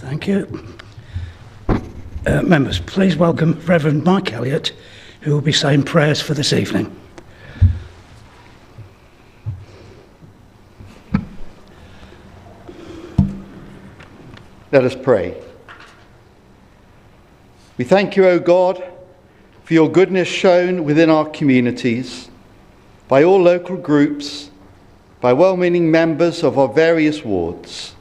Thank you. Members, please welcome Reverend Mike Elliott, who will be saying prayers for this evening. Let us pray. We thank you, O God, for your goodness shown within our communities, by all local groups, by well-meaning members of our various wards,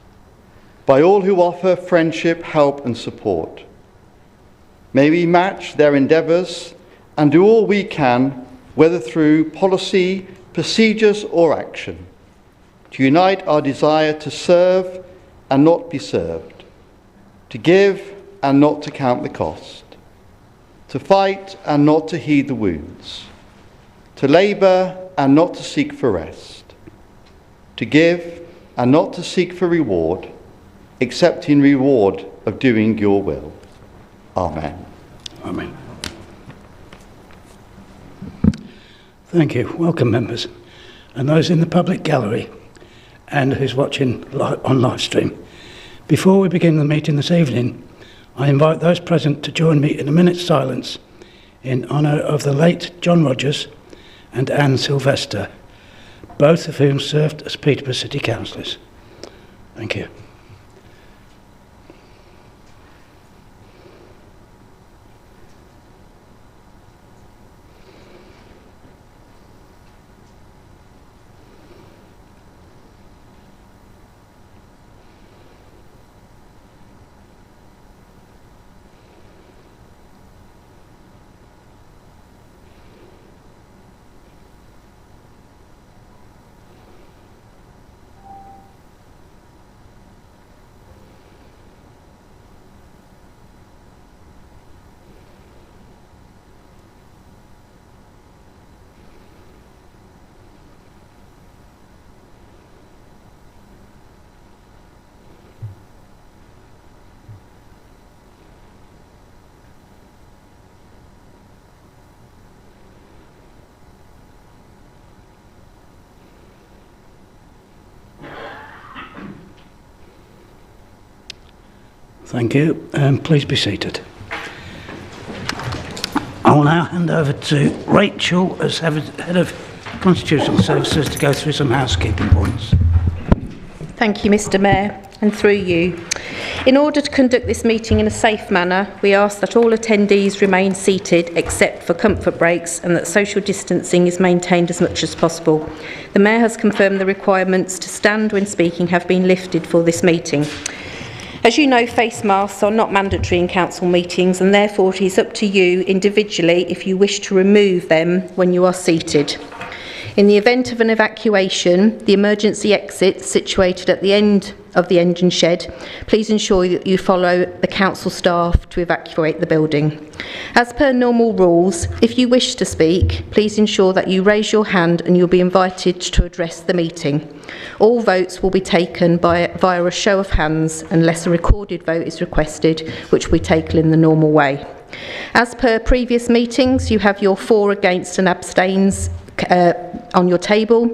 by all who offer friendship, help and support. May we match their endeavours and do all we can, whether through policy, procedures or action, to unite our desire to serve and not be served, to give and not to count the cost, to fight and not to heed the wounds, to labour and not to seek for rest, to give and not to seek for reward, except in reward of doing your will. Amen. Amen. Thank you. Welcome, members, and those in the public gallery and who's watching on live stream. Before we begin the meeting this evening, I invite those present to join me in a minute's silence in honour of the late John Rogers and Anne Sylvester, both of whom served as Peterborough City Councillors. Thank you. Thank you, and please be seated. I will now hand over to Rachel as Head of Constitutional Services to go through some housekeeping points. Thank you, Mr. Mayor, and through you. In order to conduct this meeting in a safe manner, we ask that all attendees remain seated except for comfort breaks and that social distancing is maintained as much as possible. The Mayor has confirmed the requirements to stand when speaking have been lifted for this meeting. As you know, face masks are not mandatory in council meetings, and therefore it is up to you individually if you wish to remove them when you are seated. In the event of an evacuation, the emergency exit situated at the end of the engine shed, please ensure that you follow the council staff to evacuate the building. As per normal rules, if you wish to speak, please ensure that you raise your hand and you'll be invited to address the meeting. All votes will be taken via a show of hands unless a recorded vote is requested, which will be taken in the normal way. As per previous meetings, you have your for, against and abstains on your table.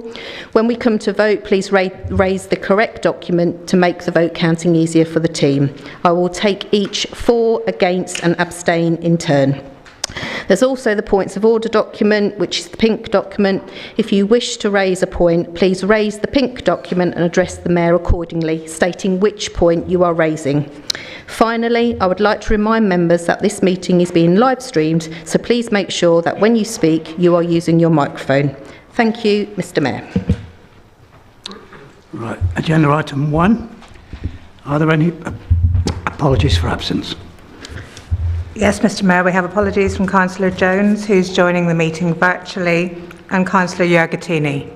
When we come to vote, please raise the correct document to make the vote counting easier for the team. I will take each for, against and abstain in turn. There's also the points of order document, which is the pink document. If you wish to raise a point, please raise the pink document and address the Mayor accordingly, stating which point you are raising. Finally, I would like to remind members that this meeting is being live streamed, so please make sure that when you speak, you are using your microphone. Thank you, Mr. Mayor. Right, agenda item 1. Are there any apologies for absence? Yes, Mr. Mayor, we have apologies from Councillor Jones, who's joining the meeting virtually, and Councillor Yergatini.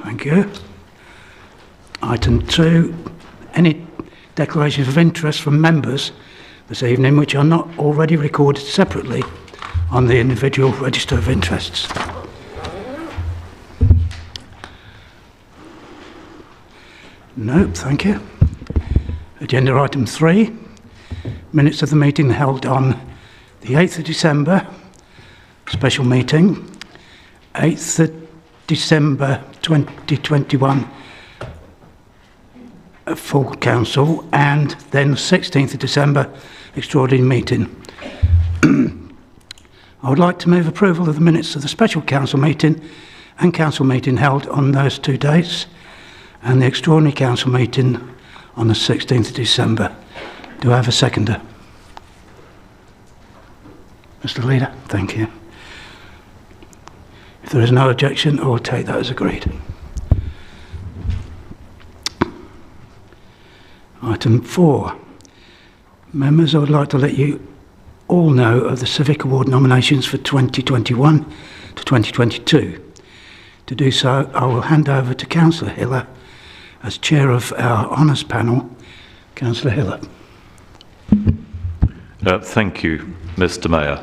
Thank you. Item 2. Any declarations of interest from members this evening which are not already recorded separately on the individual register of interests? No, thank you. Agenda item 3. Minutes of the meeting held on the 8th of December, special meeting, 8th of December 2021, full council, and then 16th of December extraordinary meeting. I would like to move approval of the minutes of the special council meeting and council meeting held on those 2 dates, and the extraordinary council meeting on the 16th of December. Do I have a seconder? Mr. Leader, thank you. If there is no objection, I will take that as agreed. Item 4. Members, I would like to let you all know of the Civic Award nominations for 2021 to 2022. To do so, I will hand over to Councillor Hiller as chair of our honours panel. Councillor Hiller. Thank you, Mr. Mayor.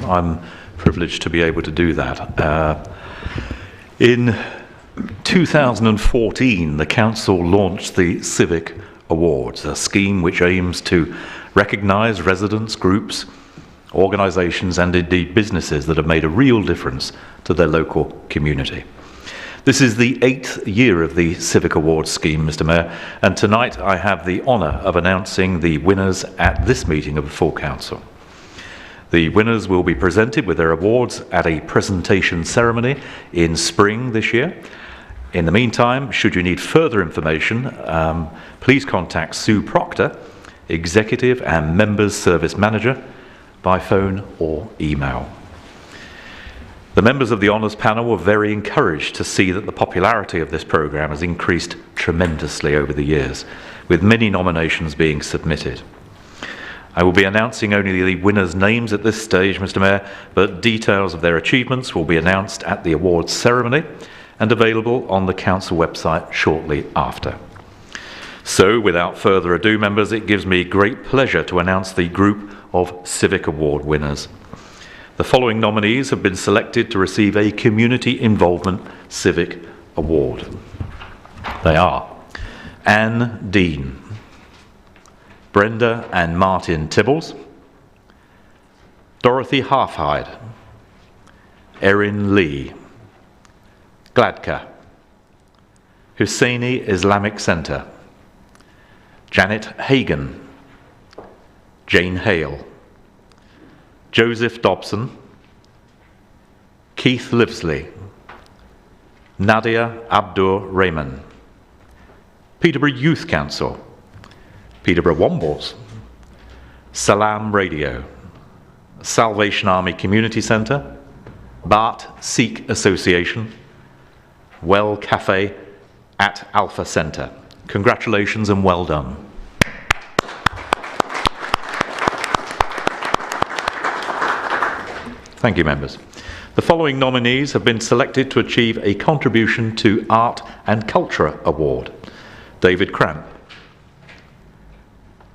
I'm privileged to be able to do that. In 2014, the Council launched the Civic Awards, a scheme which aims to recognise residents, groups, organisations and indeed businesses that have made a real difference to their local community. This is the 8th year of the Civic Awards scheme, Mr. Mayor, and tonight I have the honour of announcing the winners at this meeting of the full Council. The winners will be presented with their awards at a presentation ceremony in spring this year. In the meantime, should you need further information, please contact Sue Proctor, Executive and Members Service Manager, by phone or email. The members of the Honours Panel were very encouraged to see that the popularity of this programme has increased tremendously over the years, with many nominations being submitted. I will be announcing only the winners' names at this stage, Mr. Mayor, but details of their achievements will be announced at the awards ceremony and available on the Council website shortly after. So, without further ado, members, it gives me great pleasure to announce the group of Civic Award winners. The following nominees have been selected to receive a Community Involvement Civic Award. They are Anne Dean, Brenda and Martin Tibbles, Dorothy Halfhide, Erin Lee, Gladka, Husseini Islamic Centre, Janet Hagan, Jane Hale, Joseph Dobson, Keith Livesley, Nadia Abdur Rahman, Peterborough Youth Council, Peterborough Wombles, Salam Radio, Salvation Army Community Centre, Bart Sikh Association, Well Cafe at Alpha Centre. Congratulations and well done. Thank you, members. The following nominees have been selected to achieve a Contribution to Art and Culture Award. David Cramp,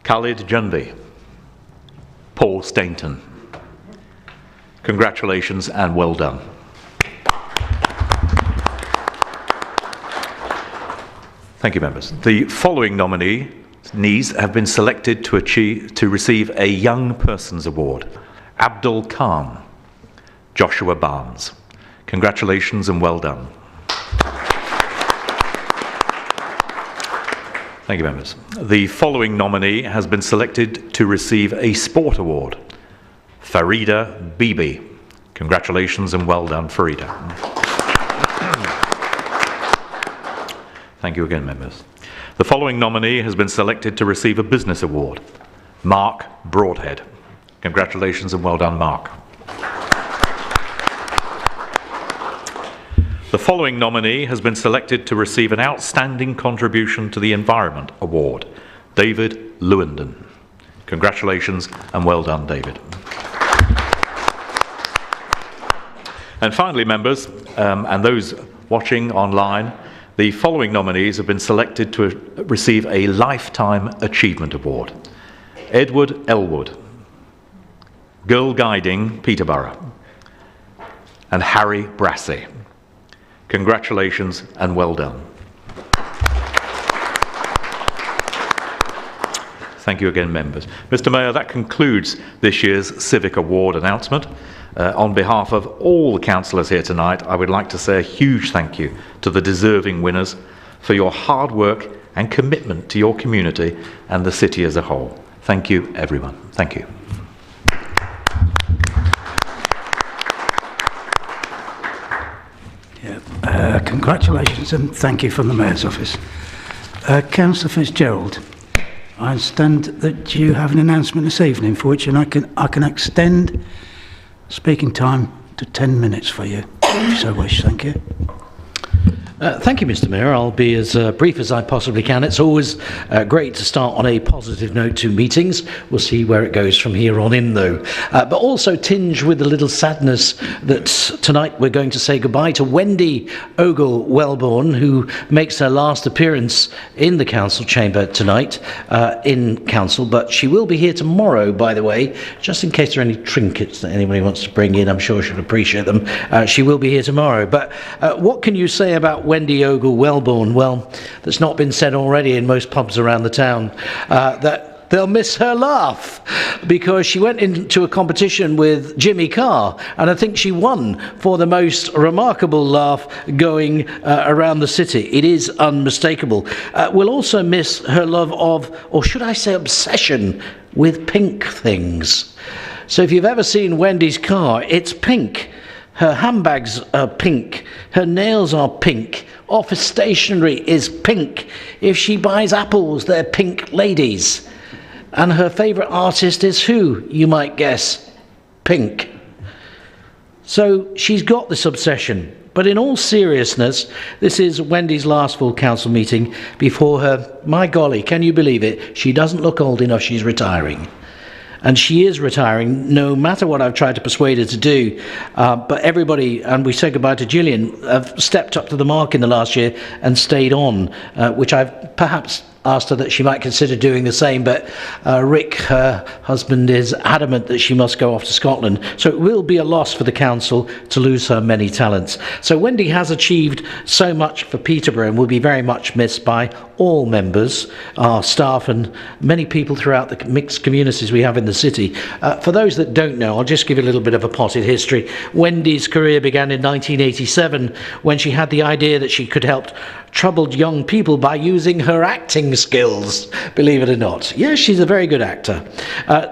Khalid Junvi, Paul Stainton. Congratulations and well done. Thank you, members. The following nominees have been selected to receive a Young Persons Award. Abdul Khan, Joshua Barnes. Congratulations and well done. Thank you, members. The following nominee has been selected to receive a Sport Award. Farida Bibi. Congratulations and well done, Farida. Thank you again, members. The following nominee has been selected to receive a Business Award. Mark Broadhead. Congratulations and well done, Mark. The following nominee has been selected to receive an Outstanding Contribution to the Environment Award. David Lewandon. Congratulations and well done, David. And finally, members, and those watching online, the following nominees have been selected to receive a Lifetime Achievement Award. Edward Elwood, Girl Guiding Peterborough, and Harry Brassey. Congratulations and well done. Thank you again, members. Mr. Mayor, that concludes this year's Civic Award announcement. On behalf of all the councillors here tonight, I would like to say a huge thank you to the deserving winners for your hard work and and commitment to your community and the city as a whole. Thank you, everyone. Thank you. Congratulations and thank you from the Mayor's office. Councillor Fitzgerald, I understand that you have an announcement this evening for which I can extend speaking time to 10 minutes for you, if you so wish. Thank you. Thank you, Mr. Mayor. I'll be as brief as I possibly can. It's always great to start on a positive note to meetings. We'll see where it goes from here on in, though. But also tinged with a little sadness that tonight we're going to say goodbye to Wendy Ogle-Wellborn, who makes her last appearance in the council chamber tonight in council. But she will be here tomorrow, by the way, just in case there are any trinkets that anybody wants to bring in. I'm sure she'll appreciate them. She will be here tomorrow. But what can you say about Wendy Ogle-Wellborn? Well, that's not been said already in most pubs around the town, that they'll miss her laugh, because she went into a competition with Jimmy Carr and I think she won for the most remarkable laugh going around the city. It is unmistakable. We'll also miss her love of, or should I say obsession with, pink things. So if you've ever seen Wendy's car, it's pink. Her handbags are pink. Her nails are pink. Office stationery is pink. If she buys apples, they're pink ladies. And her favourite artist is who, you might guess? Pink. So she's got this obsession. But in all seriousness, this is Wendy's last full council meeting before her, my golly, can you believe it? She doesn't look old enough, she's retiring. And she is retiring, no matter what I've tried to persuade her to do. But everybody, and we say goodbye to Gillian, have stepped up to the mark in the last year and stayed on, which I've perhaps asked her that she might consider doing the same, but Rick, her husband, is adamant that she must go off to Scotland. So it will be a loss for the council to lose her many talents. So Wendy has achieved so much for Peterborough and will be very much missed by all members, our staff and many people throughout the mixed communities we have in the city. For those that don't know, I'll just give you a little bit of a potted history. Wendy's career began in 1987 when she had the idea that she could help troubled young people by using her acting skills, believe it or not. Yes, she's a very good actor.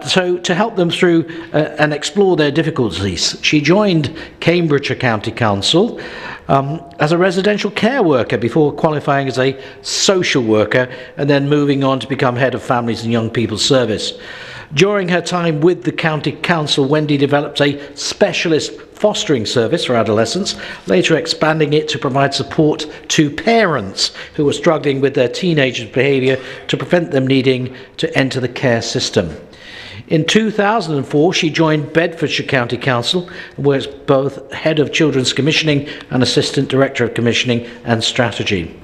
So to help them through and explore their difficulties, she joined Cambridgeshire County Council as a residential care worker before qualifying as a social worker and then moving on to become head of families and young people's service. During her time with the county council, Wendy developed a specialist fostering service for adolescents, later expanding it to provide support to parents who were struggling with their teenagers' behaviour to prevent them needing to enter the care system. In 2004, she joined Bedfordshire County Council and was both Head of Children's Commissioning and Assistant Director of Commissioning and Strategy.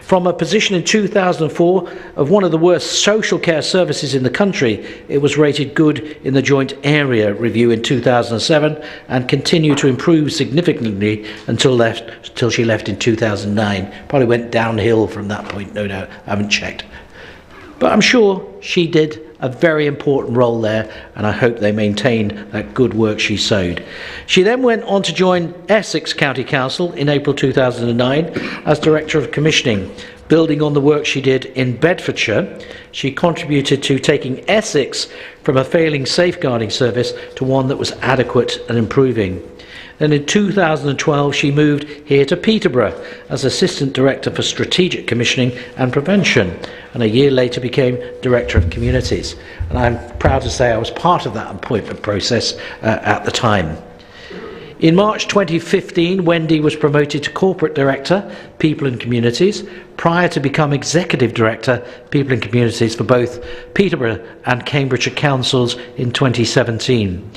From a position in 2004 of one of the worst social care services in the country, it was rated good in the Joint Area Review in 2007 and continued to improve significantly until she left in 2009. Probably went downhill from that point, no doubt. I haven't checked. But I'm sure she did a very important role there, and I hope they maintained that good work she sowed. She then went on to join Essex County Council in April 2009 as Director of Commissioning. Building on the work she did in Bedfordshire, she contributed to taking Essex from a failing safeguarding service to one that was adequate and improving. Then in 2012 she moved here to Peterborough as Assistant Director for Strategic Commissioning and Prevention, and a year later became Director of Communities. And I'm proud to say I was part of that appointment process at the time. In March 2015, Wendy was promoted to Corporate Director, People and Communities, prior to become Executive Director, People and Communities for both Peterborough and Cambridgeshire Councils in 2017.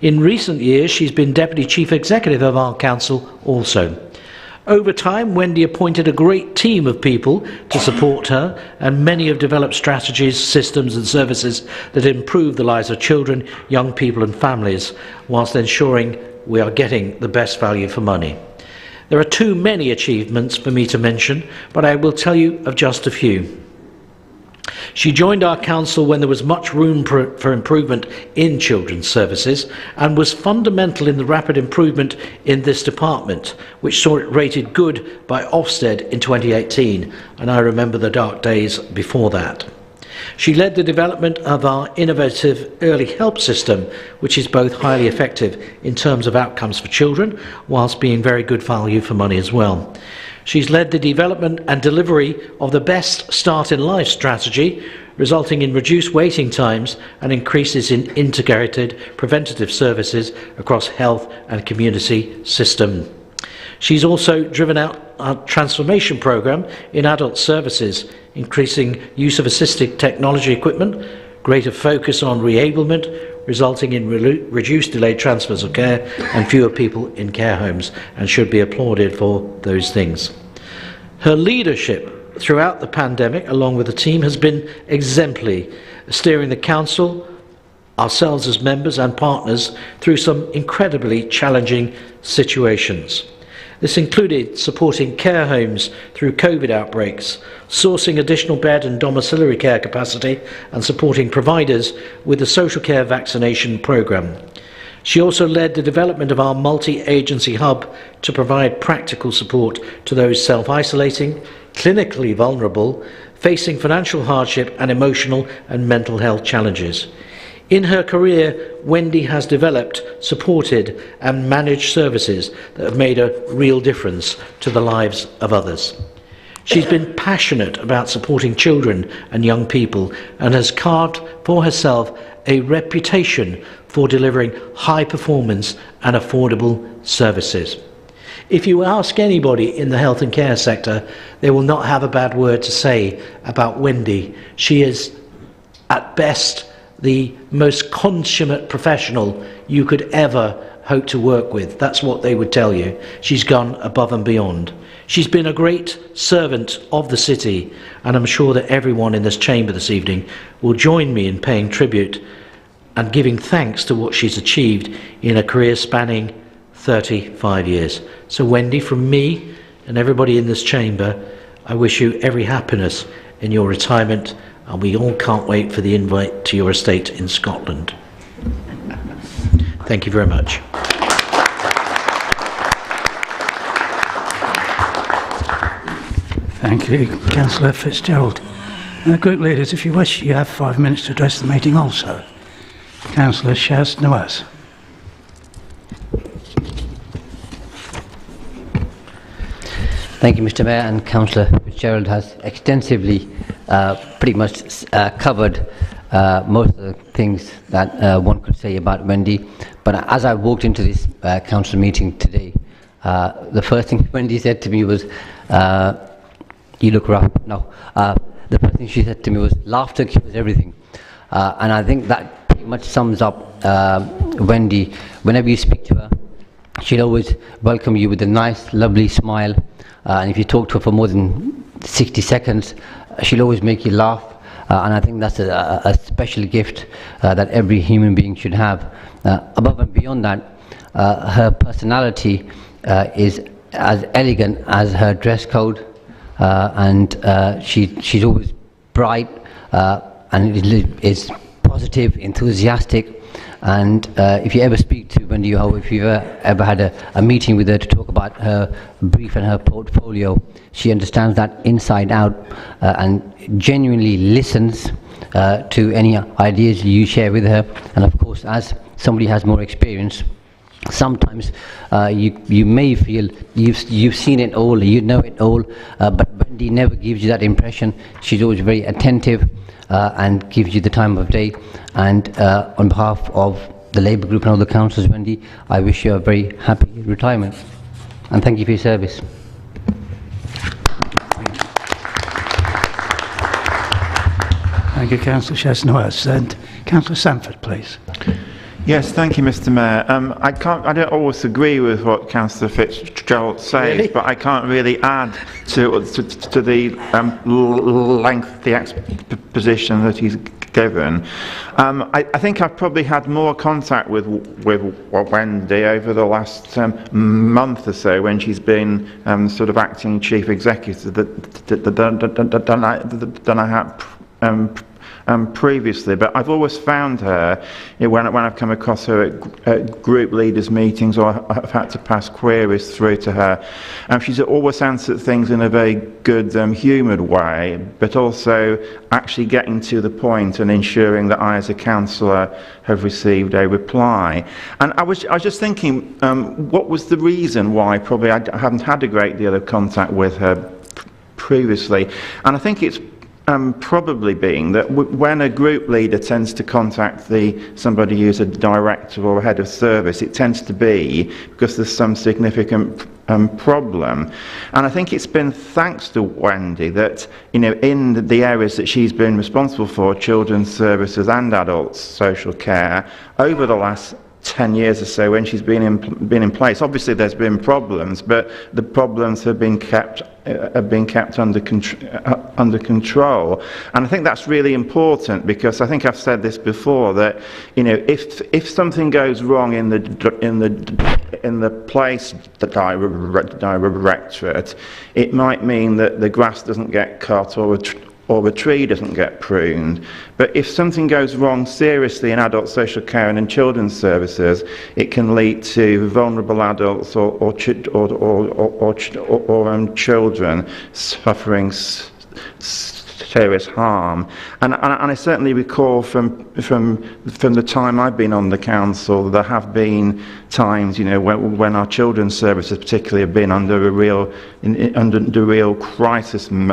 In recent years, she's been Deputy Chief Executive of our council also. Over time, Wendy appointed a great team of people to support her, and many have developed strategies, systems and services that improve the lives of children, young people and families, whilst ensuring we are getting the best value for money. There are too many achievements for me to mention, but I will tell you of just a few. She joined our council when there was much room for improvement in children's services and was fundamental in the rapid improvement in this department, which saw it rated good by Ofsted in 2018, and I remember the dark days before that. She led the development of our innovative early help system, which is both highly effective in terms of outcomes for children, whilst being very good value for money as well. She's led the development and delivery of the Best Start in Life strategy, resulting in reduced waiting times and increases in integrated preventative services across health and community system. She's also driven out our transformation programme in adult services, increasing use of assistive technology equipment, greater focus on re-ablement, resulting in reduced delayed transfers of care and fewer people in care homes, and should be applauded for those things. Her leadership throughout the pandemic, along with the team, has been exemplary, steering the council, ourselves as members and partners, through some incredibly challenging situations. This included supporting care homes through COVID outbreaks, sourcing additional bed and domiciliary care capacity, and supporting providers with the social care vaccination programme. She also led the development of our multi-agency hub to provide practical support to those self-isolating, clinically vulnerable, facing financial hardship and emotional and mental health challenges. In her career, Wendy has developed, supported and managed services that have made a real difference to the lives of others. She's been passionate about supporting children and young people and has carved for herself a reputation for delivering high performance and affordable services. If you ask anybody in the health and care sector, they will not have a bad word to say about Wendy. She is, at best, the most consummate professional you could ever hope to work with. That's what they would tell you. She's gone above and beyond. She's been a great servant of the city, and I'm sure that everyone in this chamber this evening will join me in paying tribute and giving thanks to what she's achieved in a career spanning 35 years. So Wendy, from me and everybody in this chamber, I wish you every happiness in your retirement, and we all can't wait for the invite to your estate in Scotland. Thank you very much. Thank you, Councillor Fitzgerald. Group leaders, if you wish, you have 5 minutes to address the meeting also. Councillor Shaz-Nawaz. Thank you, Mr. Mayor, and Councillor Fitzgerald has extensively pretty much covered most of the things that one could say about Wendy. But as I walked into this council meeting today, the first thing Wendy said to me was, "You look rough." No, the first thing she said to me was, "Laughter cures everything," and I think that pretty much sums up Wendy. Whenever you speak to her, she'll always welcome you with a nice, lovely smile. And if you talk to her for more than 60 seconds, she'll always make you laugh. And I think that's a special gift that every human being should have. Above and beyond that, her personality is as elegant as her dress code, and she's always bright and is positive, enthusiastic. And if you ever speak to Wendy, or if you've ever had a meeting with her to talk about her brief and her portfolio, she understands that inside out and genuinely listens to any ideas you share with her. And of course, as somebody has more experience, sometimes you may feel you've seen it all, you know it all, but Wendy never gives you that impression. She's always very attentive and gives you the time of day. And on behalf of the Labour Group and all the councillors, Wendy, I wish you a very happy retirement. And thank you for your service. Thank you, Councillor Shaz-Nawaz. And Councillor Sanford, please. Yes, thank you, Mr. Mayor. I don't always agree with what Councillor Fitzgerald says, but I can't really add to the lengthy exposition that he's given. I think I've probably had more contact with Wendy over the last month or so, when she's been sort of acting chief executive, than I had previously, but I've always found her, when I've come across her at group leaders meetings, or I've had to pass queries through to her, she's always answered things in a very good, humoured way, but also actually getting to the point and ensuring that I, as a councillor, have received a reply. And I was just thinking, what was the reason why probably I haven't had a great deal of contact with her previously? And I think it's probably being that when a group leader tends to contact somebody who's a director or a head of service, it tends to be because there's some significant problem. And I think it's been thanks to Wendy that, in the areas that she's been responsible for, children's services and adult social care, over the last 10 years or so when she's been in place. Obviously there's been problems, but the problems have been kept under control. And I think that's really important, because I think I've said this before, that if something goes wrong in the place directorate, it might mean that the grass doesn't get cut or the tree doesn't get pruned. But if something goes wrong seriously in adult social care and in children's services, it can lead to vulnerable adults or children suffering serious harm. And I certainly recall from the time I've been on the council, there have been times, when our children's services particularly have been under a real crisis, in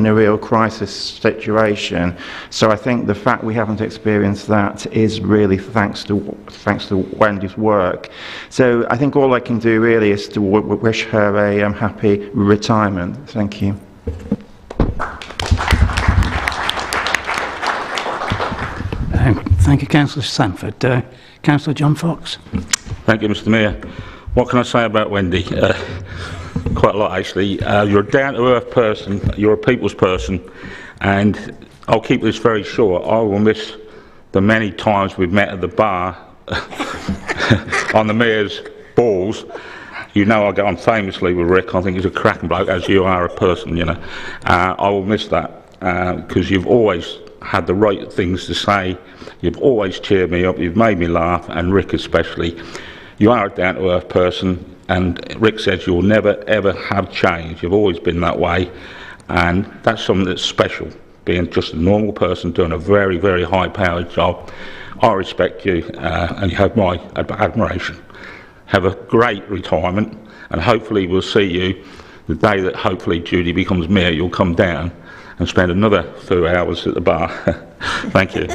a real crisis situation. So I think the fact we haven't experienced that is really thanks to Wendy's work. So I think all I can do really is to wish her a happy retirement. Thank you. Thank you, Councillor Sanford. Councillor John Fox. Thank you, Mr. Mayor. What can I say about Wendy? Quite a lot, actually. You're a down-to-earth person, you're a people's person, and I'll keep this very short. I will miss the many times we've met at the bar on the Mayor's balls. I get on famously with Rick. I think he's a cracking bloke, as you are a person, I will miss that, because you've always had the right things to say. You've always cheered me up, you've made me laugh, and Rick especially. You are a down-to-earth person, and Rick says you'll never ever have change. You've always been that way, and that's something that's special, being just a normal person doing a very, very high-powered job. I respect you, and you have my admiration. Have a great retirement, and hopefully we'll see you the day that hopefully Judy becomes Mayor. You'll come down and spend another few hours at the bar. Thank you.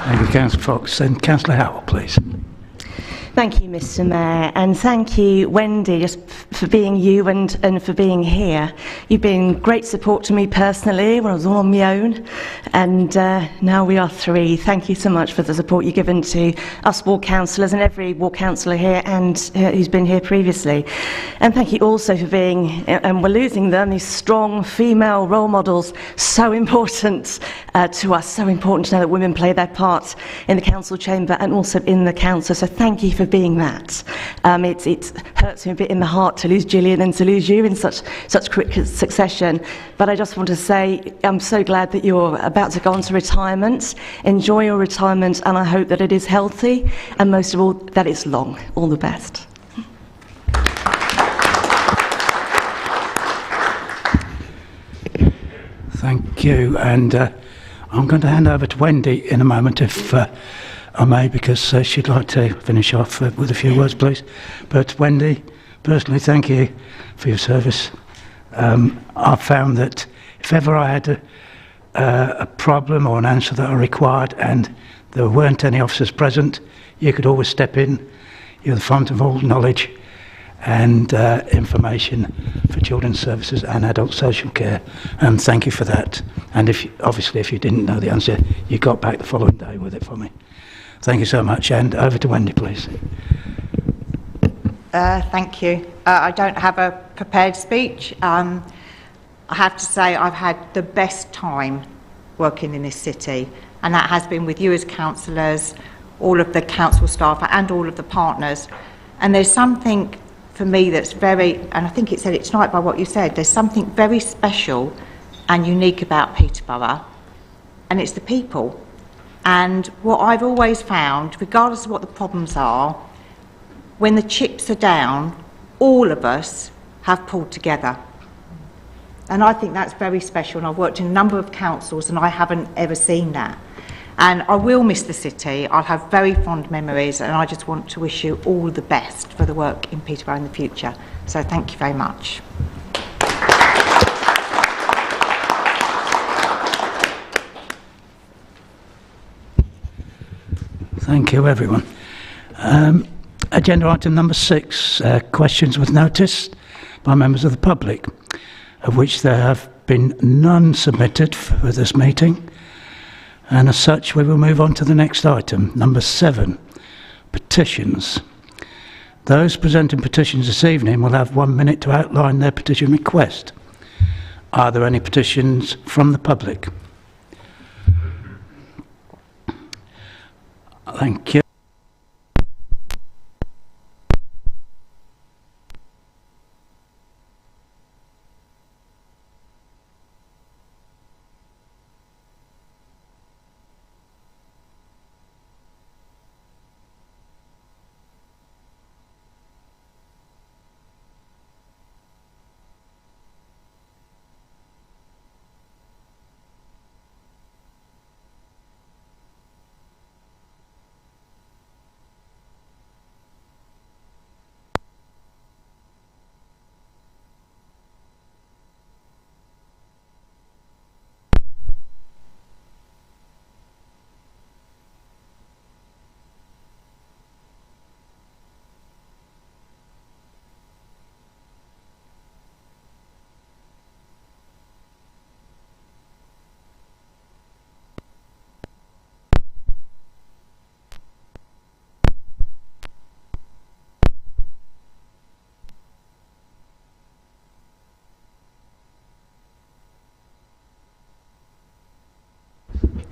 Thank you, Councillor Fox. And Councillor Howell, please. Thank you, Mr. Mayor, and thank you, Wendy, just for being you and for being here. You've been great support to me personally when I was all on my own, and now we are three. Thank you so much for the support you've given to us ward councillors and every ward councillor here and who's been here previously. And thank you also for being, and we're losing them, these strong female role models, so important to us, so important to know that women play their part in the council chamber and also in the council. So thank you for being that. It hurts me a bit in the heart to lose Gillian and to lose you in such quick succession, but I just want to say I'm so glad that you're about to go on to retirement. Enjoy your retirement, and I hope that it is healthy, and most of all that it's long. All the best. Thank you, and I'm going to hand over to Wendy in a moment if I may, because she'd like to finish off with a few words, please. But Wendy, personally, thank you for your service. I've found that if ever I had a problem or an answer that I required and there weren't any officers present, you could always step in. You're the font of all knowledge and information for children's services and adult social care, and thank you for that. And obviously if you didn't know the answer, you got back the following day with it for me. Thank you so much, and over to Wendy, please. Thank you. I don't have a prepared speech. I have to say I've had the best time working in this city, and that has been with you as councillors, all of the council staff and all of the partners. And there's something for me that's very, and I think it said it tonight by what you said, there's something very special and unique about Peterborough, and it's the people. And what I've always found, regardless of what the problems are, when the chips are down, all of us have pulled together. And I think that's very special, and I've worked in a number of councils and I haven't ever seen that. And I will miss the city. I'll have very fond memories, and I just want to wish you all the best for the work in Peterborough in the future. So thank you very much. Thank you, everyone. Agenda item number 6, questions with notice by members of the public, of which there have been none submitted for this meeting. And as such, we will move on to the next item, number 7, petitions. Those presenting petitions this evening will have 1 minute to outline their petition request. Are there any petitions from the public? Thank you.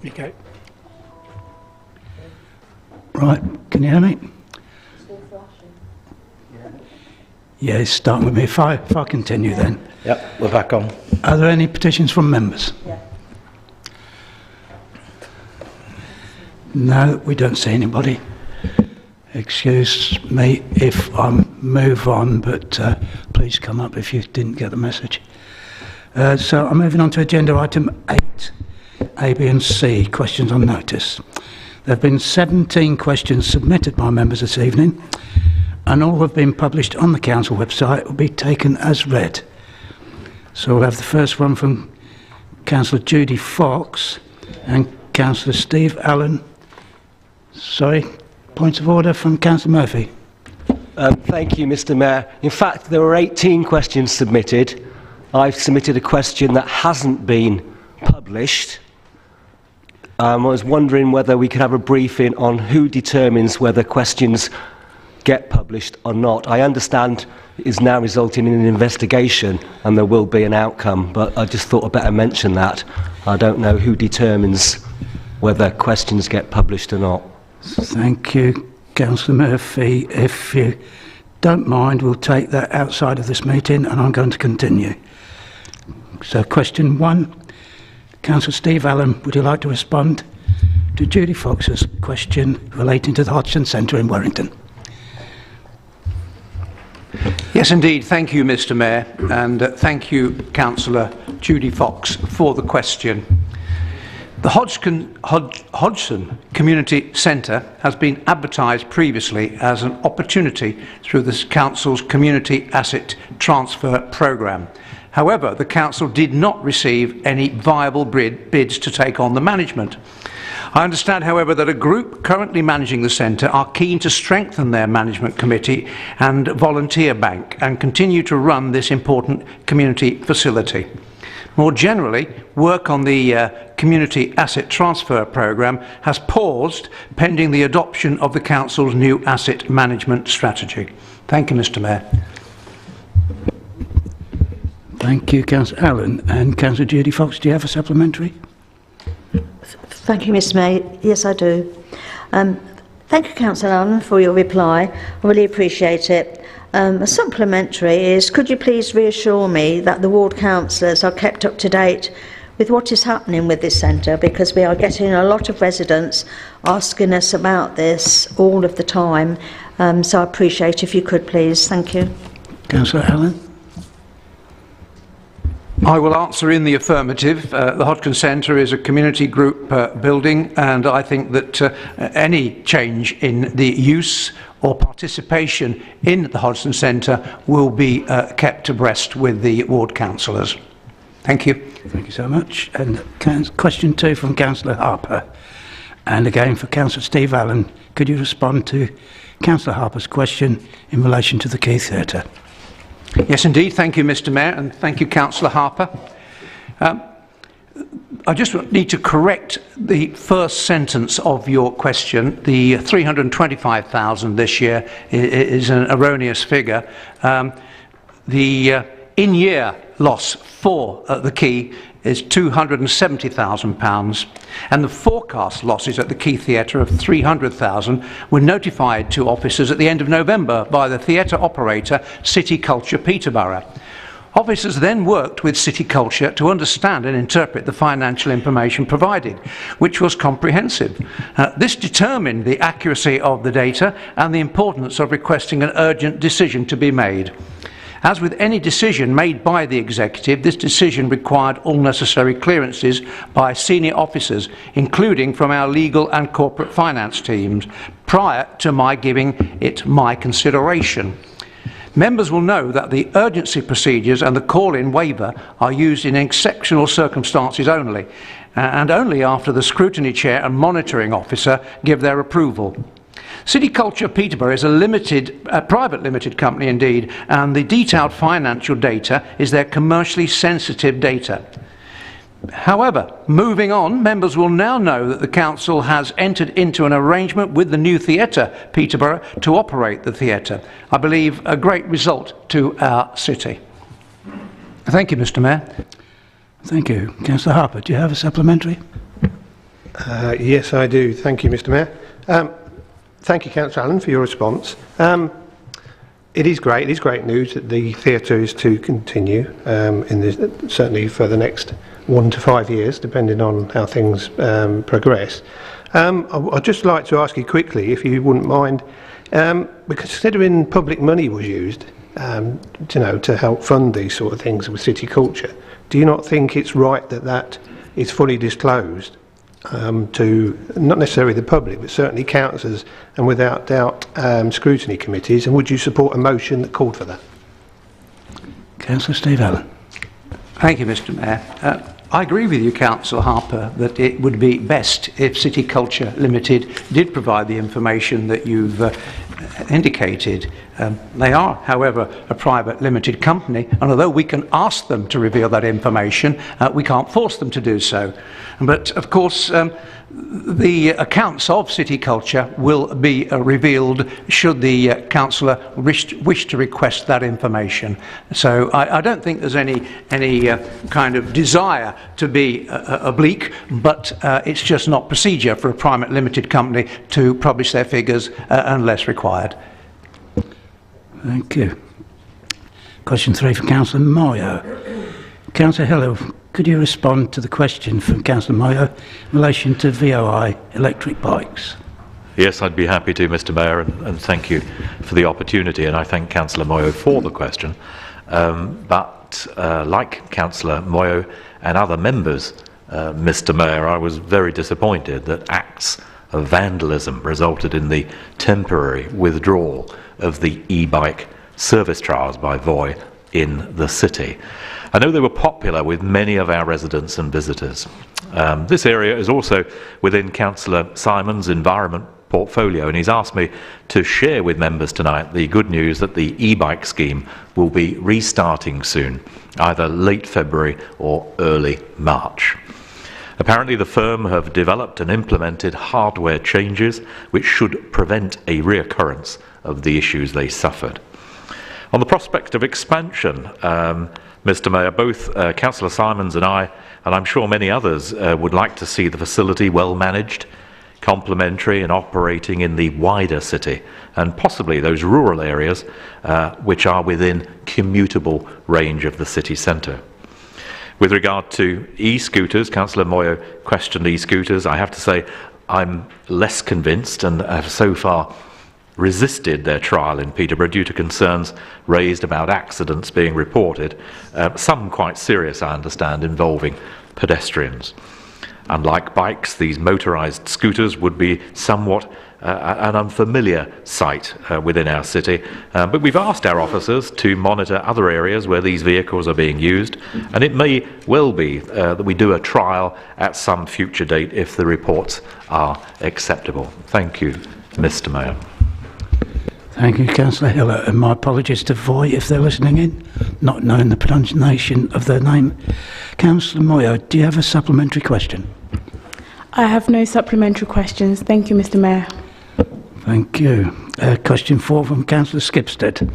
Okay. Right, can you hear me? Yeah, it's starting with me. If I continue then. Yep, we're back on. Are there any petitions from members? Yeah. No, we don't see anybody. Excuse me if I move on, but please come up if you didn't get the message. So I'm moving on to agenda item 8. A, B and C, questions on notice. There have been 17 questions submitted by members this evening, and all have been published on the council website, will be taken as read. So we'll have the first one from Councillor Judy Fox and Councillor Steve Allen. Sorry, points of order from Councillor Murphy. Thank you, Mr. Mayor. In fact, there were 18 questions submitted. I've submitted a question that hasn't been published. I was wondering whether we could have a briefing on who determines whether questions get published or not. I understand it is now resulting in an investigation and there will be an outcome, but I just thought I'd better mention that. I don't know who determines whether questions get published or not. Thank you, Councillor Murphy. If you don't mind, we'll take that outside of this meeting and I'm going to continue. So question 1. Councillor Steve Allen, would you like to respond to Judy Fox's question relating to the Hodgson Centre in Warrington? Yes, indeed. Thank you, Mr. Mayor, and thank you, Councillor Judy Fox, for the question. The Hodgson Community Centre has been advertised previously as an opportunity through the Council's Community Asset Transfer Programme. However, the Council did not receive any viable bids to take on the management. I understand, however, that a group currently managing the centre are keen to strengthen their management committee and volunteer bank and continue to run this important community facility. More generally, work on the Community Asset Transfer Programme has paused pending the adoption of the Council's new asset management strategy. Thank you, Mr. Mayor. Thank you, Councillor Allen. And Councillor Judy Fox, do you have a supplementary? Thank you, Mr. Mayor. Yes, I do. Thank you, Councillor Allen, for your reply. I really appreciate it. A supplementary is, could you please reassure me that the ward councillors are kept up to date with what is happening with this centre, because we are getting a lot of residents asking us about this all of the time. So I appreciate if you could please. Thank you. Councillor Allen. I will answer in the affirmative. The Hodgkin Centre is a community group building, and I think that any change in the use or participation in the Hodgkin Centre will be kept abreast with the ward councillors. Thank you. Thank you so much. And question 2 from Councillor Harper. And again for Councillor Steve Allen. Could you respond to Councillor Harper's question in relation to the Key Theatre? Yes, indeed. Thank you, Mr. Mayor, and thank you, Councillor Harper. I just need to correct the first sentence of your question. The 325,000 this year is an erroneous figure. The in-year loss for the Key is £270,000, and the forecast losses at the Key Theatre of £300,000 were notified to officers at the end of November by the theatre operator City Culture Peterborough. Officers then worked with City Culture to understand and interpret the financial information provided, which was comprehensive. This determined the accuracy of the data and the importance of requesting an urgent decision to be made. As with any decision made by the executive, this decision required all necessary clearances by senior officers, including from our legal and corporate finance teams, prior to my giving it my consideration. Members will know that the urgency procedures and the call-in waiver are used in exceptional circumstances only, and only after the scrutiny chair and monitoring officer give their approval. City Culture Peterborough is a private limited company indeed, and the detailed financial data is their commercially sensitive data. However, moving on, members will now know that the Council has entered into an arrangement with the new theatre, Peterborough, to operate the theatre. I believe a great result to our city. Thank you, Mr. Mayor. Thank you. Councillor Harper, do you have a supplementary? Yes, I do. Thank you, Mr. Mayor. Thank you, Councillor Allen, for your response. It is great news that the theatre is to continue, certainly for the next 1 to 5 years, depending on how things progress. I'd just like to ask you quickly, if you wouldn't mind, because considering public money was used to help fund these sort of things with City Culture, do you not think it's right that that is fully disclosed to not necessarily the public, but certainly councillors and without doubt scrutiny committees? And would you support a motion that called for that? Councillor Steve Allen. Thank you, Mr. Mayor. I agree with you, Councillor Harper, that it would be best if City Culture Limited did provide the information that you've indicated. They are, however, a private limited company, and although we can ask them to reveal that information, we can't force them to do so. But of course, the accounts of City Culture will be revealed should the councillor wish to request that information. So I don't think there's any kind of desire to be oblique, but it's just not procedure for a private limited company to publish their figures unless required. Thank you. Question 3 from Councillor Moyo. Councillor Hill, could you respond to the question from Councillor Moyo in relation to VOI electric bikes? Yes, I'd be happy to, Mr. Mayor, and thank you for the opportunity, and I thank Councillor Moyo for the question. But like Councillor Moyo and other members, Mr. Mayor, I was very disappointed that acts of vandalism resulted in the temporary withdrawal of the e-bike service trials by VOI in the city. I know they were popular with many of our residents and visitors. This area is also within Councillor Simon's environment portfolio, and he's asked me to share with members tonight the good news that the e-bike scheme will be restarting soon, either late February or early March. Apparently the firm have developed and implemented hardware changes which should prevent a reoccurrence of the issues they suffered. On the prospect of expansion, Mr. Mayor, both Councillor Simons and I, and I'm sure many others, would like to see the facility well managed, complementary and operating in the wider city, and possibly those rural areas which are within commutable range of the city centre. With regard to e-scooters, Councillor Moyo questioned e-scooters. I have to say I'm less convinced and have so far resisted their trial in Peterborough due to concerns raised about accidents being reported, some quite serious, I understand, involving pedestrians. Unlike bikes, these motorised scooters would be somewhat an unfamiliar sight within our city, but we've asked our officers to monitor other areas where these vehicles are being used, and it may well be that we do a trial at some future date if the reports are acceptable. Thank you, Mr. Mayor. Thank you, Councillor Hiller, and my apologies to Voy if they're listening in, not knowing the pronunciation of their name. Councillor Moyo, do you have a supplementary question? I have no supplementary questions. Thank you, Mr. Mayor. Thank you. Question 4 from Councillor Skipstead,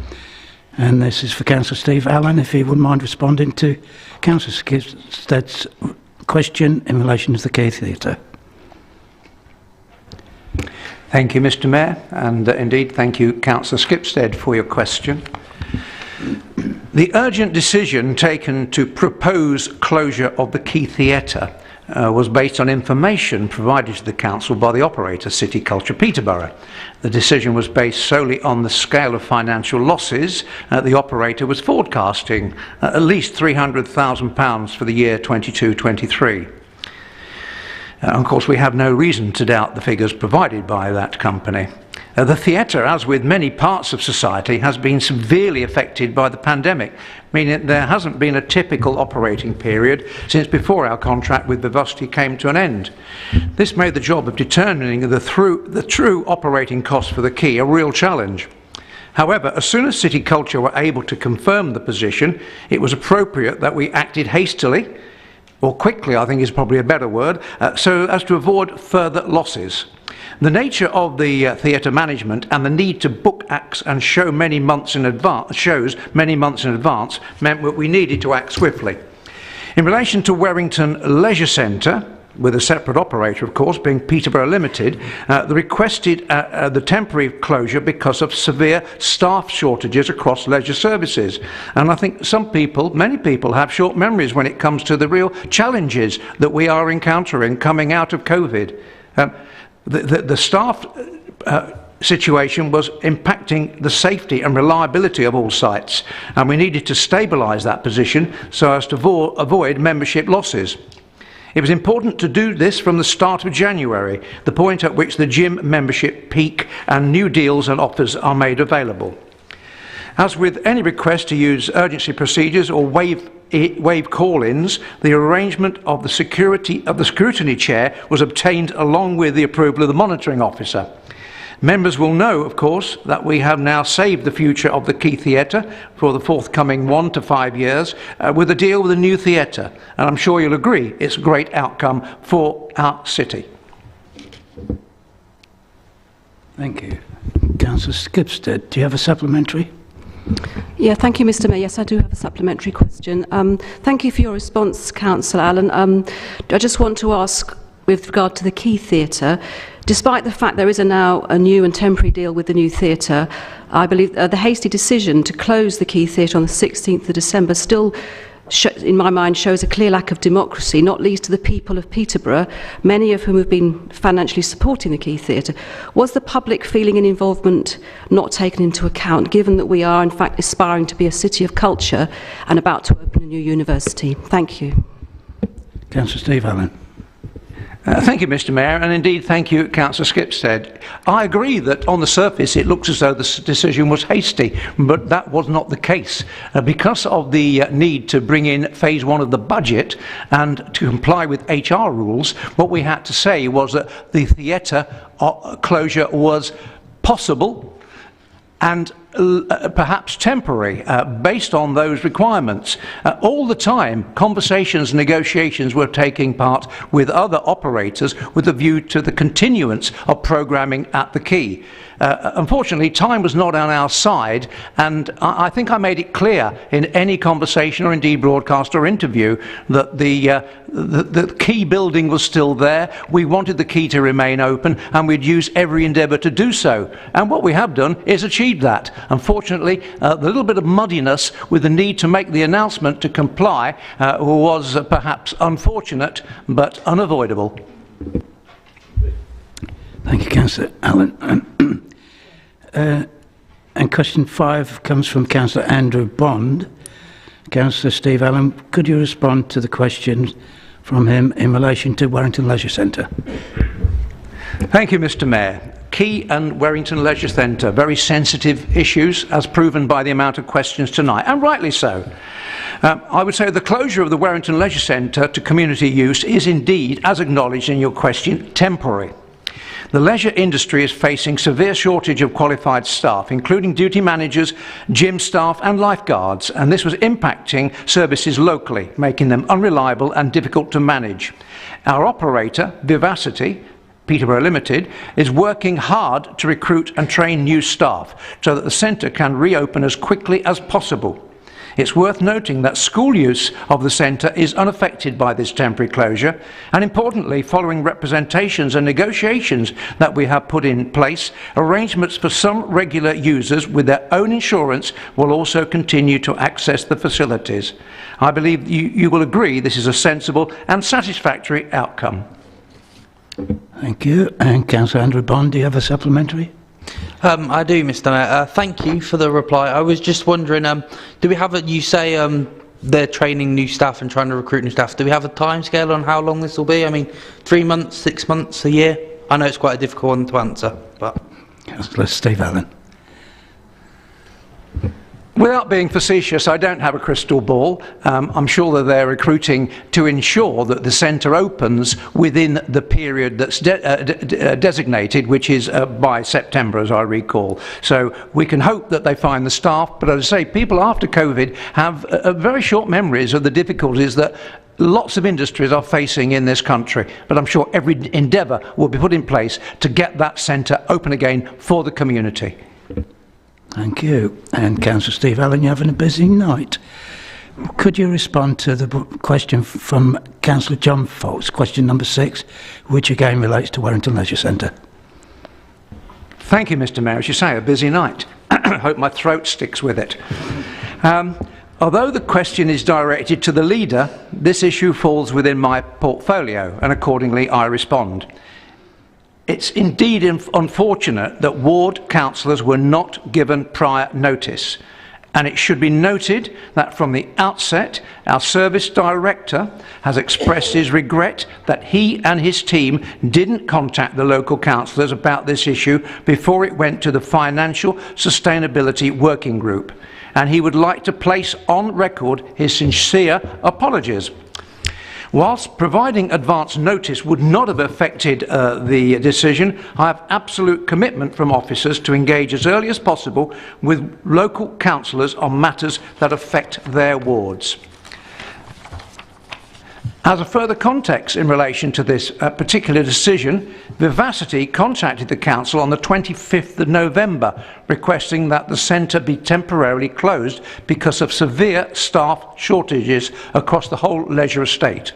and this is for Councillor Steve Allen, if he wouldn't mind responding to Councillor Skipstead's question in relation to the Key Theatre. Thank you, Mr. Mayor, and indeed thank you, Councillor Skipstead, for your question. The urgent decision taken to propose closure of the Key Theatre was based on information provided to the Council by the operator, City Culture Peterborough. The decision was based solely on the scale of financial losses the operator was forecasting, at least £300,000 for the year 22-23. Of course, we have no reason to doubt the figures provided by that company. The theatre, as with many parts of society, has been severely affected by the pandemic, meaning there hasn't been a typical operating period since before our contract with Vivacity came to an end. This made the job of determining the true operating costs for the Quay a real challenge. However, as soon as City Culture were able to confirm the position, it was appropriate that we acted hastily, or quickly I think is probably a better word, so as to avoid further losses. The nature of the theatre management and the need to book acts and shows many months in advance meant that we needed to act swiftly. In relation to Warrington Leisure Centre, with a separate operator of course being Peterborough Limited, they requested the temporary closure because of severe staff shortages across leisure services. And I think many people have short memories when it comes to the real challenges that we are encountering coming out of COVID. The staff situation was impacting the safety and reliability of all sites, and we needed to stabilise that position so as to avoid membership losses. It was important to do this from the start of January, the point at which the gym membership peak and new deals and offers are made available. As with any request to use urgency procedures or waive call-ins, the arrangement of the scrutiny chair was obtained along with the approval of the monitoring officer. Members will know, of course, that we have now saved the future of the Quay Theatre for the forthcoming 1 to 5 years with a deal with a new theatre, and I'm sure you'll agree it's a great outcome for our city. Thank you. Councillor Skipstead, do you have a supplementary? Yeah, thank you, Mr. Mayor. Yes, I do have a supplementary question. Thank you for your response, Councillor Allen. I just want to ask, with regard to the Quay Theatre, despite the fact there is now a new and temporary deal with the new theatre, I believe the hasty decision to close the Quay Theatre on the 16th of December still, in my mind, shows a clear lack of democracy, not least to the people of Peterborough, many of whom have been financially supporting the Quay Theatre. Was the public feeling and involvement not taken into account, given that we are, in fact, aspiring to be a city of culture and about to open a new university? Thank you. Councillor Steve Allen. Thank you, Mr. Mayor, and indeed thank you, Councillor Skipstead. I agree that on the surface it looks as though the decision was hasty, but that was not the case. Because of the need to bring in phase 1 of the budget and to comply with HR rules, what we had to say was that the theatre closure was possible and perhaps temporary, based on those requirements. All the time, conversations and negotiations were taking part with other operators with a view to the continuance of programming at the quay. Unfortunately, time was not on our side, and I think I made it clear in any conversation or indeed broadcast or interview that the quay building was still there. We wanted the quay to remain open, and we'd use every endeavour to do so. And what we have done is achieved that. Unfortunately, the little bit of muddiness with the need to make the announcement to comply was perhaps unfortunate, but unavoidable. Thank you, Councillor Allen. And question 5 comes from Councillor Andrew Bond. Councillor Steve Allen, could you respond to the questions from him in relation to Warrington Leisure Centre? Thank you, Mr. Mayor. Quay and Warrington Leisure Centre, very sensitive issues, as proven by the amount of questions tonight, and rightly so. I would say the closure of the Warrington Leisure Centre to community use is indeed, as acknowledged in your question, temporary. The leisure industry is facing severe shortage of qualified staff, including duty managers, gym staff and lifeguards, and this was impacting services locally, making them unreliable and difficult to manage. Our operator, Vivacity, Peterborough Limited, is working hard to recruit and train new staff so that the centre can reopen as quickly as possible. It's worth noting that school use of the centre is unaffected by this temporary closure, and importantly, following representations and negotiations that we have put in place, arrangements for some regular users with their own insurance will also continue to access the facilities. I believe you will agree this is a sensible and satisfactory outcome. Thank you. And Councillor Andrew Bond, do you have a supplementary? I do, Mr. Mayor. Thank you for the reply. I was just wondering, do we have a, you say they're training new staff and trying to recruit new staff. Do we have a timescale on how long this will be? I mean, 3 months, 6 months, a year? I know it's quite a difficult one to answer, but... Councillor Steve Allen. Without being facetious, I don't have a crystal ball. I'm sure that they're recruiting to ensure that the centre opens within the period that's designated, which is by September, as I recall. So we can hope that they find the staff, but as I say, people after COVID have very short memories of the difficulties that lots of industries are facing in this country. But I'm sure every endeavour will be put in place to get that centre open again for the community. Thank you. And Councillor Steve Allen, you're having a busy night. Could you respond to the question from Councillor John Fox, question number 6, which again relates to Warrington Leisure Centre? Thank you, Mr. Mayor. As you say, a busy night. I hope my throat sticks with it. Although the question is directed to the leader, this issue falls within my portfolio, and accordingly I respond. It's indeed unfortunate that ward councillors were not given prior notice, and it should be noted that from the outset our service director has expressed his regret that he and his team didn't contact the local councillors about this issue before it went to the Financial Sustainability Working Group, and he would like to place on record his sincere apologies. Whilst providing advance notice would not have affected the decision, I have absolute commitment from officers to engage as early as possible with local councillors on matters that affect their wards. As a further context in relation to this particular decision, Vivacity contacted the council on the 25th of November requesting that the centre be temporarily closed because of severe staff shortages across the whole leisure estate.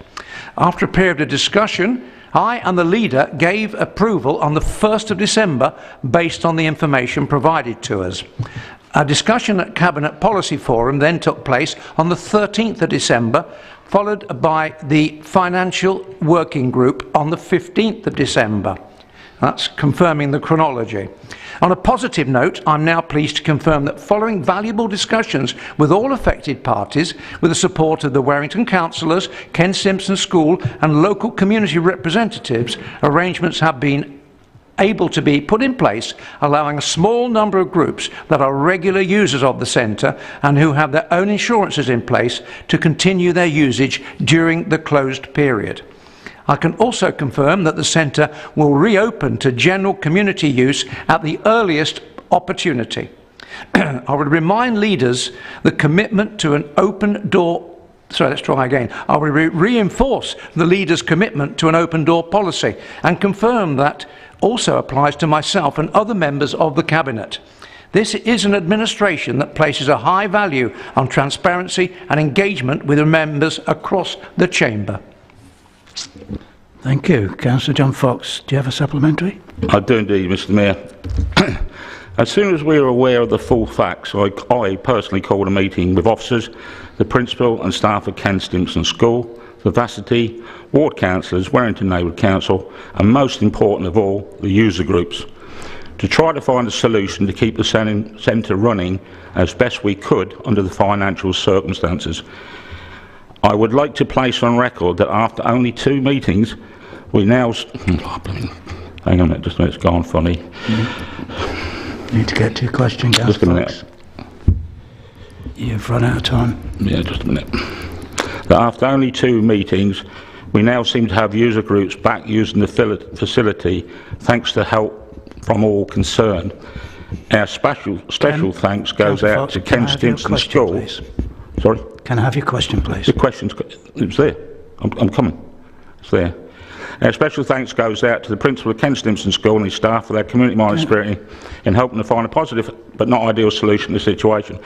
After a period of discussion, I and the leader gave approval on the 1st of December based on the information provided to us. A discussion at Cabinet Policy Forum then took place on the 13th of December, followed by the Financial Working Group on the 15th of December. That's confirming the chronology. On a positive note, I'm now pleased to confirm that following valuable discussions with all affected parties, with the support of the Warrington councillors, Ken Simpson School and local community representatives, arrangements have been able to be put in place, allowing a small number of groups that are regular users of the centre and who have their own insurances in place to continue their usage during the closed period. I can also confirm that the centre will reopen to general community use at the earliest opportunity. I would remind leaders the commitment to an open door. Sorry, let's try again. I will reinforce the leaders' commitment to an open door policy and confirm that also applies to myself and other members of the Cabinet. This is an administration that places a high value on transparency and engagement with members across the Chamber. Thank you. Councillor John Fox, do you have a supplementary? I do indeed, Mr Mayor. As soon as we are aware of the full facts, I personally called a meeting with officers, the principal and staff of Ken Stimson School, the Vacity, ward councillors, Warrington Neighbourhood Council, and most important of all, the user groups, to try to find a solution to keep the centre running as best we could under the financial circumstances. I would like to place on record that after only 2 meetings, we now... hang on a minute, just a minute, it's gone funny. Need to get to your question, Councillor Just a minute. You've run out of time. Yeah, just a minute. That after only 2 meetings, we now seem to have user groups back using the facility thanks to help from all concerned. Our special thanks goes out to Ken Stimson School. Please? Sorry? Can I have your question, please? The question's... It's there. I'm coming. It's there. Our special thanks goes out to the principal of Ken Stimson School and his staff for their community-minded spirit in helping to find a positive but not ideal solution to the situation.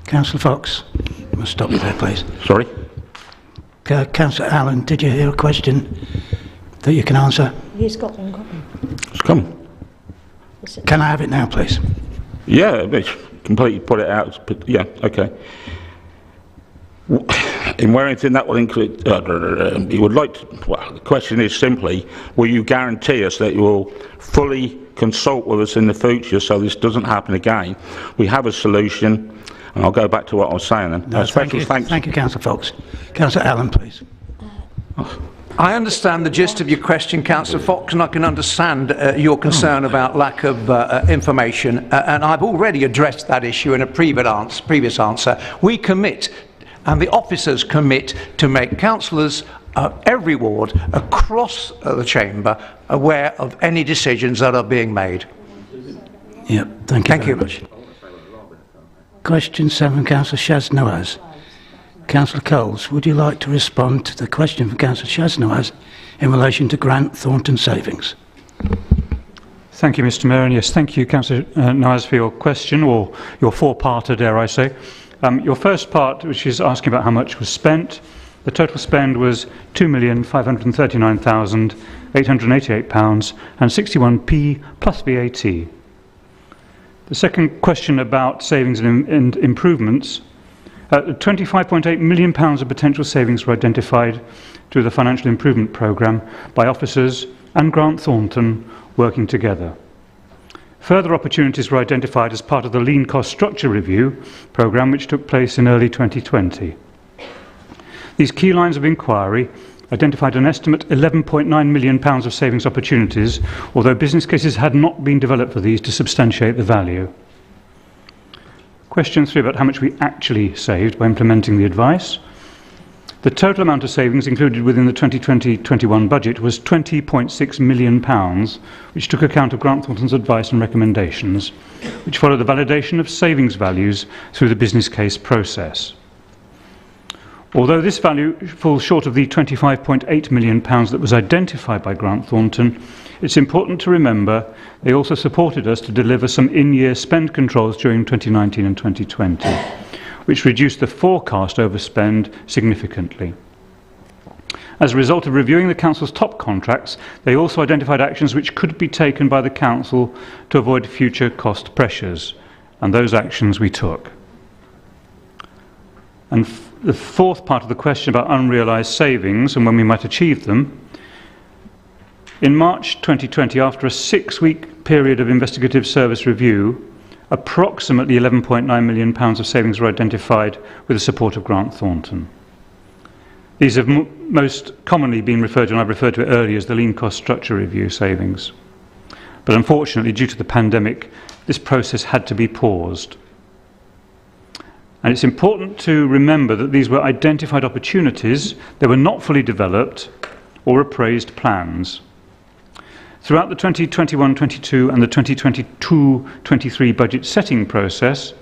Councillor Fox, I must stop you there, please. Sorry? Councillor Allen, did you hear a question that you can answer? He's got one. It's coming. Can I have it now, please? Yeah, it's completely put it out. But yeah, okay. In Warrington, that will include. You would like to. Well, the question is simply: will you guarantee us that you will fully consult with us in the future so this doesn't happen again? We have a solution, and I'll go back to what I was saying then. No, thank you, Councillor Fox. Councillor Allen, please. I understand the gist of your question, Councillor Fox, and I can understand your concern about lack of information, and I've already addressed that issue in a previous answer. We commit, and the officers commit, to make councillors every ward across the Chamber aware of any decisions that are being made. Yep, thank you very much. Question 7, Councillor Shaz-Nawaz. Councillor Coles, would you like to respond to the question from Councillor Shaz-Nawaz in relation to Grant Thornton Savings? Thank you, Mr Mayor, and yes, thank you, Councillor Nawaz, for your question, or your 4-parter, dare I say. Your first part, which is asking about how much was spent, the total spend was £2,539,888 and 61p plus VAT. The second question about savings and improvements, £25.8 million of potential savings were identified through the Financial Improvement Programme by officers and Grant Thornton working together. Further opportunities were identified as part of the Lean Cost Structure Review programme, which took place in early 2020. These key lines of inquiry identified an estimate £11.9 million of savings opportunities, although business cases had not been developed for these to substantiate the value. Question 3 about how much we actually saved by implementing the advice. The total amount of savings included within the 2020-21 budget was £20.6 million, which took account of Grant Thornton's advice and recommendations, which followed the validation of savings values through the business case process. Although this value falls short of the £25.8 million that was identified by Grant Thornton, it's important to remember they also supported us to deliver some in-year spend controls during 2019 and 2020, which reduced the forecast overspend significantly. As a result of reviewing the Council's top contracts, they also identified actions which could be taken by the Council to avoid future cost pressures, and those actions we took. And the fourth part of the question about unrealised savings and when we might achieve them. In March 2020, after a 6-week period of investigative service review, approximately £11.9 million of savings were identified with the support of Grant Thornton. These have most commonly been referred to, and I've referred to it earlier, as the Lean Cost Structure Review savings. But unfortunately, due to the pandemic, this process had to be paused. And it's important to remember that these were identified opportunities. They were not fully developed or appraised plans. Throughout the 2021-22 and the 2022-23 budget setting process,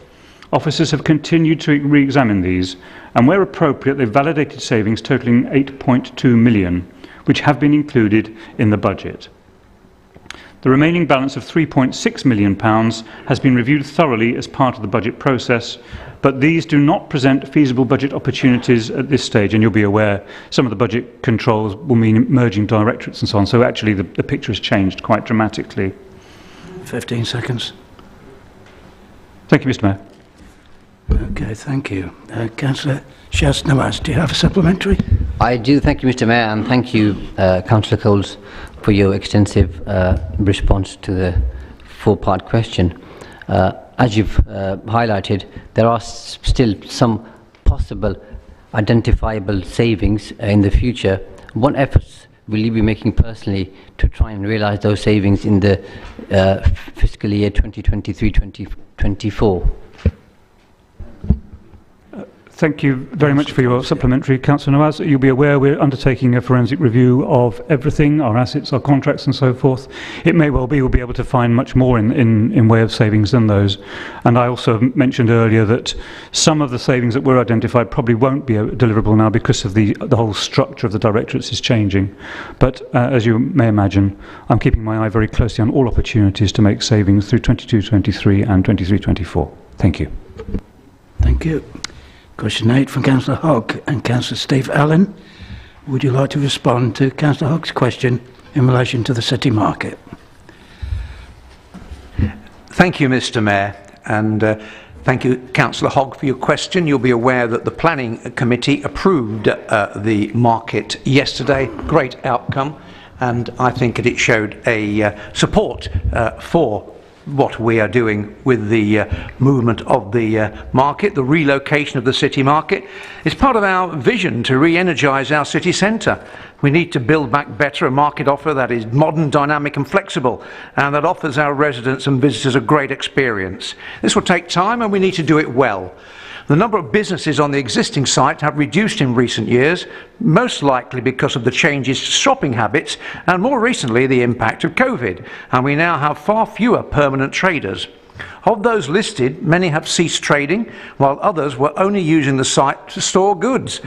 officers have continued to re-examine these, and where appropriate, they've validated savings totalling 8.2 million, which have been included in the budget. The remaining balance of £3.6 million has been reviewed thoroughly as part of the budget process, but these do not present feasible budget opportunities at this stage, and you'll be aware some of the budget controls will mean merging directorates and so on, so actually the picture has changed quite dramatically. 15 seconds. Thank you, Mr. Mayor. Okay, thank you. Councillor Nawaz, do you have a supplementary? I do, thank you, Mr. Mayor, and thank you, Councillor Coles, for your extensive response to the four-part question. As you've highlighted, there are still some possible identifiable savings in the future. What efforts will you be making personally to try and realise those savings in the fiscal year 2023-2024? Thank you very much for your supplementary, Councillor Nawaz. You'll be aware we're undertaking a forensic review of everything, our assets, our contracts and so forth. It may well be we'll be able to find much more in way of savings than those. And I also mentioned earlier that some of the savings that were identified probably won't be deliverable now because of the whole structure of the directorates is changing. But as you may imagine, I'm keeping my eye very closely on all opportunities to make savings through 22-23 and 23-24. Thank you. Thank you. Question 8 from Councillor Hogg and Councillor Steve Allen. Would you like to respond to Councillor Hogg's question in relation to the city market? Thank you, Mr. Mayor, and thank you, Councillor Hogg, for your question. You'll be aware that the Planning Committee approved the market yesterday. Great outcome, and I think it showed a support for what we are doing with the movement of the market. The relocation of the city market is part of our vision to re-energise our city centre. We need to build back better a market offer that is modern, dynamic and flexible, and that offers our residents and visitors a great experience. This will take time, and we need to do it well. The number of businesses on the existing site have reduced in recent years, most likely because of the changes to shopping habits and more recently the impact of COVID, and we now have far fewer permanent traders. Of those listed, many have ceased trading, while others were only using the site to store goods.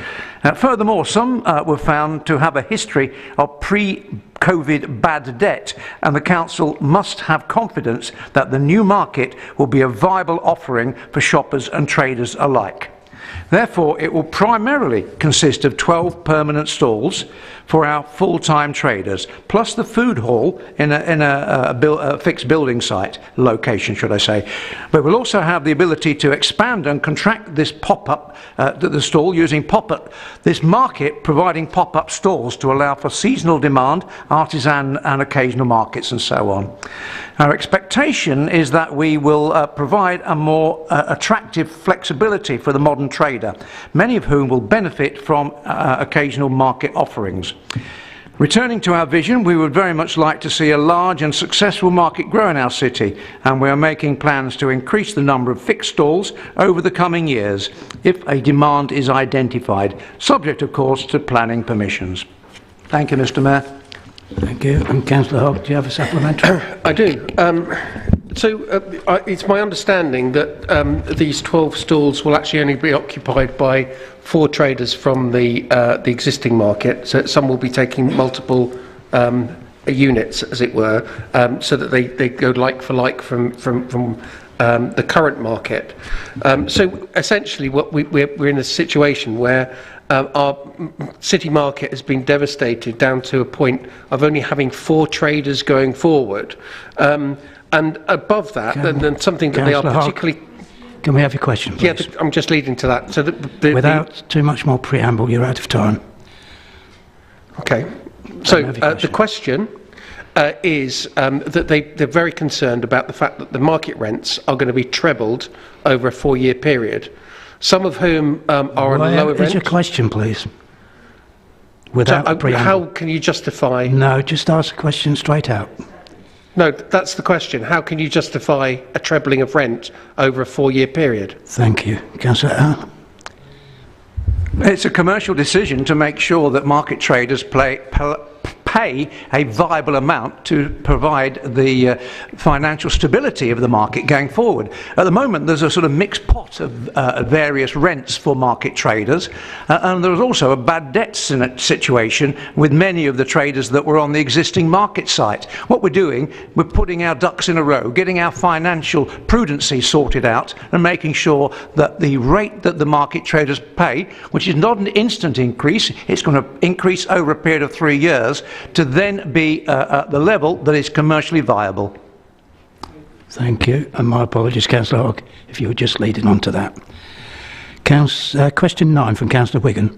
Furthermore, some were found to have a history of pre-COVID bad debt, and the Council must have confidence that the new market will be a viable offering for shoppers and traders alike. Therefore, it will primarily consist of 12 permanent stalls for our full-time traders, plus the food hall in a fixed building site, location should I say. But we'll also have the ability to expand and contract this pop-up, the stall using pop-up, this market providing pop-up stalls to allow for seasonal demand, artisan and occasional markets and so on. Our expectation is that we will provide a more attractive flexibility for the modern trader, many of whom will benefit from occasional market offerings. Returning to our vision, we would very much like to see a large and successful market grow in our city, and we are making plans to increase the number of fixed stalls over the coming years if a demand is identified, subject of course to planning permissions. Thank you, Mr. Mayor. Thank you. And Councillor Hogg, do you have a supplementary? I do. It's my understanding that these 12 stalls will actually only be occupied by 4 traders from the existing market. So some will be taking multiple units, as it were, so that they go like for like from the current market. So essentially, what we're in a situation where our city market has been devastated down to a point of only having 4 traders going forward. And above that, then something that they are particularly... Can we have your question, please? Yeah, I'm just leading to that. So without too much more preamble, you're out of time. Okay. So the question is that they're very concerned about the fact that the market rents are going to be trebled over a 4-year period, some of whom are on a lower rent. Is your question, please? Without preamble. How can you justify... No, just ask the question straight out. No, that's the question. How can you justify a trebling of rent over a 4-year period? Thank you. Councillor Allen. It's a commercial decision to make sure that market traders pay pay a viable amount to provide the financial stability of the market going forward. At the moment, there's a sort of mixed pot of various rents for market traders, and there's also a bad debt situation with many of the traders that were on the existing market site. What we're doing, we're putting our ducks in a row, getting our financial prudency sorted out, and making sure that the rate that the market traders pay, which is not an instant increase, it's going to increase over a period of 3 years, to then be at the level that is commercially viable. Thank you, and my apologies, Councillor Hogg, if you were just leading on to that. Question 9 from Councillor Wigan.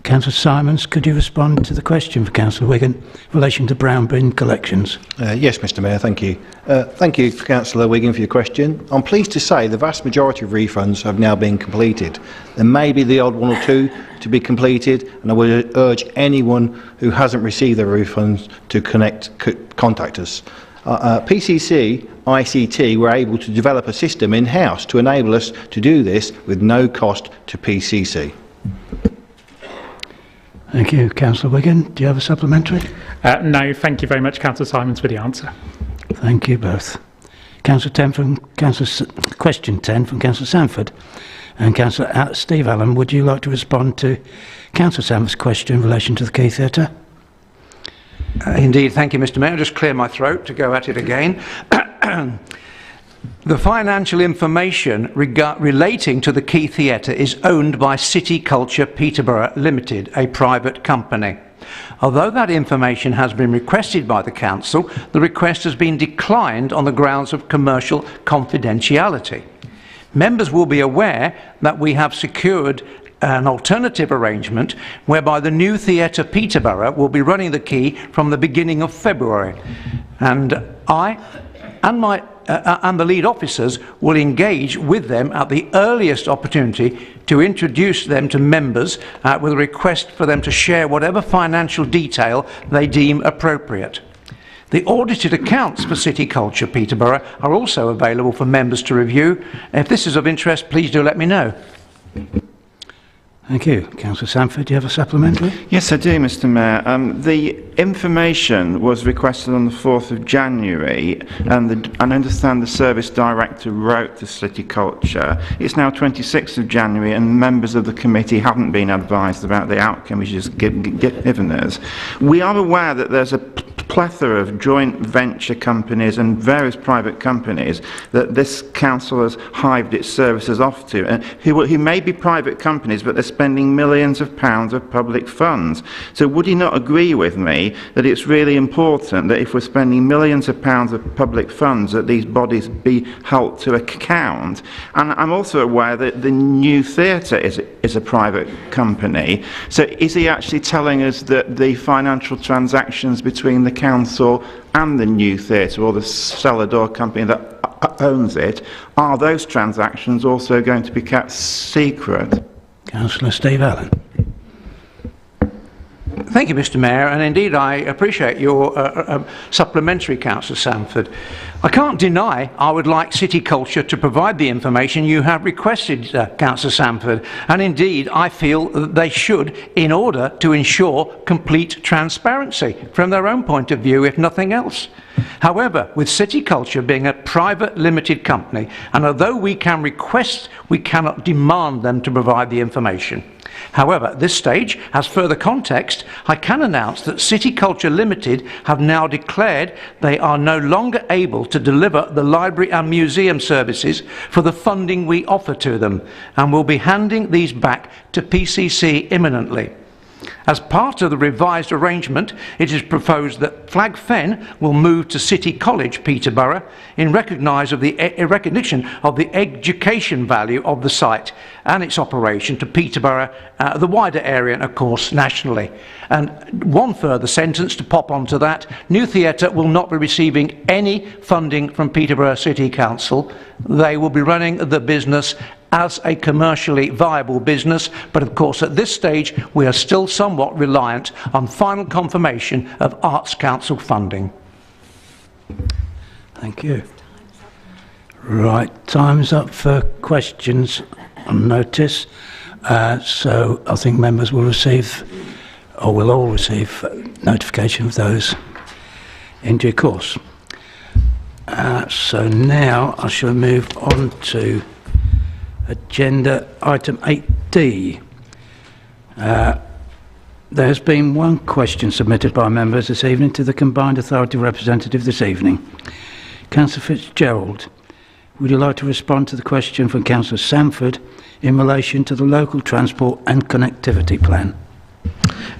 Councillor Simons, could you respond to the question for Councillor Wigan in relation to brown bin collections? Yes, Mr Mayor, thank you. Thank you, Councillor Wigan, for your question. I'm pleased to say the vast majority of refunds have now been completed. There may be the odd one or two to be completed, and I would urge anyone who hasn't received their refunds to contact us. PCC ICT were able to develop a system in-house to enable us to do this with no cost to PCC. Thank you. Councillor Wigan, do you have a supplementary? No, thank you very much, Councillor Simons, for the answer. Thank you both. Question 10 from Councillor Sanford. And Councillor Steve Allen, would you like to respond to Councillor Sanford's question in relation to the Key Theatre? Indeed, thank you, Mr Mayor. I'll just clear my throat to go at it again. The financial information relating to the Key Theatre is owned by City Culture Peterborough Limited, a private company. Although that information has been requested by the Council, the request has been declined on the grounds of commercial confidentiality. Members will be aware that we have secured an alternative arrangement whereby the new Theatre Peterborough will be running the Key from the beginning of February, and I and the lead officers will engage with them at the earliest opportunity to introduce them to members with a request for them to share whatever financial detail they deem appropriate. The audited accounts for City Culture Peterborough are also available for members to review. If this is of interest, please do let me know. Thank you. Councillor Sanford, do you have a supplementary? Yes, I do, Mr Mayor. The information was requested on the 4th of January, and I understand the Service Director wrote to City Culture. It's now 26th of January, and members of the committee haven't been advised about the outcome which is given us. We are aware that there's a plethora of joint venture companies and various private companies that this council has hived its services off to, and who may be private companies, but they're spending millions of pounds of public funds. So would he not agree with me that it's really important that if we're spending millions of pounds of public funds, that these bodies be held to account? And I'm also aware that the new theatre is a private company. So is he actually telling us that the financial transactions between the council and the new theatre, or the cellar-door company that owns it, are those transactions also going to be kept secret? Councillor Steve Allen. Thank you, Mr Mayor, and indeed I appreciate your supplementary, Councillor Sanford. I can't deny I would like City Culture to provide the information you have requested, Councillor Sanford, and indeed I feel that they should, in order to ensure complete transparency from their own point of view, if nothing else. However, with City Culture being a private limited company, and although we can request, we cannot demand them to provide the information. However, at this stage, as further context, I can announce that City Culture Limited have now declared they are no longer able to deliver the library and museum services for the funding we offer to them, and will be handing these back to PCC imminently. As part of the revised arrangement, it is proposed that Flag Fen will move to City College, Peterborough, in recognition of the education value of the site and its operation to Peterborough, the wider area, and of course nationally. And one further sentence to pop onto that: New Theatre will not be receiving any funding from Peterborough City Council. They will be running the business as a commercially viable business, but of course at this stage we are still somewhat reliant on final confirmation of Arts Council funding. Thank you. Right, time's up for questions on notice. So I think members will receive or will all receive notification of those in due course. So now I shall move on to agenda item 8D. There has been one question submitted by members this evening to the Combined Authority representative this evening. Councillor Fitzgerald, would you like to respond to the question from Councillor Sanford in relation to the local transport and connectivity plan?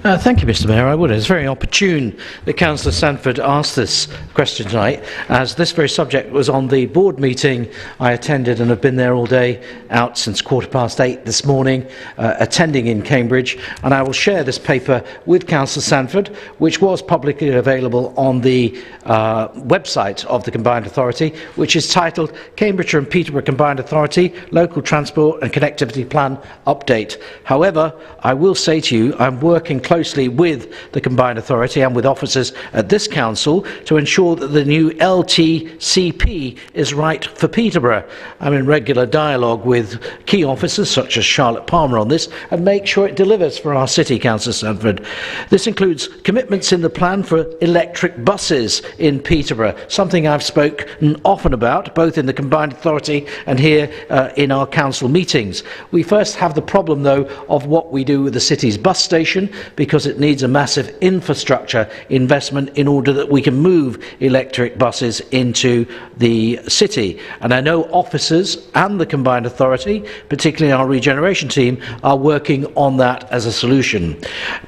Thank you, Mr Mayor. I would. It's very opportune that Councillor Sanford asked this question tonight, as this very subject was on the board meeting I attended and have been there all day, out since 8:15 this morning, attending in Cambridge. And I will share this paper with Councillor Sanford, which was publicly available on the website of the Combined Authority, which is titled Cambridgeshire and Peterborough Combined Authority Local Transport and Connectivity Plan Update. However, I will say to you, I'm working closely with the Combined Authority and with officers at this council to ensure that the new LTCP is right for Peterborough. I'm in regular dialogue with key officers such as Charlotte Palmer on this and make sure it delivers for our city, Councillor Sanford. This includes commitments in the plan for electric buses in Peterborough, something I've spoken often about, both in the Combined Authority and here in our council meetings. We first have the problem, though, of what we do with the city's bus station, because it needs a massive infrastructure investment in order that we can move electric buses into the city. And I know officers and the Combined Authority, particularly our regeneration team, are working on that as a solution.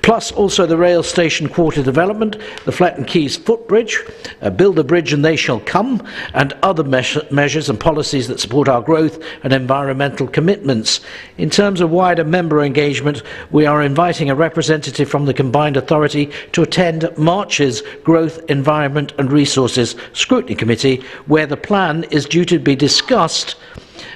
Plus also the rail station quarter development, the Fletton Quays footbridge, Build a Bridge and They Shall Come, and other measures and policies that support our growth and environmental commitments. In terms of wider member engagement, we are inviting a representative from the Combined Authority to attend March's Growth, Environment and Resources Scrutiny Committee, where the plan is due to be discussed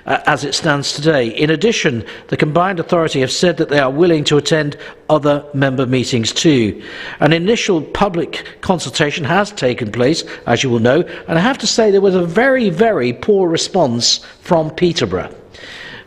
as it stands today. In addition, the Combined Authority have said that they are willing to attend other member meetings too. An initial public consultation has taken place, as you will know, and I have to say there was a very, very poor response from Peterborough.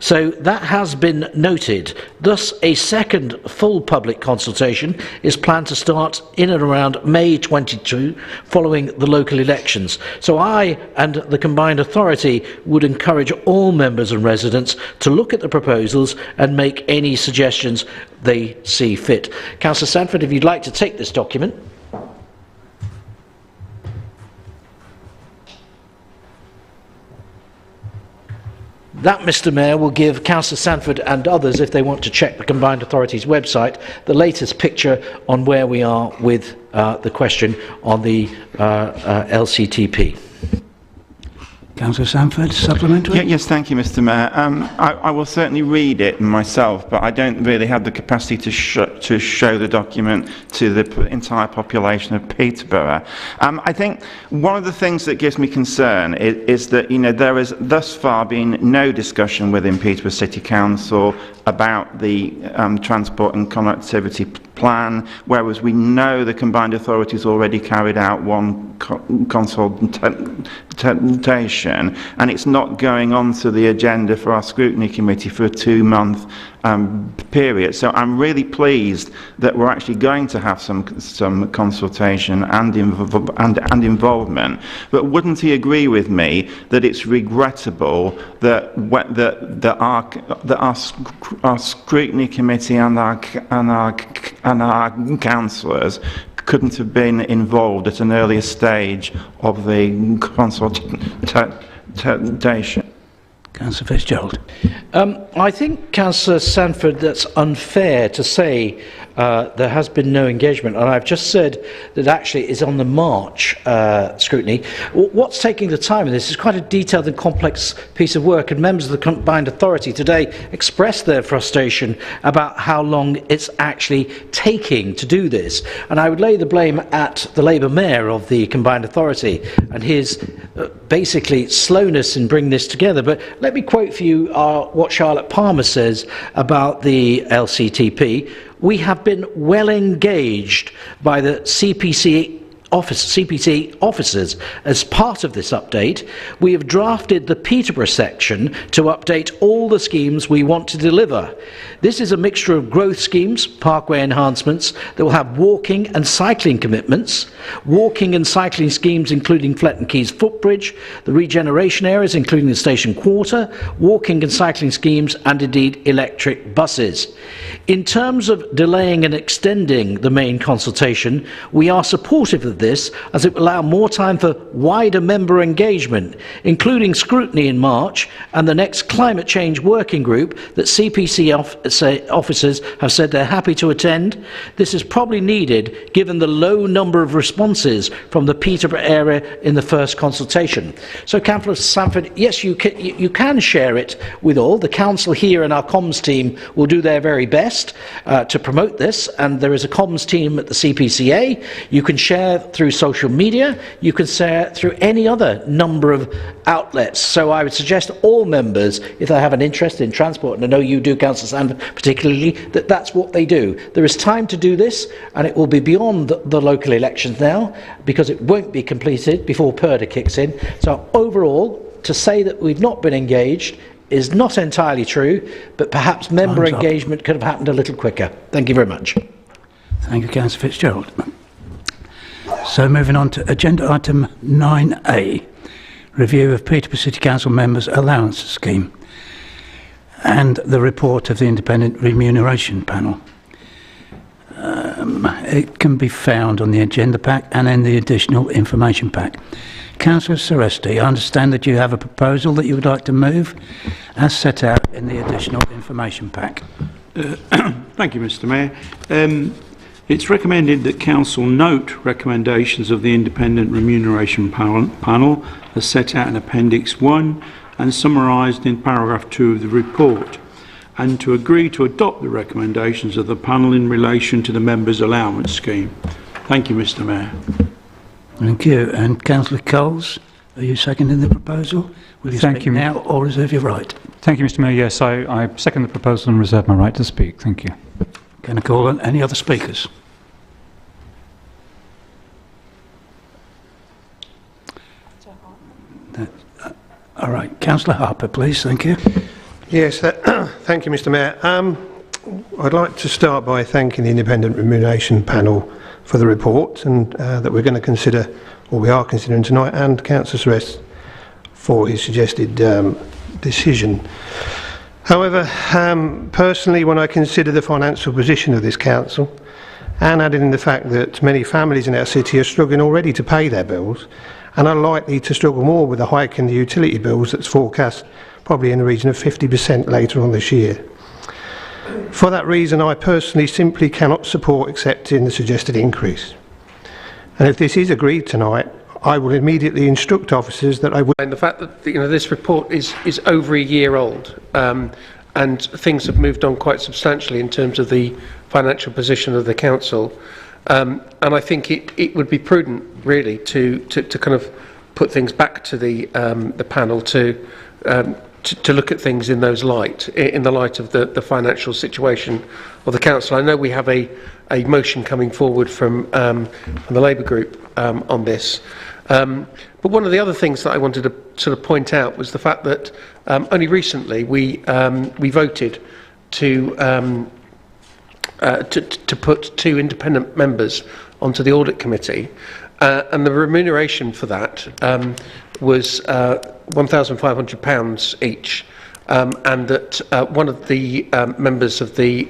So that has been noted. Thus, a second full public consultation is planned to start in and around May 22, following the local elections. So I and the Combined Authority would encourage all members and residents to look at the proposals and make any suggestions they see fit. Councillor Sanford, if you'd like to take this document. That, Mr Mayor, will give Councillor Sanford and others, if they want to check the Combined Authority's website, the latest picture on where we are with the question on the LCTP. Councillor Sanford, supplementary? Yes, thank you, Mr Mayor. I will certainly read it myself, but I don't really have the capacity to show the document to the entire population of Peterborough. I think one of the things that gives me concern is that there has thus far been no discussion within Peterborough City Council about the transport and connectivity plan, whereas we know the Combined Authority has already carried out one consultation, and it's not going on to the agenda for our scrutiny committee for a 2-month period. So I'm really pleased that we're actually going to have some consultation and involvement. But wouldn't he agree with me that it's regrettable that our scrutiny committee and our councillors couldn't have been involved at an earlier stage of the consultation? Councillor Fitzgerald. I think, Councillor Sanford, that's unfair to say there has been no engagement, and I've just said that actually it's on the March scrutiny. What's taking the time in this is quite a detailed and complex piece of work, and members of the Combined Authority today expressed their frustration about how long it's actually taking to do this. And I would lay the blame at the Labour Mayor of the Combined Authority and his basically slowness in bringing this together. But let me quote for you what Charlotte Palmer says about the LCTP. We have been well engaged by the CPC CPC officers. As part of this update, we have drafted the Peterborough section to update all the schemes we want to deliver. This is a mixture of growth schemes, parkway enhancements that will have walking and cycling commitments, walking and cycling schemes including Fletton Quays footbridge, the regeneration areas including the station quarter, walking and cycling schemes, and indeed electric buses. In terms of delaying and extending the main consultation, we are supportive of this as it will allow more time for wider member engagement, including scrutiny in March and the next climate change working group that CPC officers have said they're happy to attend. This is probably needed given the low number of responses from the Peterborough area in the first consultation. So, Councillor Sanford, yes, you can share it with all. The Council here and our comms team will do their very best to promote this, and there is a comms team at the CPCA. You can share through social media, you can share through any other number of outlets. So I would suggest all members, if they have an interest in transport, and I know you do, Councillor Sanford particularly, that that's what they do. There is time to do this, and it will be beyond the local elections now, because it won't be completed before PERDA kicks in. So overall, to say that we've not been engaged is not entirely true, but perhaps member engagement could have happened a little quicker. Thank you very much. Thank you, Councillor Fitzgerald. So moving on to agenda item 9A, review of Peterborough City Council members' allowance scheme and the report of the independent remuneration panel. It can be found on the agenda pack and in the additional information pack. Councillor Seresti, I understand that you have a proposal that you would like to move as set out in the additional information pack. Thank you, Mr. Mayor. It's recommended that Council note recommendations of the Independent Remuneration Panel as set out in Appendix 1 and summarised in paragraph 2 of the report, and to agree to adopt the recommendations of the panel in relation to the members' allowance scheme. Thank you, Mr. Mayor. Thank you. And Councillor Coles, are you seconding the proposal? Will you speak now or reserve your right? Thank you, Mr. Mayor. Yes, I second the proposal and reserve my right to speak. Thank you. Can I call on any other speakers? All right, Councillor Harper, please. Thank you. Yes, thank you, Mr. Mayor. I'd like to start by thanking the Independent Remuneration Panel for the report and that we're going to consider, or we are considering tonight, and Councillor Seresti for his suggested decision. However, personally, when I consider the financial position of this council, and adding in the fact that many families in our city are struggling already to pay their bills, and are likely to struggle more with the hike in the utility bills that's forecast probably in the region of 50% later on this year. For that reason, I personally simply cannot support accepting the suggested increase. And if this is agreed tonight, I will immediately instruct officers that I would... And the fact that this report is over a year old, and things have moved on quite substantially in terms of the financial position of the council, and I think it would be prudent, really, to kind of put things back to the panel to look at things in the light of the financial situation of the council. I know we have a motion coming forward from the Labour group on this, but one of the other things that I wanted to sort of point out was the fact that only recently we voted to put 2 independent members onto the audit committee, and the remuneration for that was £1,500 each, and that one of the members of the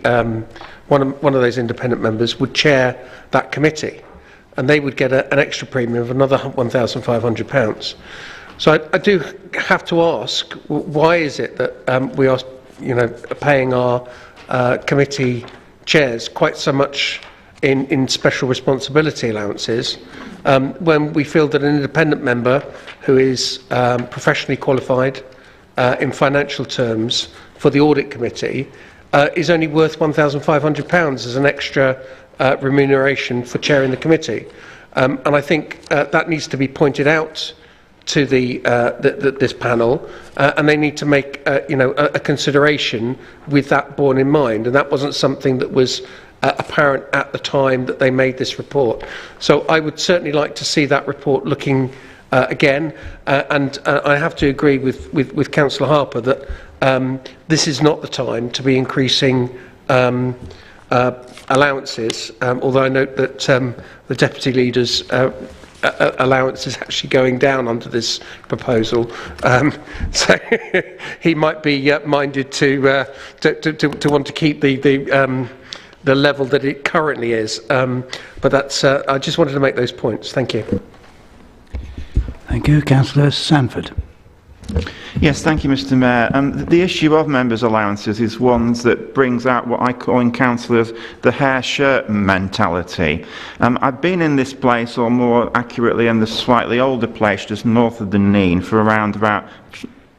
one of those independent members would chair that committee, and they would get an extra premium of another £1,500. So I do have to ask, why is it that we are, paying our committee chairs quite so much in special responsibility allowances, when we feel that an independent member who is professionally qualified in financial terms for the audit committee is only worth £1,500 as an extra remuneration for chairing the committee. And I think that needs to be pointed out to this panel, and they need to make a consideration with that borne in mind. And that wasn't something that was apparent at the time that they made this report. So I would certainly like to see that report looking again, and I have to agree with Councillor Harper that this is not the time to be increasing allowances, although I note that the Deputy Leader's allowance is actually going down under this proposal, so he might be minded to want to keep the level that it currently is. But that's I just wanted to make those points. Thank you. Thank you, Councillor Sanford. Yes, thank you, Mr. Mayor. The issue of members' allowances is one that brings out what I call in councillors the hair shirt mentality. I've been in this place, or more accurately in the slightly older place just north of the Neen, for around about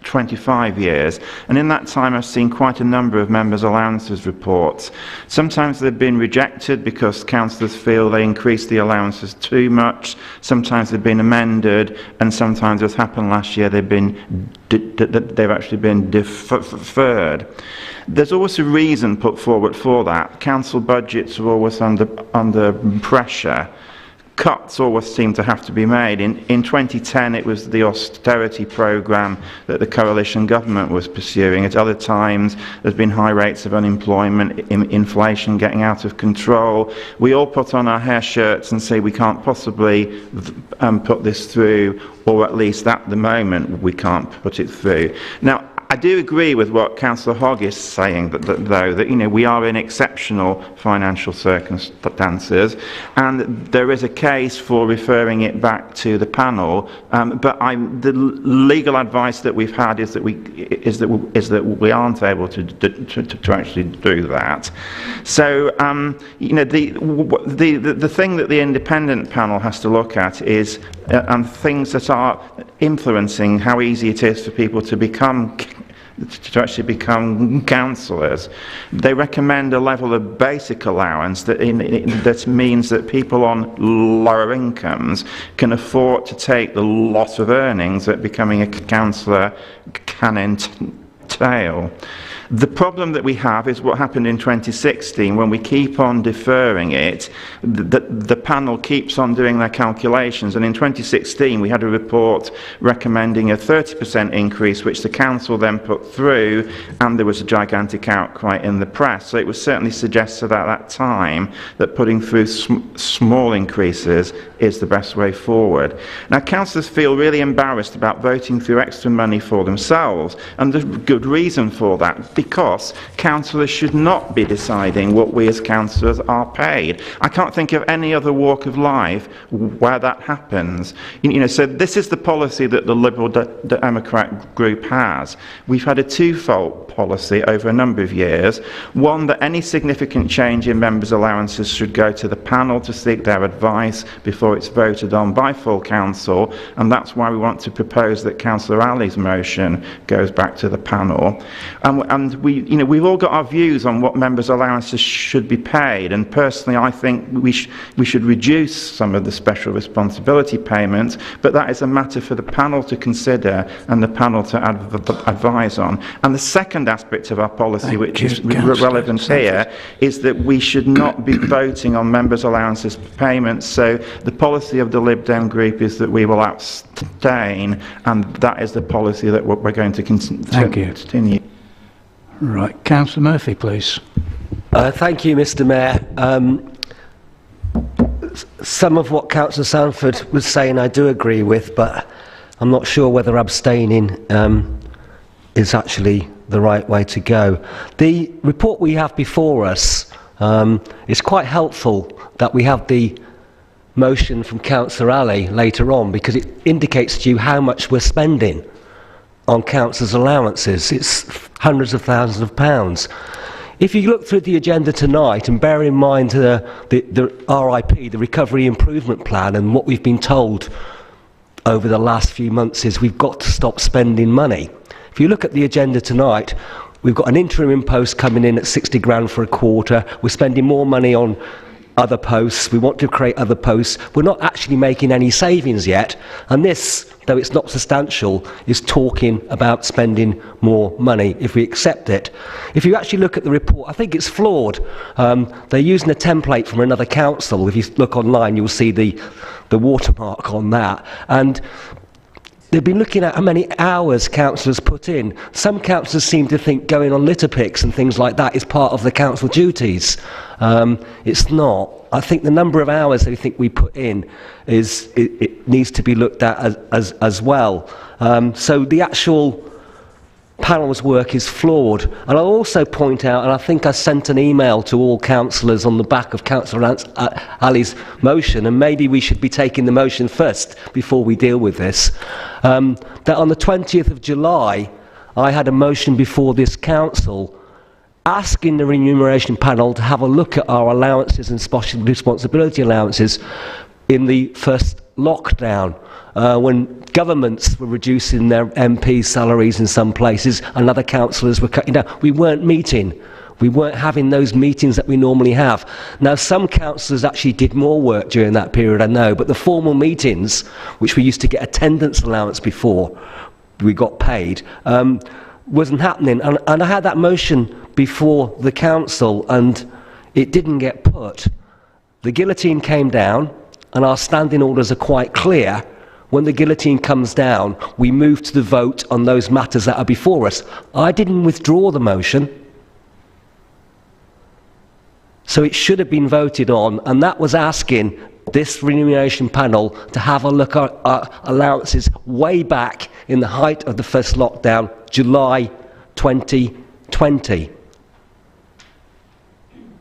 25 years, and in that time I've seen quite a number of members' allowances reports. Sometimes they've been rejected because councillors feel they increased the allowances too much, sometimes they've been amended, and sometimes, as happened last year, they've actually been deferred. There's always a reason put forward for that. Council budgets are always under pressure. Cuts always seem to have to be made. In 2010 it was the austerity programme that the coalition government was pursuing. At other times there's been high rates of unemployment, inflation getting out of control. We all put on our hair shirts and say we can't possibly put this through, or at least at the moment we can't put it through. Now, I do agree with what Councillor Hogg is saying, that we are in exceptional financial circumstances, and there is a case for referring it back to the panel. But the legal advice that we've had is that we aren't able to actually do that. So the thing that the independent panel has to look at is things that are influencing how easy it is for people to actually become councillors. They recommend a level of basic allowance that means that people on lower incomes can afford to take the loss of earnings that becoming a councillor can entail. The problem that we have is what happened in 2016 when we keep on deferring it. The panel keeps on doing their calculations, and in 2016 we had a report recommending a 30% increase, which the council then put through, and there was a gigantic outcry in the press. So it was certainly suggested at that time that putting through small increases is the best way forward. Now, councillors feel really embarrassed about voting through extra money for themselves, and there's good reason for that, because councillors should not be deciding what we as councillors are paid. I can't think of any other walk of life where that happens. So this is the policy that the Liberal Democrat group has. We've had a twofold policy over a number of years. One, that any significant change in members' allowances should go to the panel to seek their advice before it's voted on by full council, and that's why we want to propose that Councillor Ali's motion goes back to the panel. And we've all got our views on what members' allowances should be paid, and personally I think we should reduce some of the special responsibility payments, but that is a matter for the panel to consider and the panel to advise on. And the second aspect of our policy, which is relevant here, is that we should not be voting on members' allowances payments. So the policy of the Lib Dem group is that we will abstain, and that is the policy that we're going to continue. Right, Councillor Murphy, please. Thank you, Mr. Mayor. Some of what Councillor Sanford was saying I do agree with, but I'm not sure whether abstaining is actually the right way to go. The report we have before us is quite helpful that we have the motion from Councillor Ali later on, because it indicates to you how much we're spending on councillors' allowances. It's hundreds of thousands of pounds. If you look through the agenda tonight and bear in mind the RIP, the Recovery Improvement Plan, and what we've been told over the last few months is we've got to stop spending money. If you look at the agenda tonight, we've got an interim impost coming in at 60 grand for a quarter. We're spending more money on other posts, we want to create other posts. We're not actually making any savings yet, and this, though it's not substantial, is talking about spending more money if we accept it. If you actually look at the report, I think it's flawed. They're using a template from another council. If you look online, you'll see the watermark on that. And they've been looking at how many hours councillors put in. Some councillors seem to think going on litter picks and things like that is part of the council duties. It's not. I think the number of hours they think we put in it needs to be looked at as well. So the actual panel's work is flawed. And I'll also point out, and I think I sent an email to all councillors on the back of Councillor Ali's motion, and maybe we should be taking the motion first before we deal with this, that on the 20th of July I had a motion before this council asking the remuneration panel to have a look at our allowances and special responsibility allowances in the first lockdown, when governments were reducing their MP salaries in some places and other councillors were cutting down. We weren't meeting. We weren't having those meetings that we normally have. Now, some councillors actually did more work during that period, I know, but the formal meetings, which we used to get attendance allowance before we got paid, wasn't happening. And I had that motion before the council and it didn't get put. The guillotine came down, and our standing orders are quite clear. When the guillotine comes down, we move to the vote on those matters that are before us. I didn't withdraw the motion, so it should have been voted on, and that was asking this remuneration panel to have a look at our allowances way back in the height of the first lockdown, July 2020.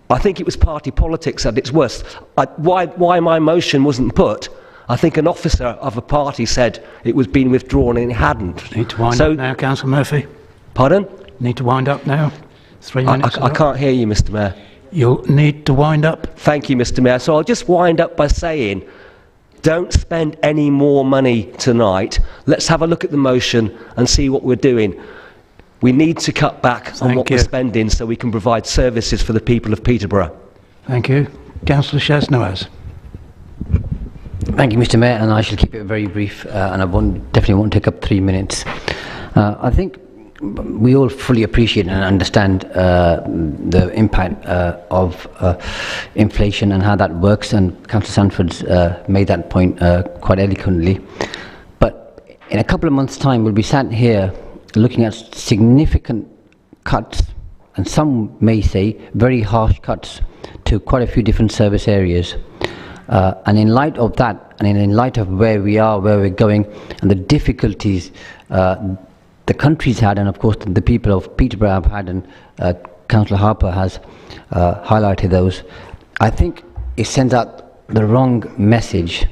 I think it was party politics at its worst. Why my motion wasn't put, I think an officer of a party said it was being withdrawn and it hadn't. Need to wind up now, Councillor Murphy. Pardon? Need to wind up now. 3 minutes. I can't hear you, Mr. Mayor. You'll need to wind up. Thank you, Mr. Mayor. So I'll just wind up by saying, don't spend any more money tonight. Let's have a look at the motion and see what we're doing. We need to cut back on what we're spending so we can provide services for the people of Peterborough. Thank you. Councillor Shaz-Nawaz. Thank you, Mr. Mayor, and I shall keep it very brief, and I definitely won't take up 3 minutes. I think we all fully appreciate and understand the impact of inflation and how that works, and Councillor Sanford's made that point quite eloquently. But in a couple of months' time, we'll be sat here looking at significant cuts, and some may say very harsh cuts, to quite a few different service areas. And in light of that, and in light of where we are, where we're going, and the difficulties the country's had, and of course the people of Peterborough have had, and Councillor Harper has highlighted those, I think it sends out the wrong message.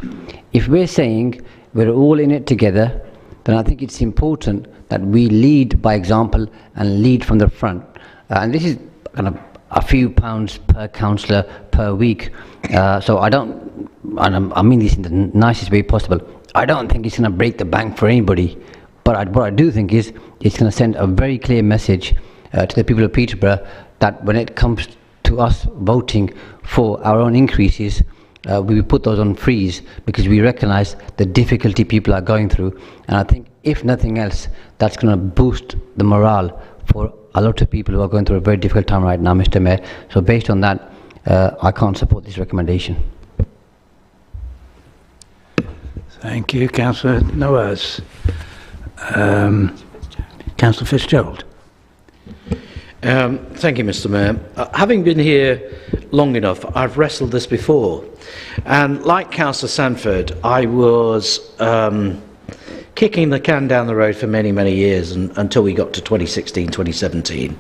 If we're saying we're all in it together, then I think it's important that we lead by example and lead from the front. And this is kind of a few pounds per councillor per week. So I don't, and I mean this in the nicest way possible, I don't think it's going to break the bank for anybody. But what I do think is it's going to send a very clear message to the people of Peterborough that when it comes to us voting for our own increases, we will put those on freeze, because we recognise the difficulty people are going through. And I think, if nothing else, that's going to boost the morale for a lot of people who are going through a very difficult time right now, Mr. Mayor. So based on that, I can't support this recommendation. Thank you, Councillor Nawaz. Councillor Fitzgerald. Thank you, Mr. Mayor. Having been here long enough, I've wrestled this before. And like Councillor Sanford, I was kicking the can down the road for many, many years, until we got to 2016, 2017.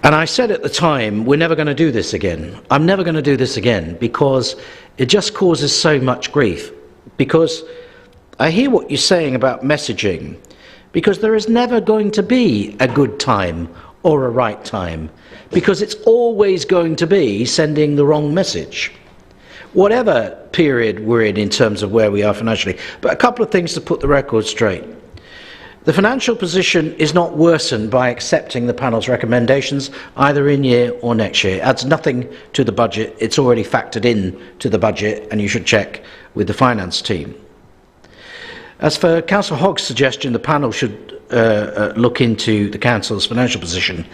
And I said at the time, we're never going to do this again. I'm never going to do this again, because it just causes so much grief. Because I hear what you're saying about messaging, because there is never going to be a good time or a right time, because it's always going to be sending the wrong message, whatever period we're in terms of where we are financially. But a couple of things to put the record straight. The financial position is not worsened by accepting the panel's recommendations either in year or next year. It adds nothing to the budget. It's already factored in to the budget, and you should check with the finance team. As for Councillor Hogg's suggestion, the panel should look into the council's financial position.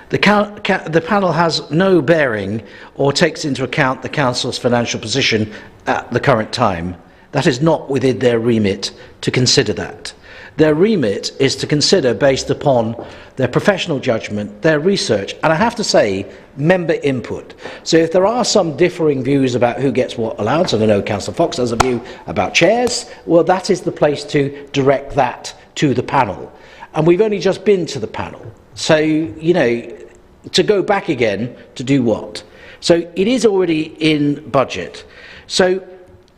The panel has no bearing or takes into account the council's financial position at the current time. That is not within their remit to consider that. Their remit is to consider based upon their professional judgment, their research, and I have to say, member input. So if there are some differing views about who gets what allowance, and I know Councillor Fox has a view about chairs, well, that is the place to direct that to the panel. And we've only just been to the panel. So, you know, to go back again, to do what? So it is already in budget. So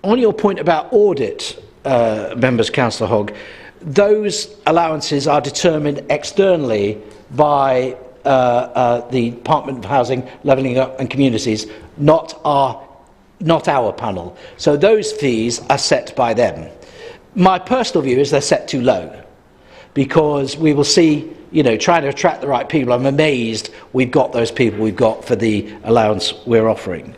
on your point about audit, members, Councillor Hogg, those allowances are determined externally by the Department of Housing, Levelling Up and Communities, not our panel. So those fees are set by them. My personal view is they're set too low, because we will see, you know, trying to attract the right people. I'm amazed we've got those people we've got for the allowance we're offering.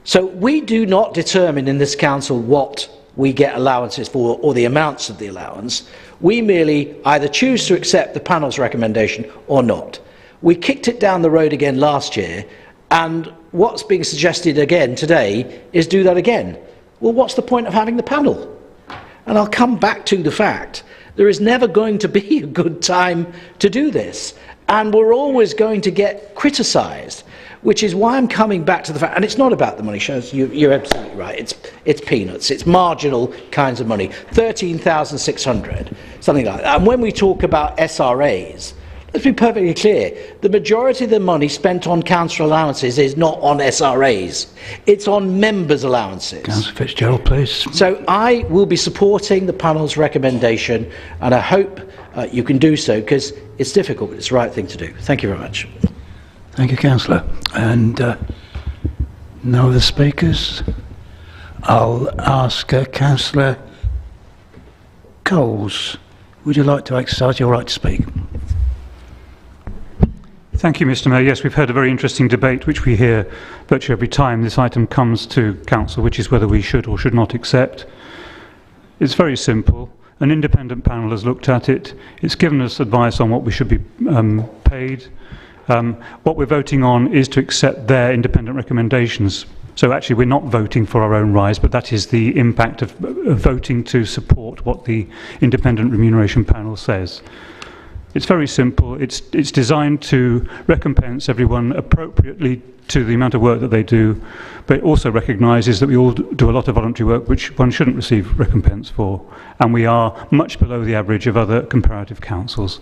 So we do not determine in this council what we get allowances for or the amounts of the allowance. We merely either choose to accept the panel's recommendation or not. We kicked it down the road again last year, and what's being suggested again today is do that again. Well, what's the point of having the panel? And I'll come back to the fact there is never going to be a good time to do this, and we're always going to get criticised, which is why I'm coming back to the fact, and it's not about the money, Shows you're absolutely right, it's peanuts, it's marginal kinds of money, 13,600, something like that. And when we talk about SRAs, let's be perfectly clear, the majority of the money spent on council allowances is not on SRAs, it's on members' allowances. Councillor Fitzgerald, please. So I will be supporting the panel's recommendation, and I hope you can do so, because it's difficult, but it's the right thing to do. Thank you very much. Thank you, Councillor. And no other speakers. I'll ask Councillor Coles, would you like to exercise your right to speak? Thank you, Mr. Mayor. Yes, we've had a very interesting debate, which we hear virtually every time this item comes to Council, which is whether we should or should not accept. It's very simple. An independent panel has looked at it. It's given us advice on what we should be paid. What we're voting on is to accept their independent recommendations. So actually we're not voting for our own rise, but that is the impact of voting to support what the independent remuneration panel says. It's very simple. It's designed to recompense everyone appropriately to the amount of work that they do, but it also recognises that we all do a lot of voluntary work which one shouldn't receive recompense for, and we are much below the average of other comparative councils.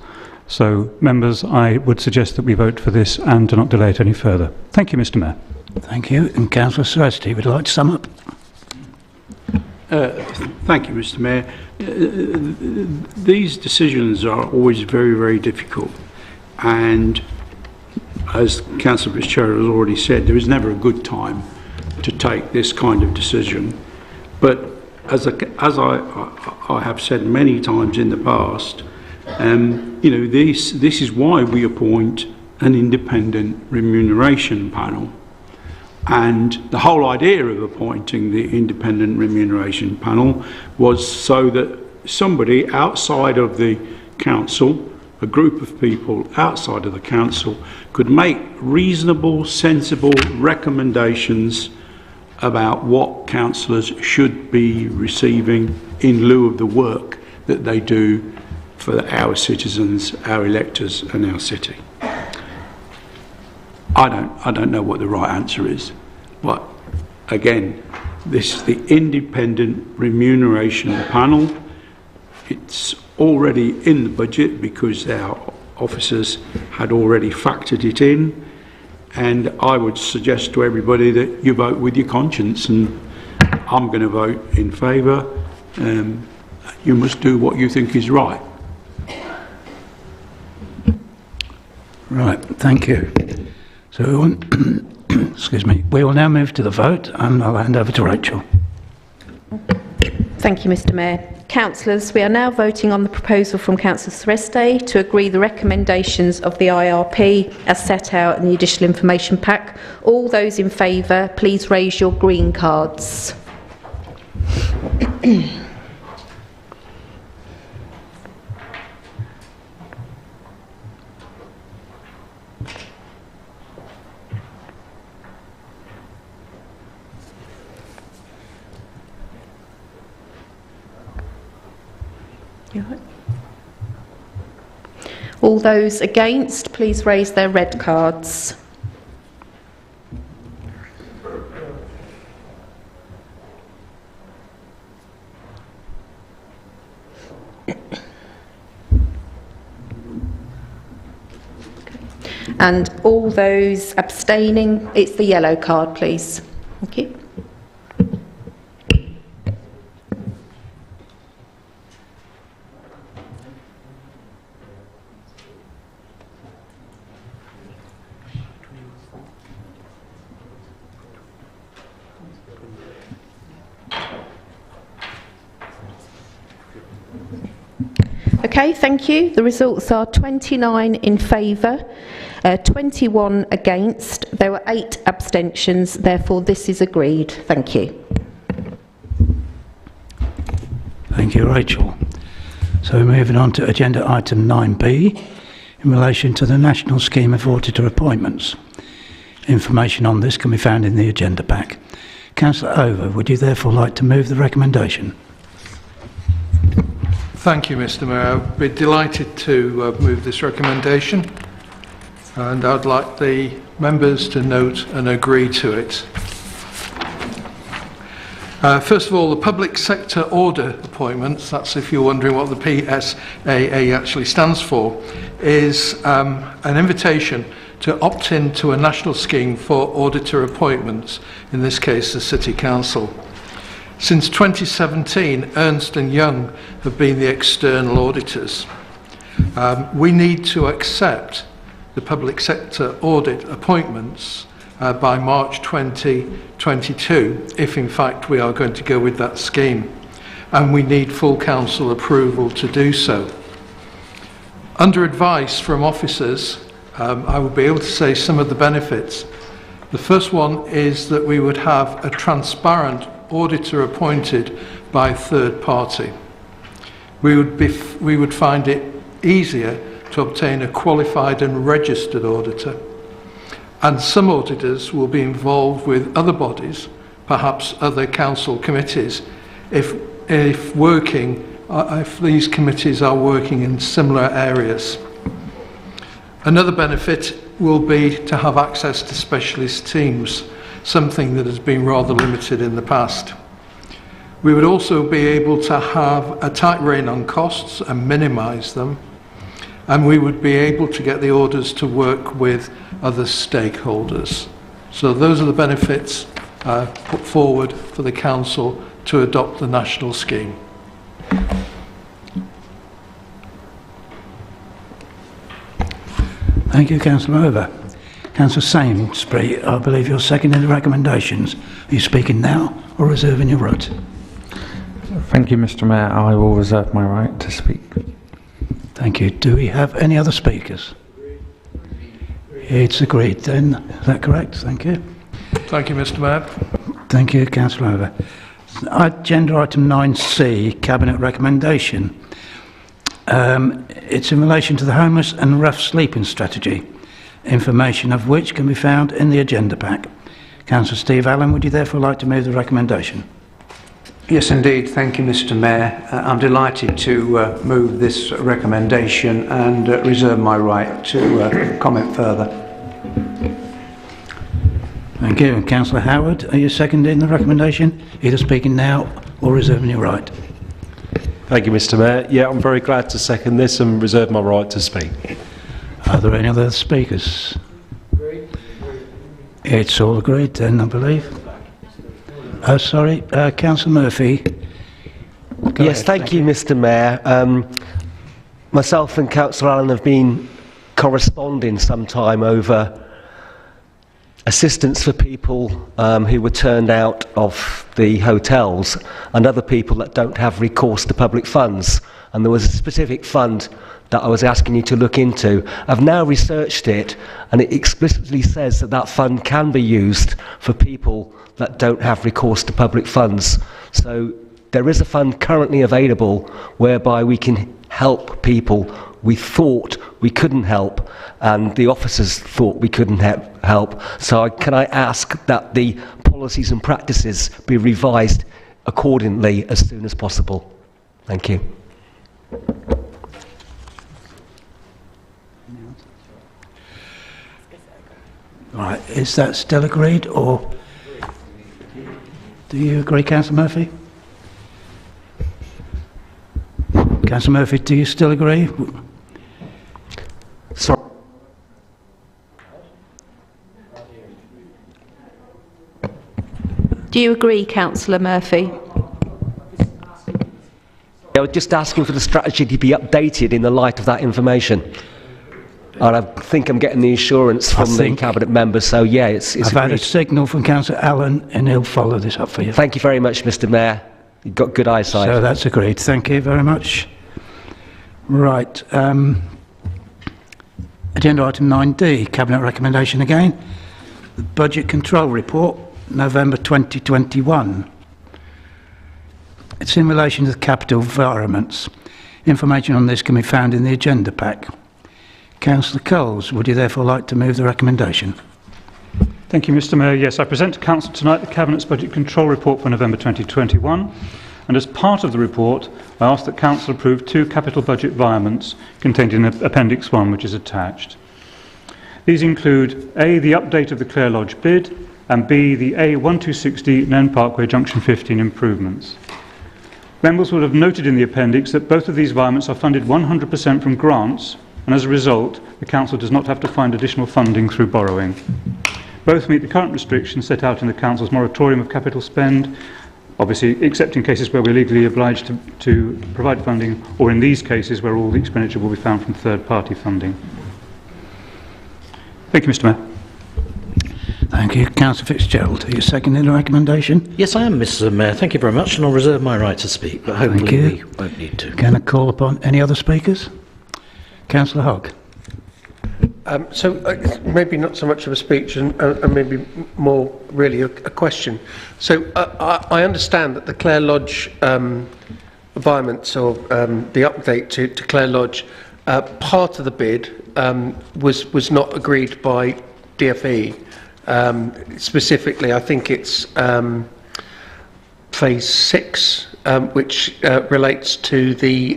So, members, I would suggest that we vote for this and do not delay it any further. Thank you, Mr. Mayor. Thank you. And Councillor Seresti, would you like to sum up? Thank you, Mr. Mayor. These decisions are always very, very difficult, and as Councillor Fitzgerald has already said, there is never a good time to take this kind of decision. But as I have said many times in the past, you know, this is why we appoint an independent remuneration panel. And the whole idea of appointing the independent remuneration panel was so that somebody outside of the council, a group of people outside of the council, could make reasonable, sensible recommendations about what councillors should be receiving in lieu of the work that they do for our citizens, our electors and our city. I don't know what the right answer is, but again, this is the independent remuneration panel. It's already in the budget because our officers had already factored it in, and I would suggest to everybody that you vote with your conscience, and I'm going to vote in favour. You must do what you think is right. Right, thank you. So, excuse me, we will now move to the vote, and I'll hand over to Rachel. Thank you, Mr. Mayor. Councillors, we are now voting on the proposal from Councillor Threste to agree the recommendations of the IRP as set out in the additional information pack. All those in favour, please raise your green cards. All those against, please raise their red cards. And all those abstaining, it's the yellow card, please. Thank you. Okay, thank you. The results are 29 in favour, 21 against. There were 8 abstentions. Therefore, this is agreed. Thank you. Thank you, Rachel. So we're moving on to agenda item 9B in relation to the National Scheme of Auditor Appointments. Information on this can be found in the agenda pack. Councillor Over, would you therefore like to move the recommendation? Thank you, Mr. Mayor. I'd be delighted to move this recommendation, and I'd like the members to note and agree to it. First of all, the public sector order appointments, that's if you're wondering what the PSAA actually stands for, is an invitation to opt in to a national scheme for auditor appointments, in this case the City Council. Since 2017, Ernst & Young have been the external auditors. We need to accept the public sector audit appointments by March 2022, if in fact we are going to go with that scheme. And we need full council approval to do so. Under advice from officers, I will be able to say some of the benefits. The first one is that we would have a transparent auditor appointed by a third party. We would find it easier to obtain a qualified and registered auditor. And some auditors will be involved with other bodies, perhaps other council committees, if these committees are working in similar areas. Another benefit will be to have access to specialist teams, something that has been rather limited in the past. We would also be able to have a tight rein on costs and minimise them, and we would be able to get the orders to work with other stakeholders. So those are the benefits put forward for the Council to adopt the national scheme. Thank you, Councillor Over. Councillor Sainsbury, I believe you're seconding the recommendations. Are you speaking now or reserving your right? Thank you, Mr. Mayor. I will reserve my right to speak. Thank you. Do we have any other speakers? It's agreed then. Is that correct? Thank you. Thank you, Mr. Mayor. Thank you, Councillor Over. Agenda item 9C, Cabinet recommendation. It's in relation to the homeless and rough sleeping strategy, information of which can be found in the agenda pack. Councillor Steve Allen, would you therefore like to move the recommendation? Yes, indeed. Thank you, Mr. Mayor. I'm delighted to move this recommendation and reserve my right to comment further. Thank you. And Councillor Howard, are you seconding the recommendation? Either speaking now or reserving your right? Thank you, Mr. Mayor. Yeah, I'm very glad to second this and reserve my right to speak. Are there any other speakers? It's all agreed then, I believe. Oh, sorry, Councillor Murphy. Yes, thank you, Mr. Mayor. Myself and Councillor Allen have been corresponding sometime over assistance for people who were turned out of the hotels and other people that don't have recourse to public funds. And there was a specific fund that I was asking you to look into. I've now researched it, and it explicitly says that that fund can be used for people that don't have recourse to public funds. So there is a fund currently available whereby we can help people we thought we couldn't help, and the officers thought we couldn't help. So can I ask that the policies and practices be revised accordingly as soon as possible? Thank you. Right, is that still agreed, or do you agree, Councillor Murphy? Councillor Murphy, do you still agree? Sorry. Do you agree, Councillor Murphy? I was just asking for the strategy to be updated in the light of that information. And I think I'm getting the assurance from the Cabinet members, so yeah, it's I've had a signal from Councillor Allen, and he'll follow this up for you. Thank you very much, Mr. Mayor. You've got good eyesight. So that's agreed. Thank you very much. Right. Agenda item 9D, Cabinet recommendation again. The Budget Control Report, November 2021. It's in relation to the capital environments. Information on this can be found in the agenda pack. Councillor Coles, would you therefore like to move the recommendation? Thank you, Mr. Mayor. Yes, I present to Council tonight the Cabinet's Budget Control Report for November 2021. And as part of the report, I ask that Council approve 2 capital budget environments contained in Appendix 1, which is attached. These include A, the update of the Clare Lodge bid, and B, the A1260 Nen Parkway Junction 15 improvements. Members will have noted in the appendix that both of these environments are funded 100% from grants, and as a result, the Council does not have to find additional funding through borrowing. Both meet the current restrictions set out in the Council's moratorium of capital spend, obviously except in cases where we're legally obliged to provide funding, or in these cases where all the expenditure will be found from third-party funding. Thank you, Mr. Mayor. Thank you. Councillor Fitzgerald, are you seconding the recommendation? Yes, I am, Mr. Mayor. Thank you very much, and I'll reserve my right to speak, but hopefully we won't need to. Can I call upon any other speakers? Councillor Hogg. Maybe not so much of a speech and maybe more really a question. So I understand that the Clare Lodge environments, or the update to Clare Lodge, part of the bid was not agreed by DFE. Specifically, I think it's phase 6, which relates to the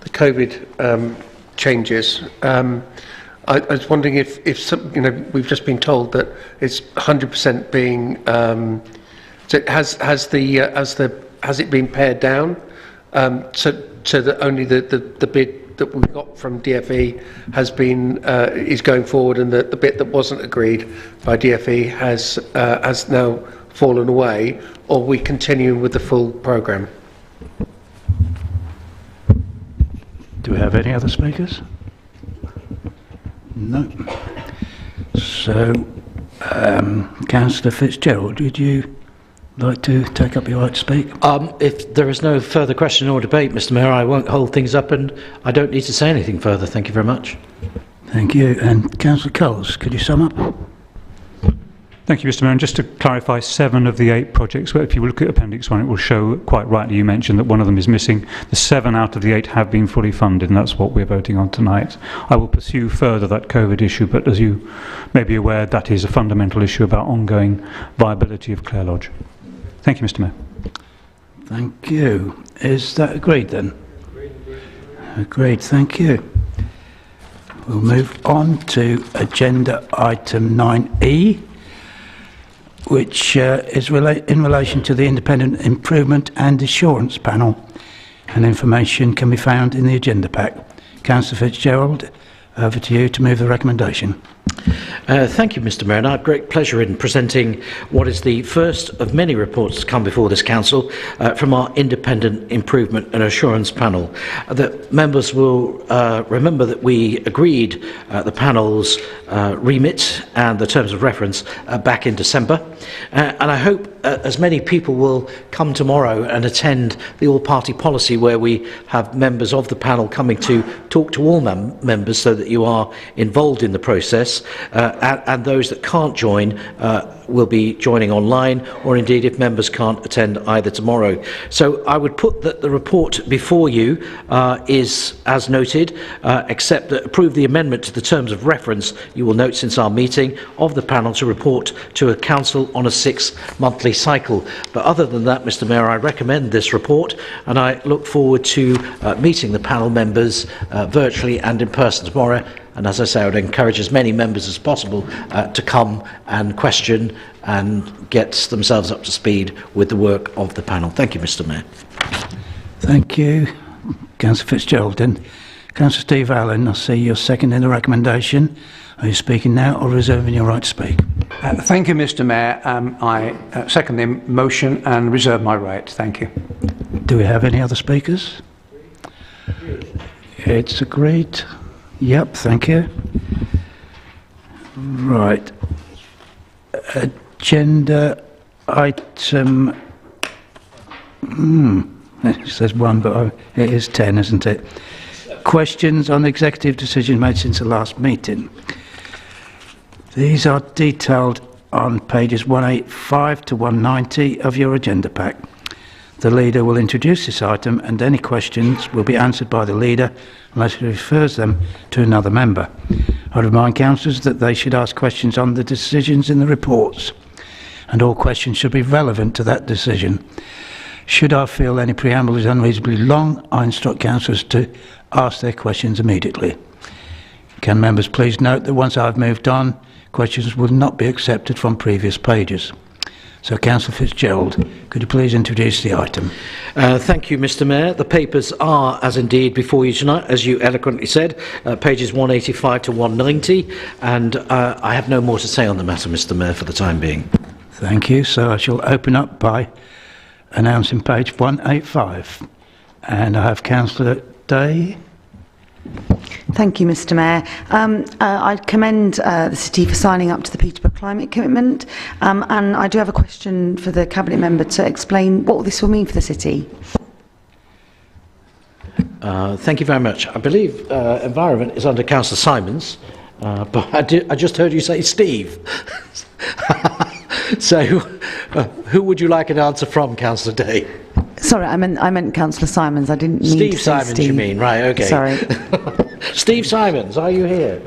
COVID changes. I was wondering if some, we've just been told that it's 100% being. So has it been pared down? So that only the bid that we got from DFE has been is going forward, and the bit that wasn't agreed by DFE has now fallen away, or are we continuing with the full programme? Do we have any other speakers? No. So, Councillor Fitzgerald, would you like to take up your right to speak? If there is no further question or debate, Mr. Mayor, I won't hold things up, and I don't need to say anything further. Thank you very much. Thank you. And Councillor Coles, could you sum up? Thank you, Mr. Mayor. And just to clarify, 7 of the 8 projects, where if you look at Appendix 1, it will show, quite rightly you mentioned that one of them is missing. The 7 out of the 8 have been fully funded, and that's what we're voting on tonight. I will pursue further that COVID issue, but as you may be aware, that is a fundamental issue about ongoing viability of Clare Lodge. Thank you, Mr. Mayor. Thank you. Is that agreed then? Agreed. Thank you. We'll move on to agenda item 9E, which is in relation to the Independent Improvement and Assurance Panel, and information can be found in the agenda pack. Councillor Fitzgerald, over to you to move the recommendation. Thank you, Mr Mayor, and I have great pleasure in presenting what is the first of many reports to come before this Council from our Independent Improvement and Assurance Panel. The members will remember that we agreed the panel's remit and the terms of reference back in December, and I hope as many people will come tomorrow and attend the all-party policy where we have members of the panel coming to talk to all members so that you are involved in the process, and those that can't join will be joining online, or indeed if members can't attend either tomorrow. So I would put that the report before you is as noted, except that approve the amendment to the terms of reference you will note since our meeting of the panel to report to a council on a 6-monthly cycle. But other than that, Mr Mayor, I recommend this report, and I look forward to meeting the panel members virtually and in person tomorrow. And as I say, I would encourage as many members as possible to come and question and get themselves up to speed with the work of the panel. Thank you, Mr Mayor. Thank you, Councillor Fitzgerald. Then Councillor Steve Allen, I see you're seconding the recommendation. Are you speaking now or reserving your right to speak? Thank you, Mr Mayor. I second the motion and reserve my right. Thank you. Do we have any other speakers? It's agreed. Yep, thank you. Right. Agenda item... it says 1, but it is 10, isn't it? Questions on executive decisions made since the last meeting. These are detailed on pages 185 to 190 of your agenda pack. The leader will introduce this item, and any questions will be answered by the leader unless he refers them to another member. I remind councillors that they should ask questions on the decisions in the reports, and all questions should be relevant to that decision. Should I feel any preamble is unreasonably long, I instruct councillors to ask their questions immediately. Can members please note that once I've moved on, questions will not be accepted from previous pages. So, Councillor Fitzgerald, could you please introduce the item? Thank you, Mr Mayor. The papers are, as indeed, before you tonight, as you eloquently said, pages 185 to 190, and I have no more to say on the matter, Mr Mayor, for the time being. Thank you. So I shall open up by announcing page 185. And I have Councillor Day. Thank you, Mr Mayor. I commend the City for signing up to the Peterborough Climate Commitment, and I do have a question for the Cabinet Member to explain what this will mean for the City. Thank you very much. I believe Environment is under Councillor Simons, but I just heard you say Steve. So, who would you like an answer from, Councillor Day? Sorry, I meant Councillor Simons. I didn't mean Steve to say Simons, Steve. you mean? Right, okay. Sorry. Steve Simons, are you here?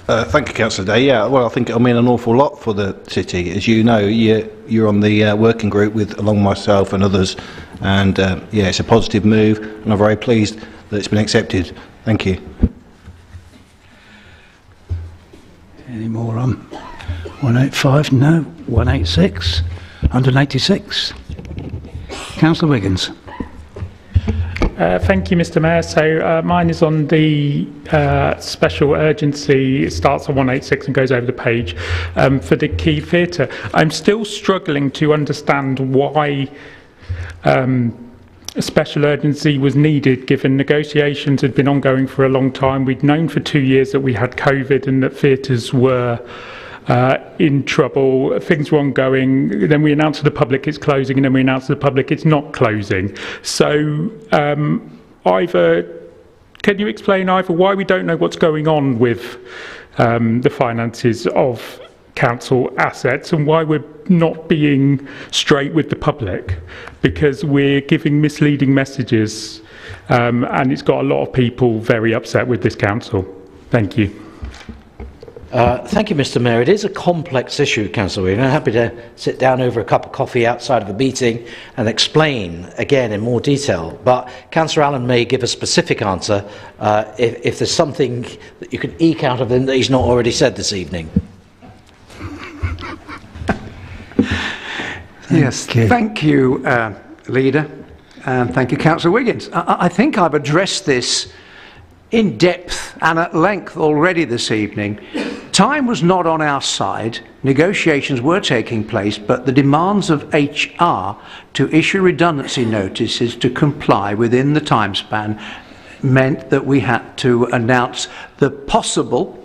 Thank you, Councillor Day. Yeah, well, I think it'll mean an awful lot for the City. As you know, you're on the working group along myself and others, and yeah, it's a positive move, and I'm very pleased that it's been accepted. Thank you. Any more on 185? No. 186? 186? Councillor Wiggins. Thank you, Mr Mayor. So mine is on the special urgency. It starts on 186 and goes over the page for the Key Theatre. I'm still struggling to understand why a special urgency was needed, given negotiations had been ongoing for a long time. We'd known for 2 years that we had COVID and that theatres were in trouble. Things were ongoing. Then we announced to the public it's closing, and then we announced to the public it's not closing. So either can you explain either why we don't know what's going on with the finances of council assets and why we're not being straight with the public, because we're giving misleading messages and it's got a lot of people very upset with this council. Thank you. Thank you, Mr Mayor. It is a complex issue, Councillor Weaver. I'm happy to sit down over a cup of coffee outside of a meeting and explain again in more detail. But Councillor Allen may give a specific answer if there's something that you can eke out of him that he's not already said this evening. Yes, thank you, Leader. And thank you, Councillor Wiggins. I think I've addressed this in depth and at length already this evening. Time was not on our side. Negotiations were taking place, but the demands of HR to issue redundancy notices to comply within the time span meant that we had to announce the possible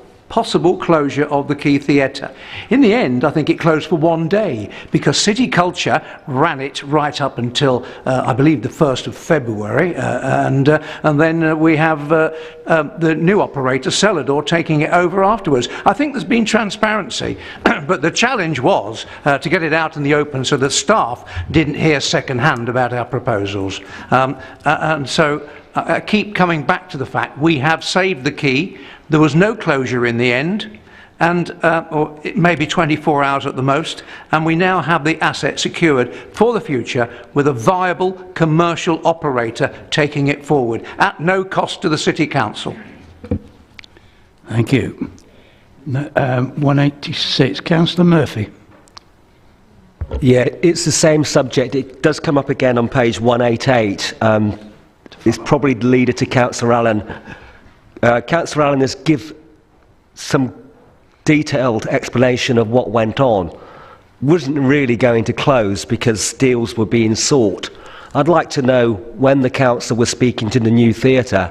closure of the Quay Theatre. In the end, I think it closed for 1 day because City Culture ran it right up until, I believe, the 1st of February, and then we have the new operator, Celador, taking it over afterwards. I think there's been transparency, but the challenge was to get it out in the open so that staff didn't hear second-hand about our proposals. And so I keep coming back to the fact we have saved the quay. There was no closure in the end, and or it may be 24 hours at the most, and we now have the asset secured for the future with a viable commercial operator taking it forward at no cost to the City Council. Thank you. 186, Councillor Murphy. Yeah, it's the same subject. It does come up again on page 188. It's probably the leader to Councillor Allen. Councillor Allen has given some detailed explanation of what went on. Wasn't really going to close because deals were being sought. I'd like to know when the council was speaking to the new theatre,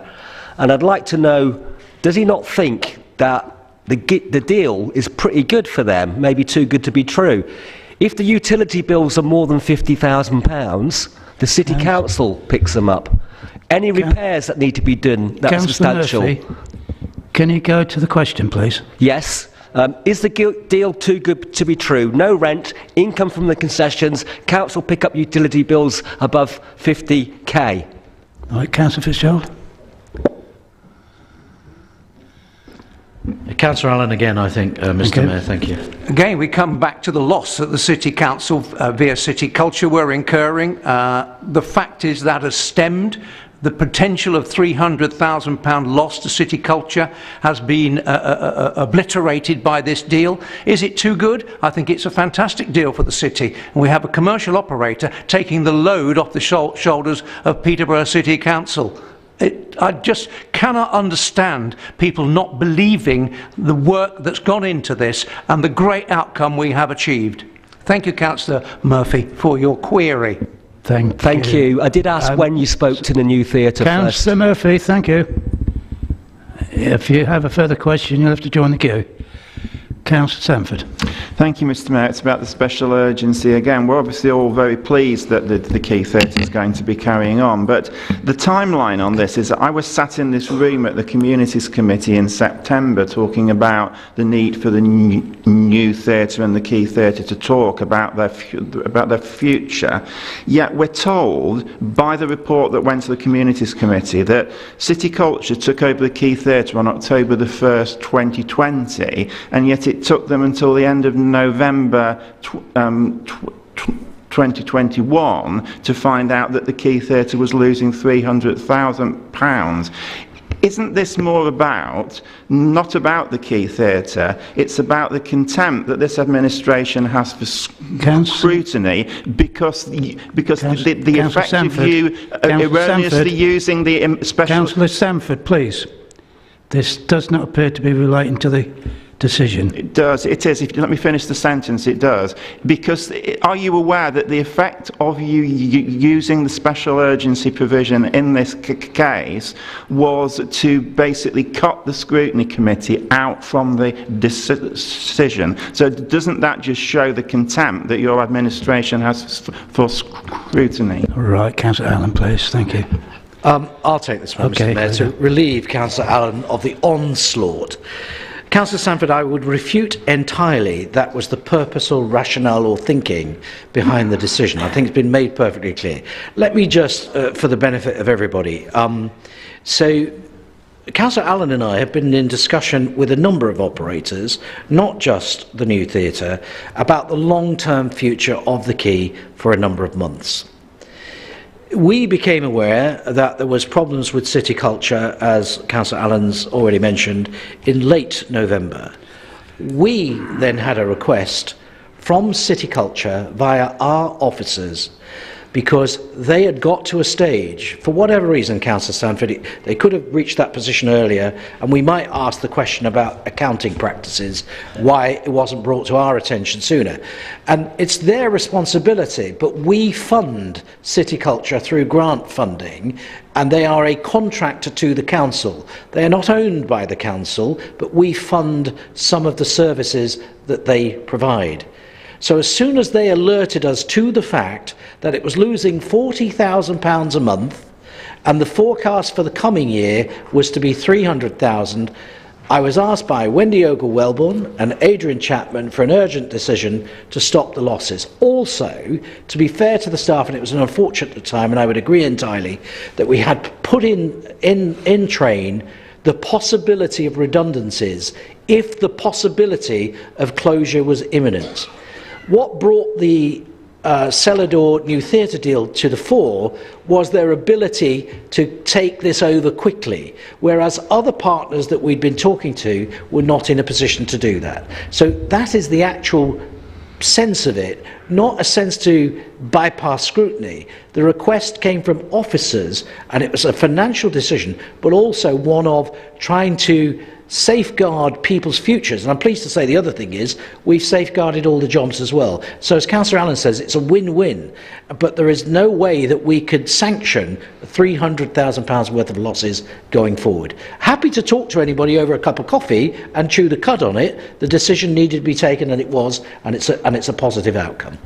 and I'd like to know, does he not think that the deal is pretty good for them, maybe too good to be true? If the utility bills are more than £50,000, the City Council picks them up. Any repairs that need to be done that are substantial. Murphy, can you go to the question, please? Yes. Is the deal too good to be true? No rent, income from the concessions, council pick up utility bills above 50k. All right, Councillor Fitzgerald. Councillor Allen again, I think, Mr. Mayor, thank you. Again, we come back to the loss that the City Council via City Culture were incurring. The fact is that has stemmed. The potential of £300,000 loss to City Culture has been obliterated by this deal. Is it too good? I think it's a fantastic deal for the city. And we have a commercial operator taking the load off the shoulders of Peterborough City Council. I just cannot understand people not believing the work that's gone into this and the great outcome we have achieved. Thank you, Councillor Murphy, for your query. Thank you. I did ask when you spoke to the new theatre first. Councillor Murphy, thank you. If you have a further question, you'll have to join the queue. Councillor Sanford. Thank you, Mr. Mayor. It's about the special urgency again. We're obviously all very pleased that the Quay Theatre is going to be carrying on, but the timeline on this is that I was sat in this room at the Communities Committee in September talking about the need for the new theatre and the Quay Theatre to talk about their future. Yet we're told by the report that went to the Communities Committee that City Culture took over the Quay Theatre on October the 1st, 2020, and yet it took them until the end of November 2021 to find out that the Quay Theatre was losing £300,000. Isn't this more not about the Quay Theatre, it's about the contempt that this administration has for scrutiny because the effect of you erroneously using the special... Councillor Sanford, please. This does not appear to be relating to the decision. It does. It is. Let me finish the sentence. It does. Because are you aware that the effect of you using the special urgency provision in this case was to basically cut the scrutiny committee out from the decision? So doesn't that just show the contempt that your administration has for scrutiny? Right, Councillor Allen, please. Thank you. I'll take this one, Mr. Mayor, to relieve Councillor Allen of the onslaught. Councillor Sanford, I would refute entirely that was the purpose or rationale or thinking behind the decision. I think it's been made perfectly clear. Let me just, for the benefit of everybody, so Councillor Allen and I have been in discussion with a number of operators, not just the new theatre, about the long-term future of the quay for a number of months. We became aware that there was problems with City Culture, as Councillor Allen's already mentioned, in late November. We then had a request from City Culture via our officers because they had got to a stage, for whatever reason, Councillor Stanford, they could have reached that position earlier, and we might ask the question about accounting practices, why it wasn't brought to our attention sooner. And it's their responsibility, but we fund City Culture through grant funding, and they are a contractor to the council. They are not owned by the council, but we fund some of the services that they provide. So as soon as they alerted us to the fact that it was losing £40,000 a month and the forecast for the coming year was to be £300,000, I was asked by Wendy Ogle-Wellborn and Adrian Chapman for an urgent decision to stop the losses. Also, to be fair to the staff, and it was an unfortunate time, and I would agree entirely, that we had put in train the possibility of redundancies if the possibility of closure was imminent. What brought the Celador New Theatre deal to the fore was their ability to take this over quickly, whereas other partners that we'd been talking to were not in a position to do that. So that is the actual sense of it, not a sense to bypass scrutiny. The request came from officers, and it was a financial decision, but also one of trying to safeguard people's futures. And I'm pleased to say the other thing is we've safeguarded all the jobs as well. So as Councillor Allen says, it's a win-win, but there is no way that we could sanction £300,000 worth of losses going forward. Happy to talk to anybody over a cup of coffee and chew the cud on it. The decision needed to be taken, and it was, and it's a positive outcome.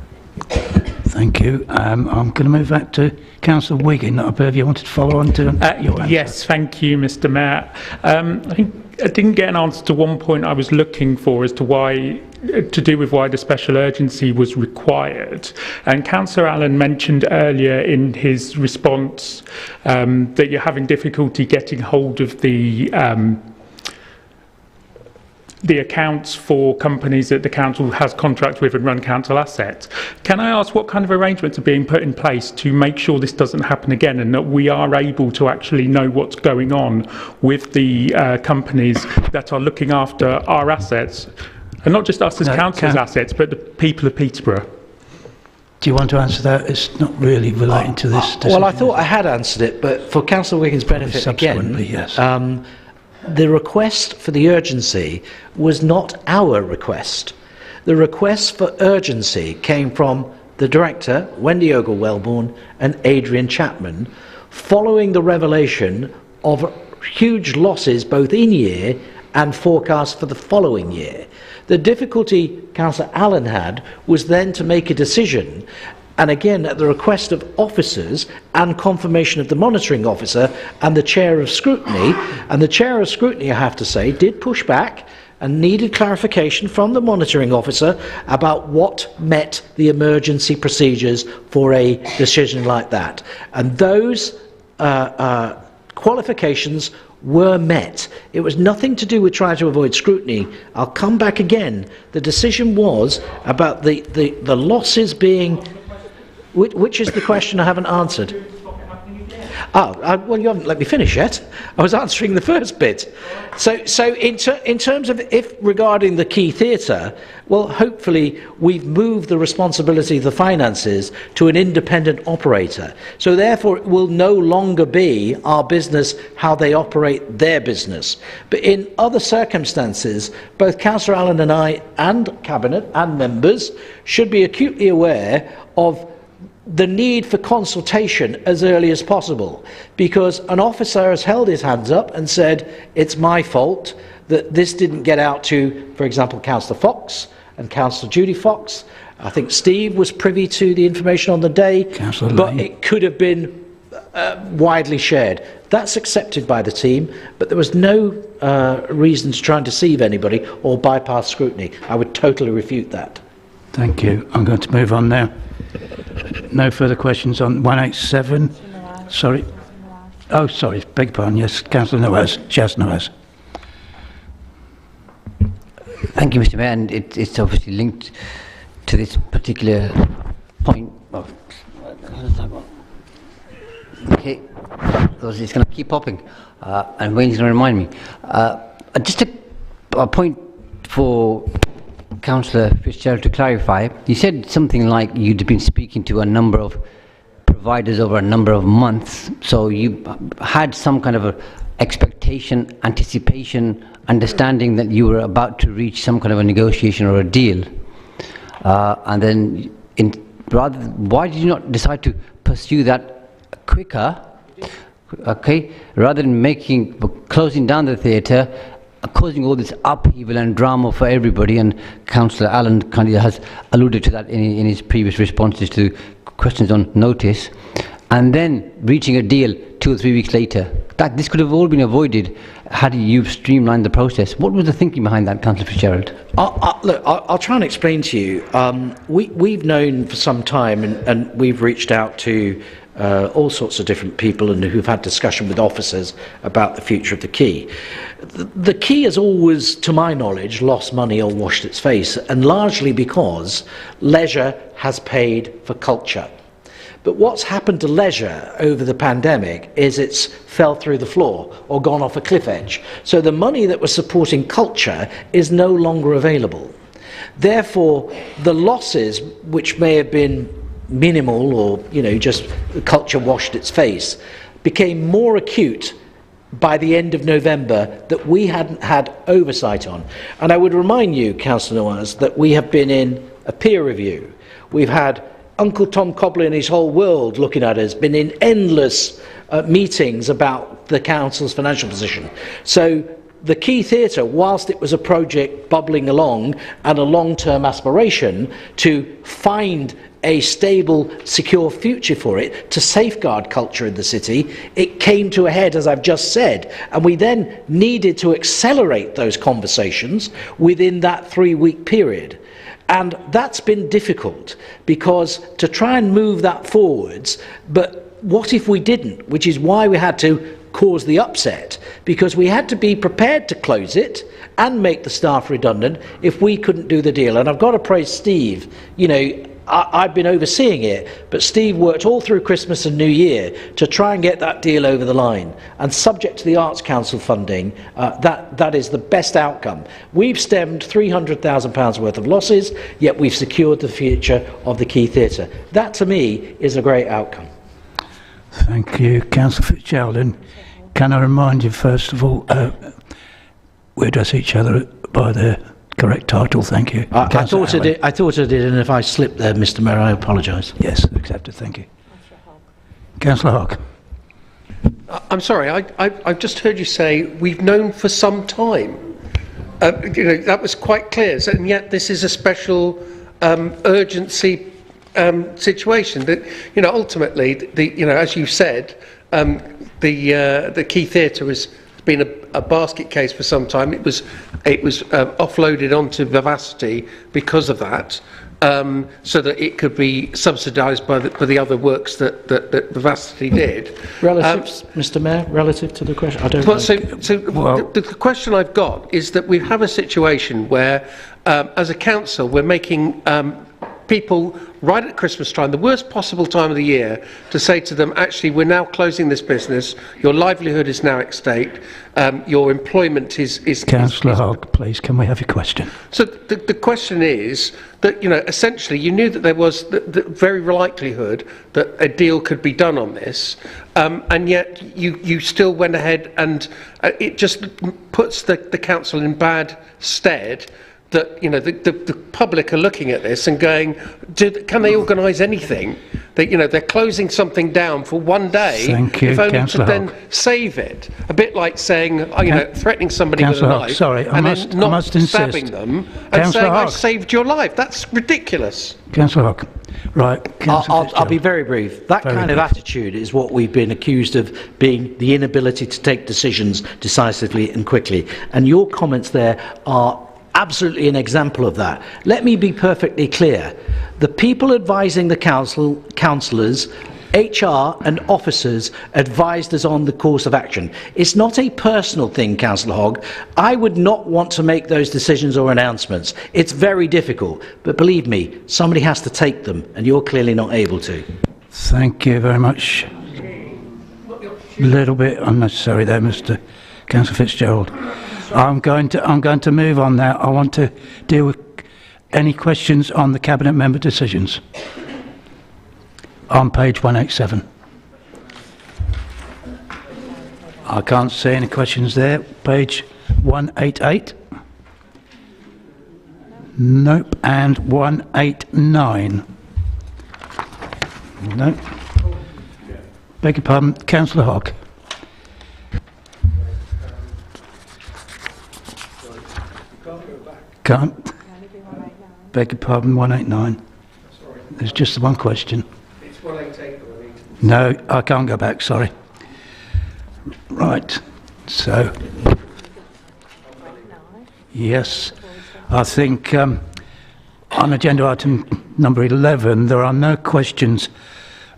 Thank you. I'm going to move back to Councillor Wiggin. I believe you wanted to follow on to your answer. Yes, thank you, Mr. Mayor. I think I didn't get an answer to one point I was looking for as to why, to do with why the special urgency was required. And Councillor Allen mentioned earlier in his response that you're having difficulty getting hold of the accounts for companies that the council has contracts with and run council assets. Can I ask what kind of arrangements are being put in place to make sure this doesn't happen again, and that we are able to actually know what's going on with the companies that are looking after our assets, and not just us as council's assets, but the people of Peterborough? Do you want to answer that? It's not really relating to this decision. Well, I thought I had answered it, but for Councillor Wiggins' benefit again, yes. The request for the urgency was not our request. The request for urgency came from the director, Wendy Ogle-Wellborn, and Adrian Chapman, following the revelation of huge losses both in year and forecast for the following year. The difficulty Councillor Allen had was then to make a decision, and again at the request of officers and confirmation of the monitoring officer and the chair of scrutiny. And the chair of scrutiny, I have to say, did push back and needed clarification from the monitoring officer about what met the emergency procedures for a decision like that. And those qualifications were met. It was nothing to do with trying to avoid scrutiny. I'll come back again. The decision was about the losses being... Which is the question I haven't answered? Well, you haven't let me finish yet. I was answering the first bit. So in terms of regarding the Key Theatre, well, hopefully we've moved the responsibility of the finances to an independent operator. So therefore it will no longer be our business how they operate their business. But in other circumstances, both Councillor Allen and I and Cabinet and members should be acutely aware of the need for consultation as early as possible, because an officer has held his hands up and said, it's my fault that this didn't get out to, for example, Councillor Fox and Councillor Judy Fox. I think Steve was privy to the information on the day, but it could have been widely shared. That's accepted by the team, but there was no reason to try and deceive anybody or bypass scrutiny. I would totally refute that. Thank you. I'm going to move on now. No further questions on 187. Sorry. Oh, sorry. Beg your pardon. Yes, Councillor Noaz. Chas Noaz. Thank you, Mr. Mayor. And it's obviously linked to this particular point. Oh, how does that go? Okay. Because it's going to keep popping. And Wayne's going to remind me. Just a point for Councillor Fitzgerald to clarify. You said something like you'd been speaking to a number of providers over a number of months, so you had some kind of a expectation, anticipation, understanding that you were about to reach some kind of a negotiation or a deal. And then, why did you not decide to pursue that quicker, okay, rather than closing down the theatre, causing all this upheaval and drama for everybody? And Councillor Allen kind of has alluded to that in his previous responses to questions on notice, and then reaching a deal 2 or 3 weeks later. This could have all been avoided had you streamlined the process. What was the thinking behind that, Councillor Fitzgerald? Look, I'll try and explain to you. We've known for some time, and we've reached out to all sorts of different people and who've had discussion with officers about the future of the quay. The quay has always, to my knowledge, lost money or washed its face, and largely because leisure has paid for culture. But what's happened to leisure over the pandemic is it's fell through the floor or gone off a cliff edge. So the money that was supporting culture is no longer available. Therefore, the losses, which may have been minimal or, just culture washed its face, became more acute by the end of November that we hadn't had oversight on. And I would remind you, Councillor Noyes, that we have been in a peer review. We've had Uncle Tom Cobbler and his whole world looking at us, been in endless meetings about the council's financial position. So the Quay Theatre, whilst it was a project bubbling along and a long-term aspiration to find a stable, secure future for it, to safeguard culture in the city, it came to a head, as I've just said, and we then needed to accelerate those conversations within that 3-week period. And that's been difficult, because to try and move that forwards, but what if we didn't? Which is why we had to cause the upset, because we had to be prepared to close it and make the staff redundant if we couldn't do the deal. And I've got to praise Steve. I've been overseeing it, but Steve worked all through Christmas and New Year to try and get that deal over the line. And subject to the Arts Council funding, that is the best outcome. We've stemmed £300,000 worth of losses, yet we've secured the future of the Quay Theatre. That, to me, is a great outcome. Thank you, Councillor Fitzgerald. And can I remind you, first of all, we address each other by their correct title. Thank you. I thought I did, and if I slipped there, Mr. Mayor, I apologise. Yes, accepted. Thank you. Councillor Hogg. I'm sorry, I've just heard you say we've known for some time. That was quite clear, and yet this is a special urgency situation. That ultimately, as you said, the Quay Theatre has been a basket case for some time. It was offloaded onto Vivacity because of that, so that it could be subsidised by the other works that Vivacity did. Relative, Mr. Mayor, relative to the question, I don't know. The question I've got is that we have a situation where, as a council, we're making people right at Christmas time, the worst possible time of the year, to say to them, actually, we're now closing this business, your livelihood is now at stake, your employment is... Councillor Hogg, please, can we have your question? So the question is that, essentially you knew that there was the very likelihood that a deal could be done on this, and yet you still went ahead, and it just puts the council in bad stead. That the public are looking at this and going, can they organise anything? They're closing something down for one day, if only to then save it. A bit like saying, threatening somebody with a knife, and then not stabbing them and saying, I saved your life. That's ridiculous. Councillor Hogg. Right. I'll be very brief. That kind of attitude is what we've been accused of being the inability to take decisions decisively and quickly. And your comments there are absolutely an example of that. Let me be perfectly clear. The people advising the councillors, HR and officers advised us on the course of action. It's not a personal thing, Councillor Hogg. I would not want to make those decisions or announcements. It's very difficult. But believe me, somebody has to take them, and you're clearly not able to. Thank you very much. A little bit unnecessary there, Mr. Councillor Fitzgerald. I'm going to move on now. I want to deal with any questions on the Cabinet Member decisions. on page 187. I can't see any questions there. Page 188. Nope. And 189. Nope. Beg your pardon, Councillor Hogg. Can't. Beg your pardon, 189. There's just the one question. It's 188. No, I can't go back, sorry. Right, so. Yes, I think on agenda item number 11, there are no questions,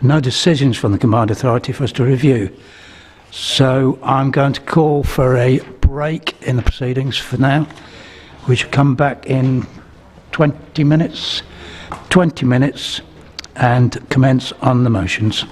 no decisions from the Combined Authority for us to review. So I'm going to call for a break in the proceedings for now. We should come back in 20 minutes and commence on the motions.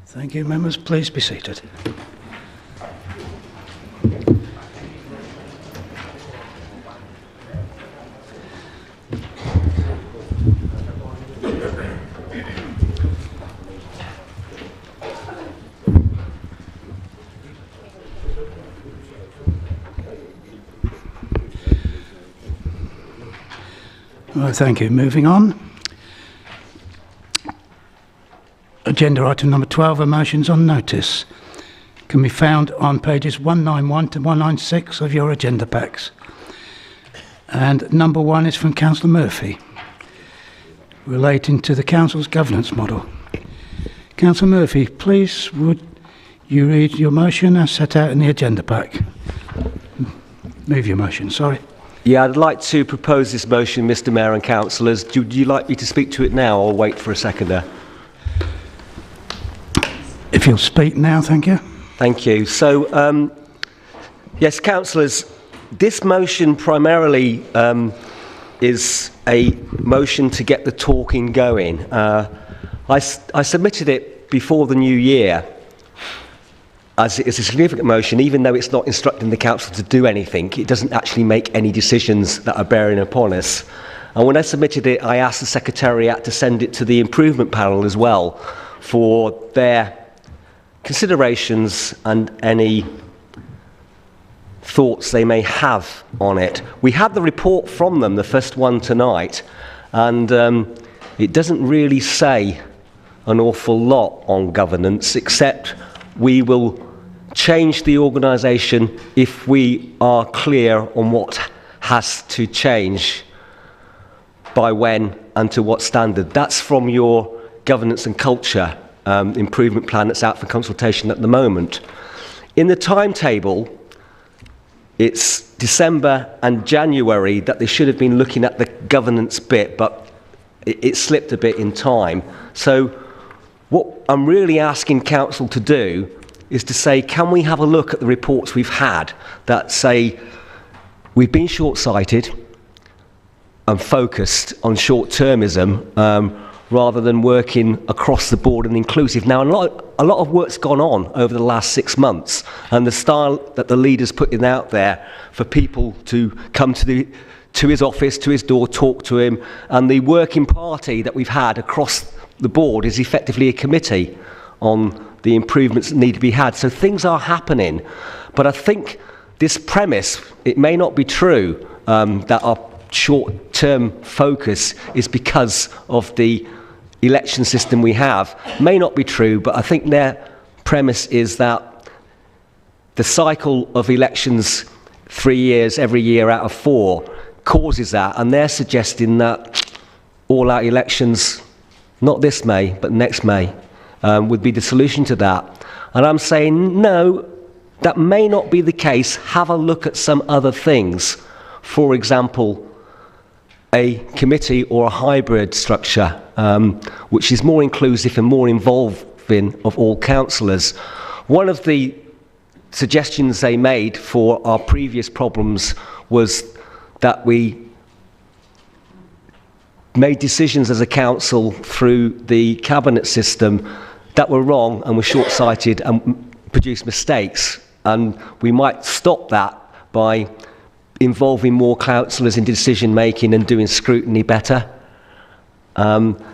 Thank you, members. Please be seated. Well, thank you. Moving on. Agenda item number 12, motions on notice, can be found on pages 191 to 196 of your agenda packs. And number 1 is from Councillor Murphy, relating to the Council's governance model. Councillor Murphy, please would you read your motion as set out in the agenda pack? Move your motion, sorry. Yeah, I'd like to propose this motion, Mr Mayor and Councillors. Would you like me to speak to it now or wait for a seconder? If you'll speak now, thank you. Thank you. So, yes, Councillors, this motion primarily is a motion to get the talking going. I submitted it before the new year as it's a significant motion, even though it's not instructing the Council to do anything. It doesn't actually make any decisions that are bearing upon us. And when I submitted it, I asked the Secretariat to send it to the improvement panel as well for their considerations and any thoughts they may have on it. We had the report from them, the first one tonight, and it doesn't really say an awful lot on governance, except we will change the organisation if we are clear on what has to change, by when and to what standard. That's from your governance and culture improvement plan that's out for consultation at the moment. In the timetable, it's December and January that they should have been looking at the governance bit, but it slipped a bit in time. So what I'm really asking Council to do is to say, can we have a look at the reports we've had that say we've been short-sighted and focused on short-termism rather than working across the board and inclusive. Now, a lot of work's gone on over the last 6 months, and the style that the leader's putting out there for people to come to his office, to his door, talk to him, and the working party that we've had across the board is effectively a committee on the improvements that need to be had. So things are happening, but I think this premise, it may not be true that our short-term focus is because of the election system we have. May not be true, but I think their premise is that the cycle of elections 3 years, every year out of 4, causes that, and they're suggesting that all-out elections, not this May, but next May, would be the solution to that. And I'm saying, no, that may not be the case. Have a look at some other things. For example, a committee or a hybrid structure, which is more inclusive and more involving of all councillors. One of the suggestions they made for our previous problems was that we made decisions as a council through the cabinet system that were wrong and were short-sighted and produced mistakes. And we might stop that by involving more councillors in decision-making and doing scrutiny better.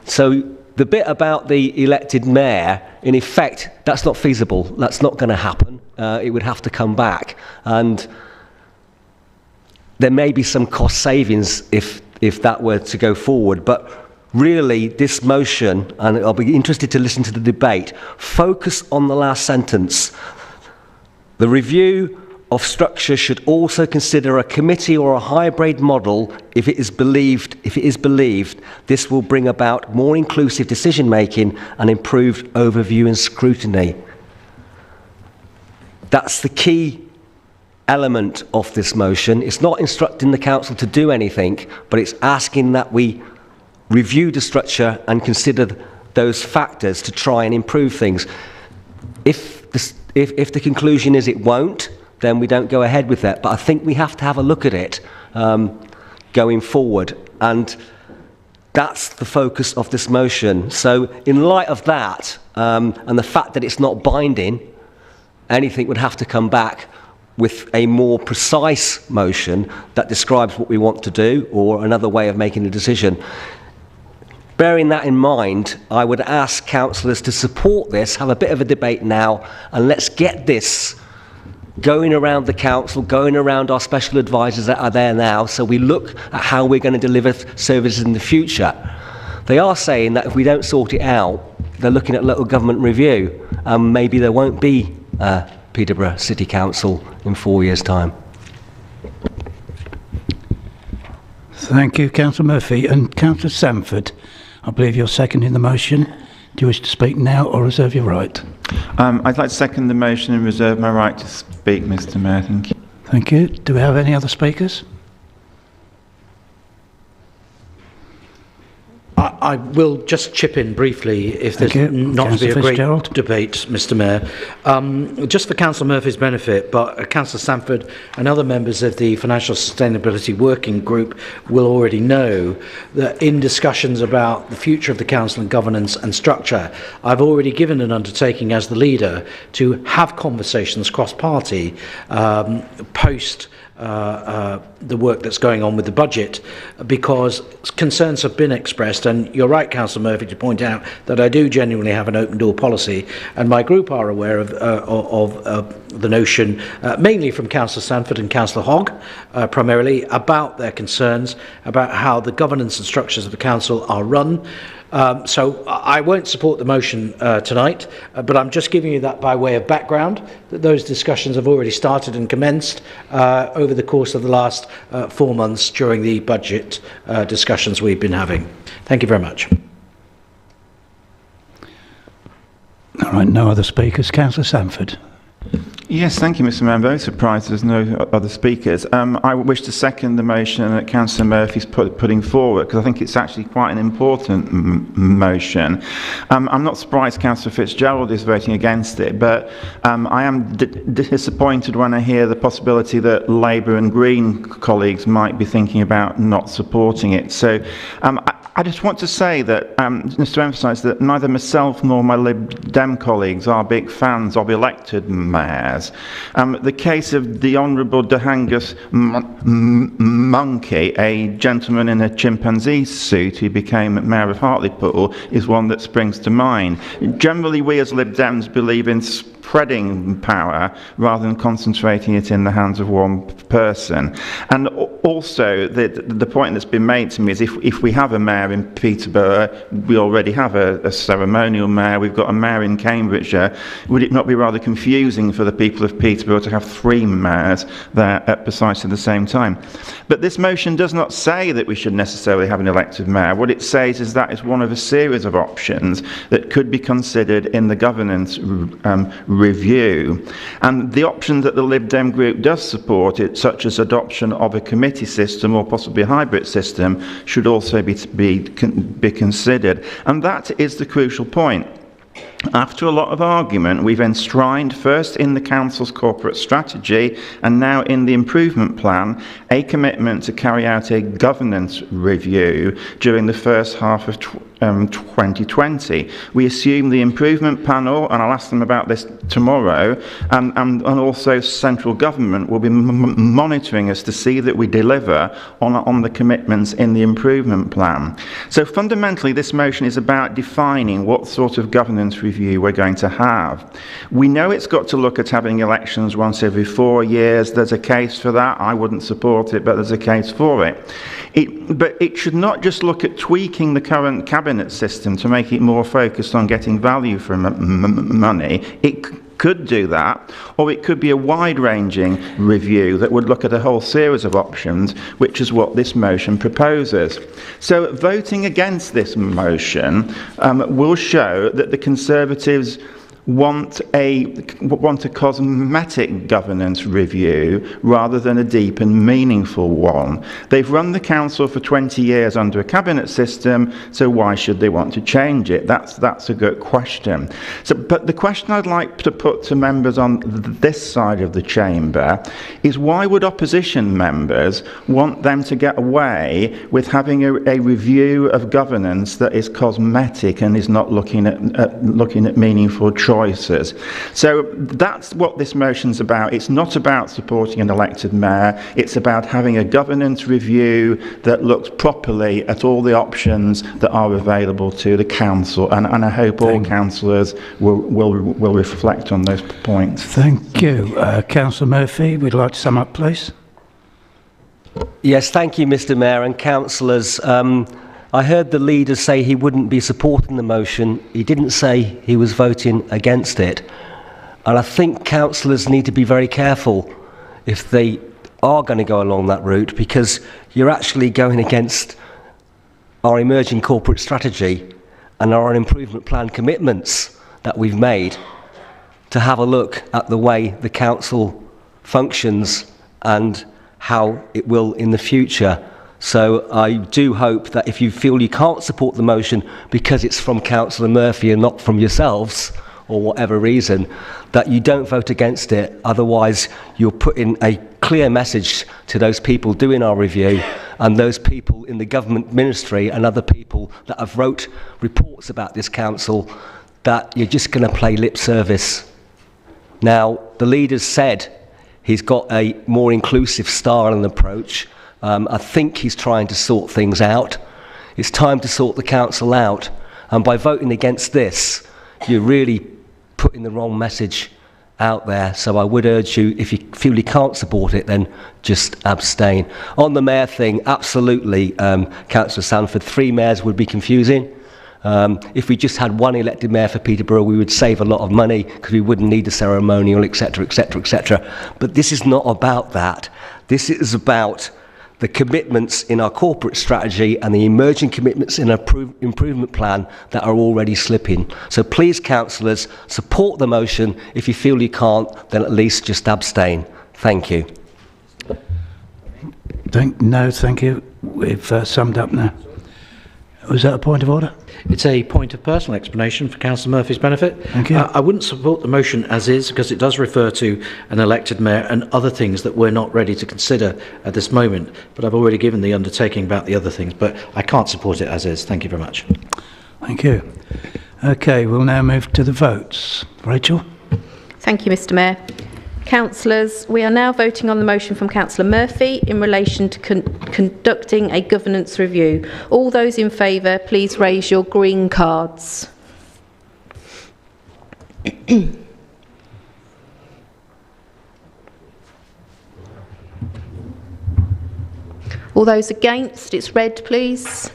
So the bit about the elected mayor, in effect, that's not feasible. That's not going to happen. It would have to come back. And there may be some cost savings if that were to go forward. But really, this motion, and I'll be interested to listen to the debate, focus on the last sentence. The review of structure should also consider a committee or a hybrid model if it is believed this will bring about more inclusive decision making and improved overview and scrutiny. That's the key element of this motion. It's not instructing the council to do anything, but it's asking that we review the structure and consider those factors to try and improve things. If the conclusion is it won't, then we don't go ahead with that. But I think we have to have a look at it going forward. And That's the focus of this motion. So in light of that, and the fact that it's not binding, anything would have to come back with a more precise motion that describes what we want to do, or another way of making a decision. Bearing that in mind, I would ask councillors to support this, have a bit of a debate now, and let's get this going around the council, going around our special advisors that are there now, so we look at how we're going to deliver services in the future. They are saying that if we don't sort it out, they're looking at local government review, and maybe there won't be Peterborough City Council in 4 years' time. Thank you, Councillor Murphy. And Councillor Sanford, I believe you're seconding the motion. Do you wish to speak now or reserve your right? I'd like to second the motion and reserve my right to speak, Mr. Mayor. Thank you. Thank you. Do we have any other speakers? I will just chip in briefly if there's not to be a great debate, Mr. Mayor. Just for Councillor Murphy's benefit, but Councillor Sanford and other members of the Financial Sustainability Working Group will already know that in discussions about the future of the Council and governance and structure, I've already given an undertaking as the leader to have conversations cross-party post the work that's going on with the budget, because concerns have been expressed, and you're right, Councillor Murphy, to point out that I do genuinely have an open door policy, and my group are aware of the notion, mainly from Councillor Sanford and Councillor Hogg, primarily, about their concerns about how the governance and structures of the council are run. So I won't support the motion tonight, but I'm just giving you that by way of background, that those discussions have already started and commenced over the course of the last 4 months during the budget discussions we've been having. Thank you very much. All right, no other speakers. Councillor Sanford. Yes, thank you, Mr. Mayor. I'm very surprised there's no other speakers. I wish to second the motion that Councillor Murphy's putting forward, because I think it's actually quite an important motion. I'm not surprised Councillor Fitzgerald is voting against it, but I am disappointed when I hear the possibility that Labour and Green colleagues might be thinking about not supporting it. So I just want to say that, just to emphasise that neither myself nor my Lib Dem colleagues are big fans of elected mayors. The case of the Honourable Dahangus Monkey, a gentleman in a chimpanzee suit who became Mayor of Hartlepool, is one that springs to mind. Generally, we as Lib Dems believe in spreading power rather than concentrating it in the hands of one person. And also, the point that's been made to me is if we have a mayor in Peterborough, we already have a ceremonial mayor, we've got a mayor in Cambridgeshire, would it not be rather confusing for the people of Peterborough to have 3 mayors there at precisely the same time? But this motion does not say that we should necessarily have an elected mayor. What it says is that is one of a series of options that could be considered in the governance review. And the option that the Lib Dem group does support, such as adoption of a committee system or possibly a hybrid system, should also be considered. And that is the crucial point. After a lot of argument, we've enshrined first in the Council's corporate strategy and now in the improvement plan a commitment to carry out a governance review during the first half of 2020. We assume the improvement panel, and I'll ask them about this tomorrow, and also central government will be monitoring us to see that we deliver on the commitments in the improvement plan. So fundamentally, this motion is about defining what sort of governance review we're going to have. We know it's got to look at having elections once every 4 years. There's a case for that. I wouldn't support it, but there's a case for it. But it should not just look at tweaking the current cabinet system to make it more focused on getting value for money. It could do that, or it could be a wide-ranging review that would look at a whole series of options, which is what this motion proposes. So voting against this motion will show that the Conservatives want a cosmetic governance review rather than a deep and meaningful one. They've run the council for 20 years under a cabinet system, so why should they want to change it? That's a good question. But the question I'd like to put to members on this side of the chamber is, why would opposition members want them to get away with having a review of governance that is cosmetic and is not looking at meaningful choices? So that's what this motion's about. It's not about supporting an elected mayor. It's about having a governance review that looks properly at all the options that are available to the council, and I hope all councillors will reflect on those points. Thank you. Councillor Murphy, would you like to sum up, please? Yes, thank you, Mr. Mayor and councillors. I heard the leader say he wouldn't be supporting the motion. He didn't say he was voting against it. And I think councillors need to be very careful if they are going to go along that route, because you're actually going against our emerging corporate strategy and our improvement plan commitments that we've made to have a look at the way the council functions and how it will in the future. So I do hope that if you feel you can't support the motion because it's from Councillor Murphy and not from yourselves, or whatever reason, that you don't vote against it. Otherwise, you're putting a clear message to those people doing our review and those people in the government ministry and other people that have wrote reports about this council, that you're just going to play lip service. Now, the leader's said he's got a more inclusive style and approach. I think he's trying to sort things out. It's time to sort the council out. And by voting against this, you're really putting the wrong message out there. So I would urge you, if you feel you can't support it, then just abstain. On the mayor thing, absolutely, Councillor Sanford, 3 mayors would be confusing. If we just had 1 elected mayor for Peterborough, we would save a lot of money because we wouldn't need a ceremonial, etc., etc., etc. But this is not about that. This is about the commitments in our corporate strategy and the emerging commitments in our improvement plan that are already slipping. So please, councillors, support the motion. If you feel you can't, then at least just abstain. Thank you. No, thank you. We've summed up now. Was that a point of order? It's a point of personal explanation for Councillor Murphy's benefit. Thank you. I wouldn't support the motion as is, because it does refer to an elected mayor and other things that we're not ready to consider at this moment. But I've already given the undertaking about the other things, but I can't support it as is. Thank you very much. Thank you. Okay, we'll now move to the votes. Rachel? Thank you, Mr. Mayor. Councillors, we are now voting on the motion from Councillor Murphy in relation to conducting a governance review. All those in favour, please raise your green cards. All those against, it's red, please.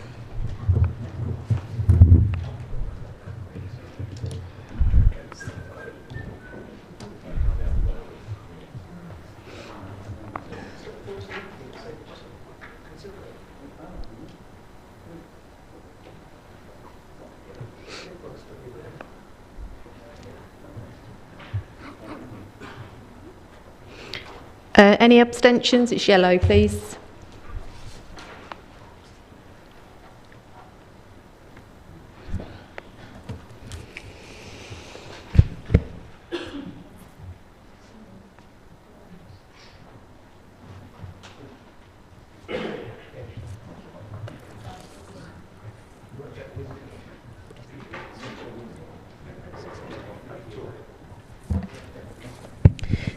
Any abstentions? It's yellow, please.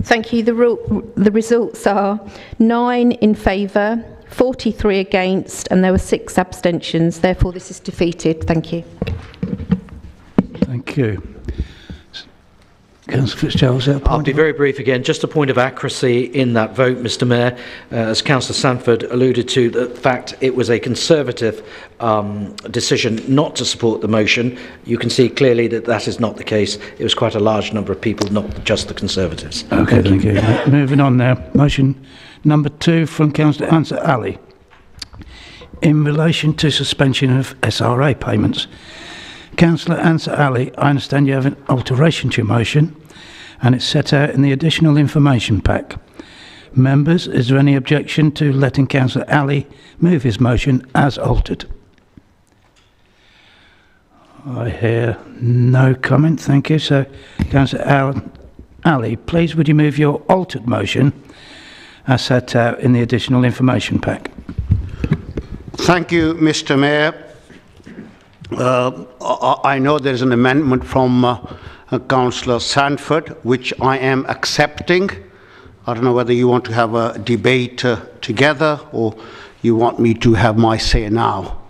Thank you. The results are 9 in favour, 43 against, and there were 6 abstentions. Therefore, this is defeated. Thank you. Thank you. Councillor Fitzgerald, is there a point? I'll be very brief again. Just a point of accuracy in that vote, Mr. Mayor. As Councillor Sanford alluded to, the fact it was a Conservative decision not to support the motion. You can see clearly that that is not the case. It was quite a large number of people, not just the Conservatives. Okay, thank you. Moving on now. Motion number 2 from Councillor Answer Ali. In relation to suspension of SRA payments, Councillor Ansar Ali, I understand you have an alteration to your motion, and it's set out in the additional information pack. Members, is there any objection to letting Councillor Ali move his motion as altered? I hear no comment, thank you. So, Councillor Ali, please would you move your altered motion as set out in the additional information pack? Thank you, Mr. Mayor. I know there is an amendment from Councillor Sanford, which I am accepting. I don't know whether you want to have a debate together or you want me to have my say now.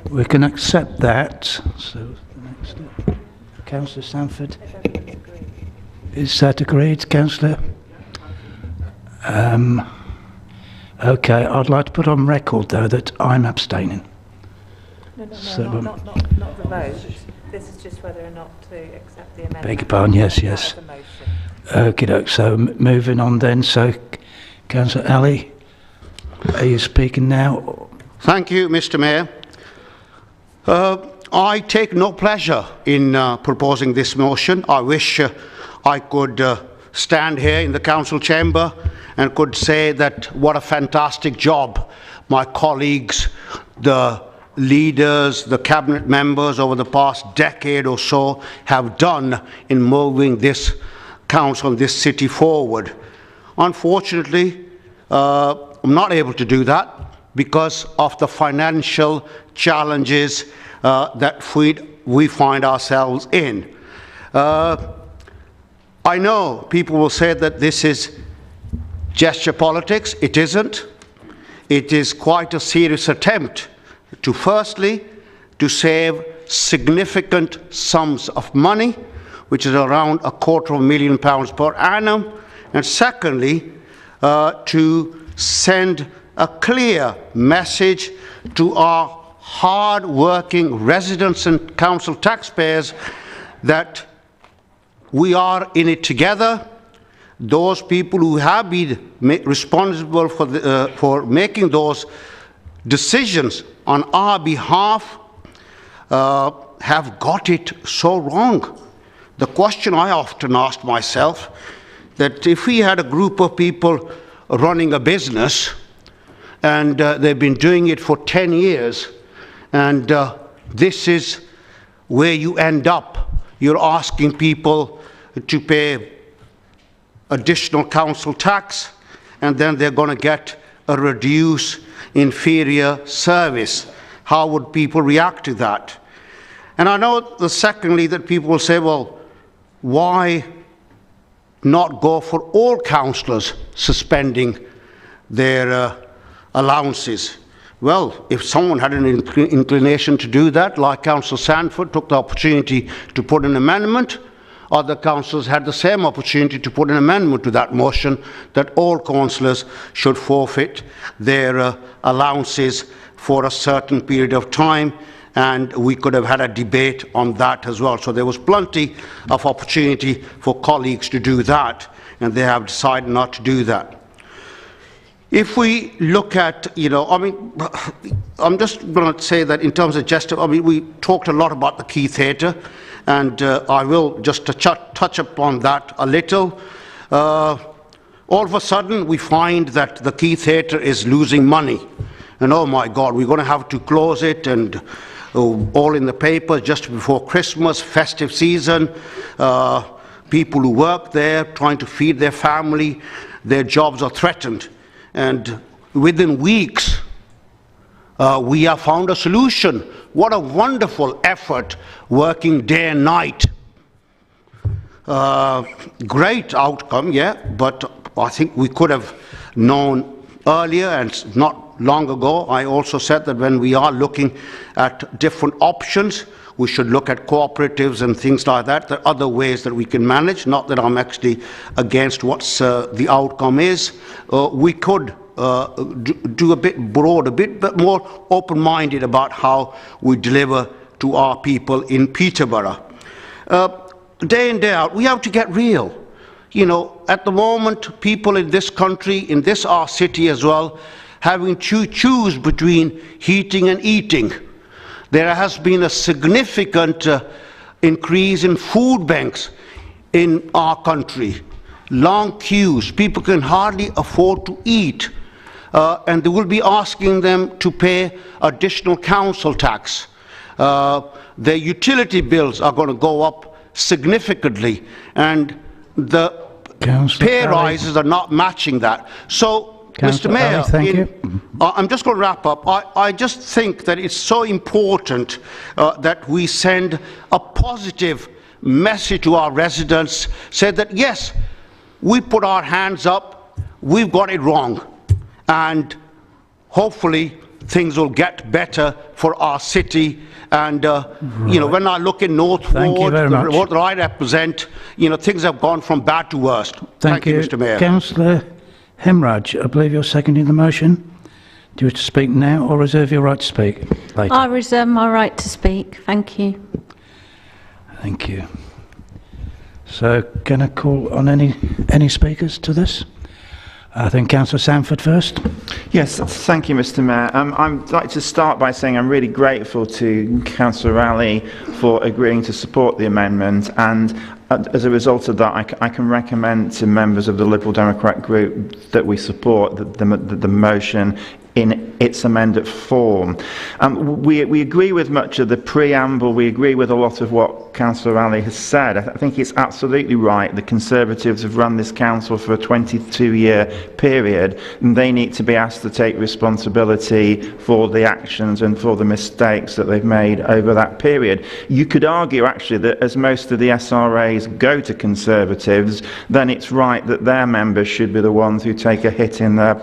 We can accept that. So the next step. Councillor Sanford. Is that agreed, Councillor? Okay, I'd like to put on record though that I'm abstaining. No, So, not the vote. This is just whether or not to accept the amendment. Beg your pardon, yes. Okie doke, so moving on then. So, Councillor Ali, are you speaking now? Thank you, Mr. Mayor. I take no pleasure in proposing this motion. I wish I could stand here in the council chamber and could say that what a fantastic job my colleagues, the leaders, the cabinet members over the past decade or so have done in moving this council, this city forward. Unfortunately, I'm not able to do that because of the financial challenges that we find ourselves in. I know people will say that this is gesture politics. It isn't. It is quite a serious attempt to firstly to save significant sums of money, which is around £250,000 per annum, and secondly to send a clear message to our hard-working residents and council taxpayers that we are in it together. Those people who have been responsible for making those decisions on our behalf have got it so wrong. The question I often ask myself, that if we had a group of people running a business and they've been doing it for 10 years and this is where you end up, you're asking people to pay additional council tax and then they're going to get a reduced inferior service. How would people react to that? And I know secondly that people will say, well, why not go for all councillors suspending their allowances? Well, if someone had an inclination to do that, like Councillor Sanford took the opportunity to put an amendment, other councillors had the same opportunity to put an amendment to that motion that all councillors should forfeit their allowances for a certain period of time, and we could have had a debate on that as well. So there was plenty of opportunity for colleagues to do that, and they have decided not to do that. If we look at, I'm just going to say that in terms of gesture, we talked a lot about the Key Theatre, and I will just touch upon that a little. All of a sudden, we find that the Key Theatre is losing money. And oh my God, we're going to have to close it, and all in the paper just before Christmas, festive season. People who work there, trying to feed their family, their jobs are threatened. And within weeks, we have found a solution. What a wonderful effort, working day and night. Great outcome, yeah, but I think we could have known earlier, and not long ago I also said that when we are looking at different options, we should look at cooperatives and things like that. There are other ways that we can manage, not that I'm actually against what the outcome is. We could do a bit broad, a bit more open-minded about how we deliver to our people in Peterborough. Day in, day out, we have to get real. At the moment, people in this country, in this our city as well, having to choose between heating and eating. There has been a significant increase in food banks in our country. Long queues, people can hardly afford to eat, and they will be asking them to pay additional council tax. Their utility bills are going to go up significantly, and the pay rises are not matching that. So, Mr. Mayor, I'm just going to wrap up. I just think that it's so important that we send a positive message to our residents, say that yes, we put our hands up, we've got it wrong, and hopefully things will get better for our city. And you know, when I look in North Ward, the ward that I represent, you know, things have gone from bad to worse. Thank you, Mr. Mayor. Councillor Hemraj, I believe you're seconding the motion. Do you wish to speak now or reserve your right to speak later? I reserve my right to speak. Thank you. Thank you. So, can I call on any speakers to this? I think Councillor Sanford first. Yes, thank you, Mr. Mayor. I'd like to start by saying I'm really grateful to Councillor Rowley for agreeing to support the amendment, and as a result of that, I can recommend to members of the Liberal Democrat group that we support the motion in its amended form. We agree with much of the preamble. We agree with a lot of what Councillor Rowley has said. I think it's absolutely right. The Conservatives have run this council for a 22-year period, and they need to be asked to take responsibility for the actions and for the mistakes that they've made over that period. You could argue, actually, that as most of the SRAs go to Conservatives, then it's right that their members should be the ones who take a hit in their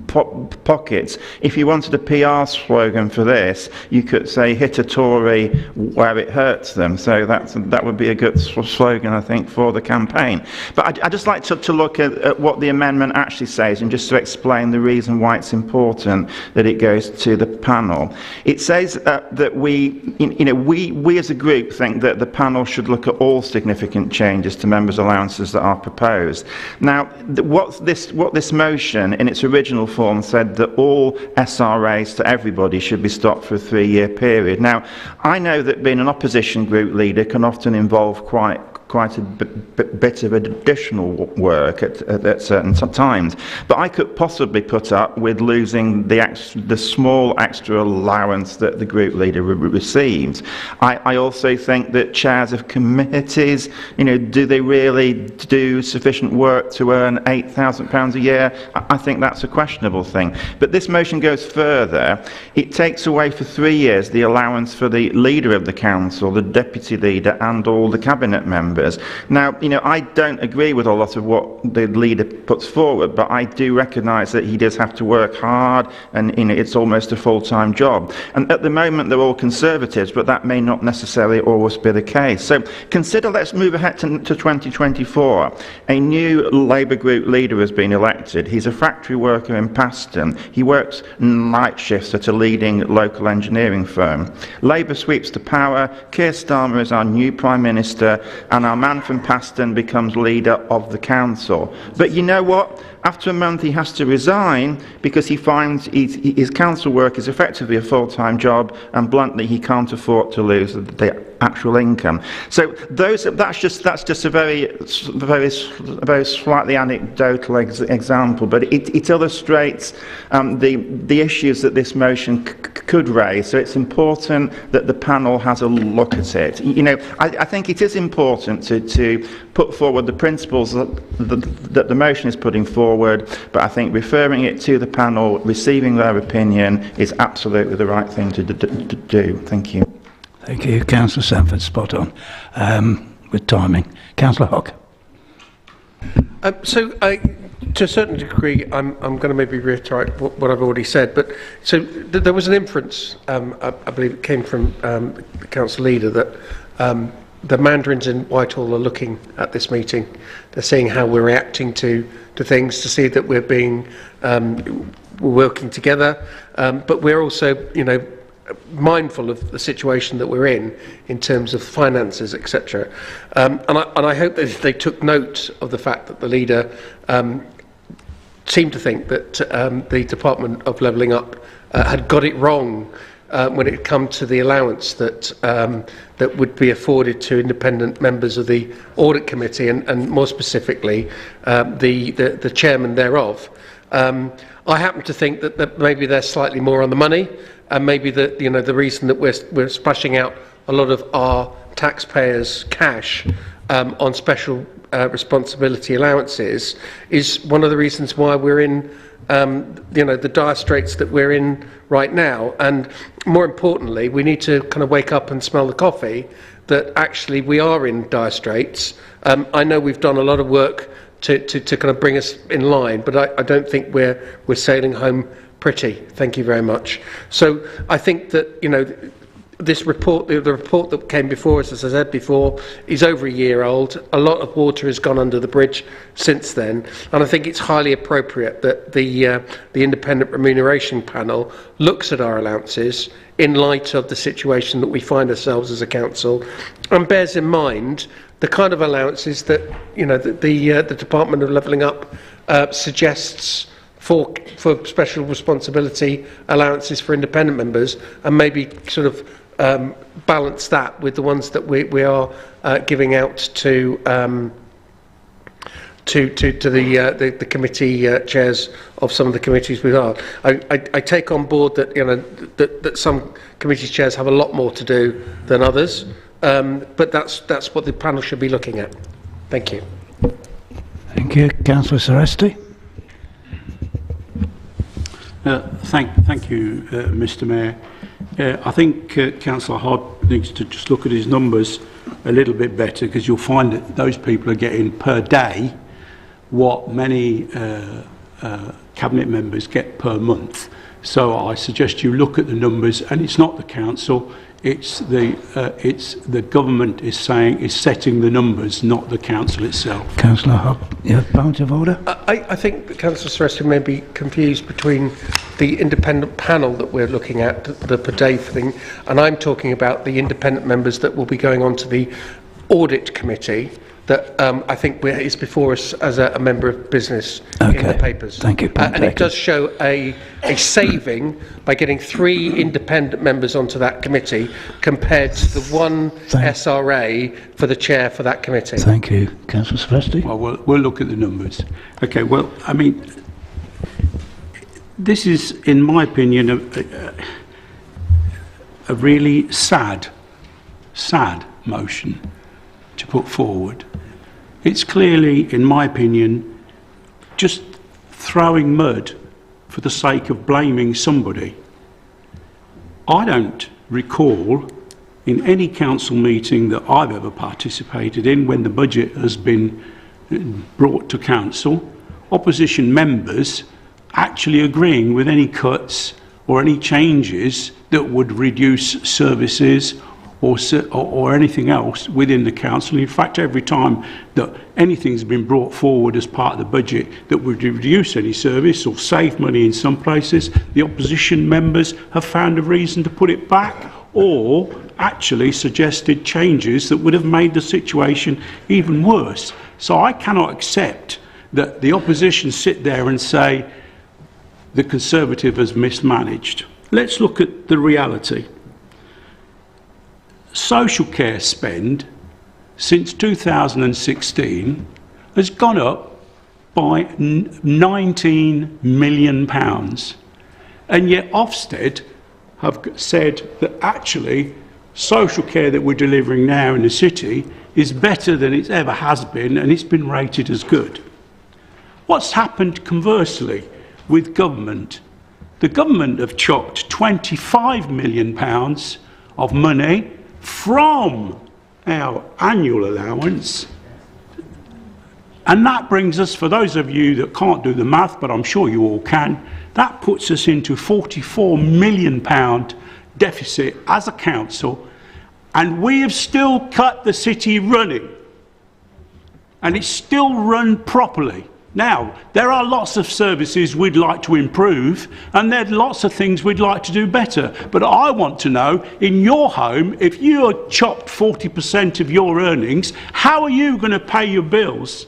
pockets. If you wanted a PR slogan for this, you could say hit a Tory where it hurts them. So that would be a good slogan, I think, for the campaign. But I'd just like to look at what the amendment actually says, and just to explain the reason why it's important that it goes to the panel. It says that we as a group think that the panel should look at all significant changes to members' allowances that are proposed. Now, what this motion in its original form said that all SRAs to everybody should be stopped for a 3-year period. Now, I know that being an opposition group leader can often involve quite a bit of additional work at certain times, but I could possibly put up with losing the small extra allowance that the group leader receives. I also think that chairs of committees, do they really do sufficient work to earn £8,000 a year? I think that's a questionable thing. But this motion goes further. It takes away for 3 years the allowance for the leader of the council, the deputy leader, and all the cabinet members. Now, I don't agree with a lot of what the leader puts forward, but I do recognise that he does have to work hard, and it's almost a full-time job. And at the moment, they're all Conservatives, but that may not necessarily always be the case. So let's move ahead to 2024. A new Labour group leader has been elected. He's a factory worker in Paston. He works night shifts at a leading local engineering firm. Labour sweeps to power. Keir Starmer is our new Prime Minister, and our man from Paston becomes leader of the council. But you know what? After a month he has to resign because he finds his council work is effectively a full-time job, and bluntly he can't afford to lose the actual income. So that's just a very slightly anecdotal example, but it illustrates the issues that this motion could raise. So it's important that the panel has a look at it. I think it is important to put forward the principles that the motion is putting forward, but I think referring it to the panel, receiving their opinion, is absolutely the right thing to do. Thank you. Thank you, Councillor Sanford. Spot on with timing. Councillor Hock. To a certain degree, I'm going to maybe reiterate what I've already said, but there was an inference, I believe it came from the council leader, that the Mandarins in Whitehall are looking at this meeting. They're seeing how we're reacting to things, to see that we're working together, but we're also, mindful of the situation that we're in terms of finances, etc. And I hope that they took note of the fact that the leader seem to think that the Department of Levelling Up had got it wrong when it come to the allowance that that would be afforded to independent members of the Audit Committee, and more specifically the chairman thereof. I happen to think that maybe they're slightly more on the money, and maybe that the reason that we're splashing out a lot of our taxpayers' cash on special responsibility allowances is one of the reasons why we're in the dire straits that we're in right now. And more importantly, we need to kind of wake up and smell the coffee that actually we are in dire straits. I know we've done a lot of work to kind of bring us in line, but I don't think we're sailing home pretty. Thank you very much. So I think that this report, the report that came before us, as I said before, is over a year old. A lot of water has gone under the bridge since then, and I think it's highly appropriate that the Independent Remuneration Panel looks at our allowances in light of the situation that we find ourselves as a council, and bears in mind the kind of allowances that the Department of Levelling Up suggests for special responsibility allowances for independent members, and maybe sort of balance that with the ones that we are giving out to the committee chairs of some of the committees we are. I take on board that that some committee chairs have a lot more to do than others, but that's what the panel should be looking at. Thank you. Thank you, Councillor Seresti. Thank you, Mr. Mayor. I think Councillor Hod needs to just look at his numbers a little bit better, because you'll find that those people are getting per day what many cabinet members get per month. So I suggest you look at the numbers, and it's not the council, it's the government is setting the numbers, not the council itself. Councillor Hod, you have point of order? I think that Councillor Seresti may be confused between the independent panel that we're looking at, the per day thing, and I'm talking about the independent members that will be going on to the Audit Committee that I think is before us as a member of business in the papers. Thank you. And it does show a saving by getting 3 independent members onto that committee compared to the 1 SRA for the chair for that committee. Thank you. Councillor Seresti? Well, we'll look at the numbers. Okay, well, I mean, this is, in my opinion, a really sad motion to put forward. It's clearly, in my opinion, just throwing mud for the sake of blaming somebody. I don't recall in any council meeting that I've ever participated in, when the budget has been brought to council, opposition members actually agreeing with any cuts or any changes that would reduce services or anything else within the council. In fact, every time that anything's been brought forward as part of the budget that would reduce any service or save money in some places, the opposition members have found a reason to put it back, or actually suggested changes that would have made the situation even worse. So I cannot accept that the opposition sit there and say the Conservative has mismanaged. Let's look at the reality. Social care spend since 2016 has gone up by £19 million, and yet Ofsted have said that actually social care that we're delivering now in the city is better than it ever has been, and it's been rated as good. What's happened conversely with government? The government have chopped £25 million of money from our annual allowance, and that brings us, for those of you that can't do the math, but I'm sure you all can, that puts us into £44 million deficit as a council, and we have still cut the city running, and it's still run properly. Now, there are lots of services we'd like to improve, and there are lots of things we'd like to do better. But I want to know, in your home, if you are chopped 40% of your earnings, how are you going to pay your bills?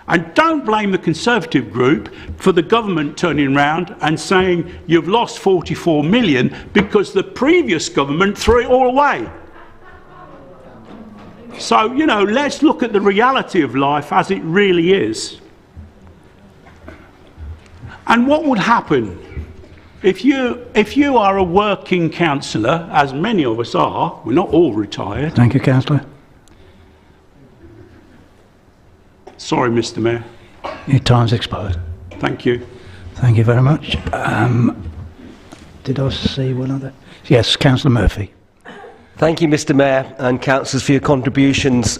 And don't blame the Conservative group for the government turning round and saying you've lost 44 million because the previous government threw it all away. So, you know, let's look at the reality of life as it really is. And what would happen if you are a working councillor, as many of us are, we're not all retired. Thank you, Councillor. Sorry, Mr. Mayor. Your time's expired. Thank you. Thank you very much. Did I see one other? Yes, Councillor Murphy. Thank you, Mr. Mayor and councillors, for your contributions.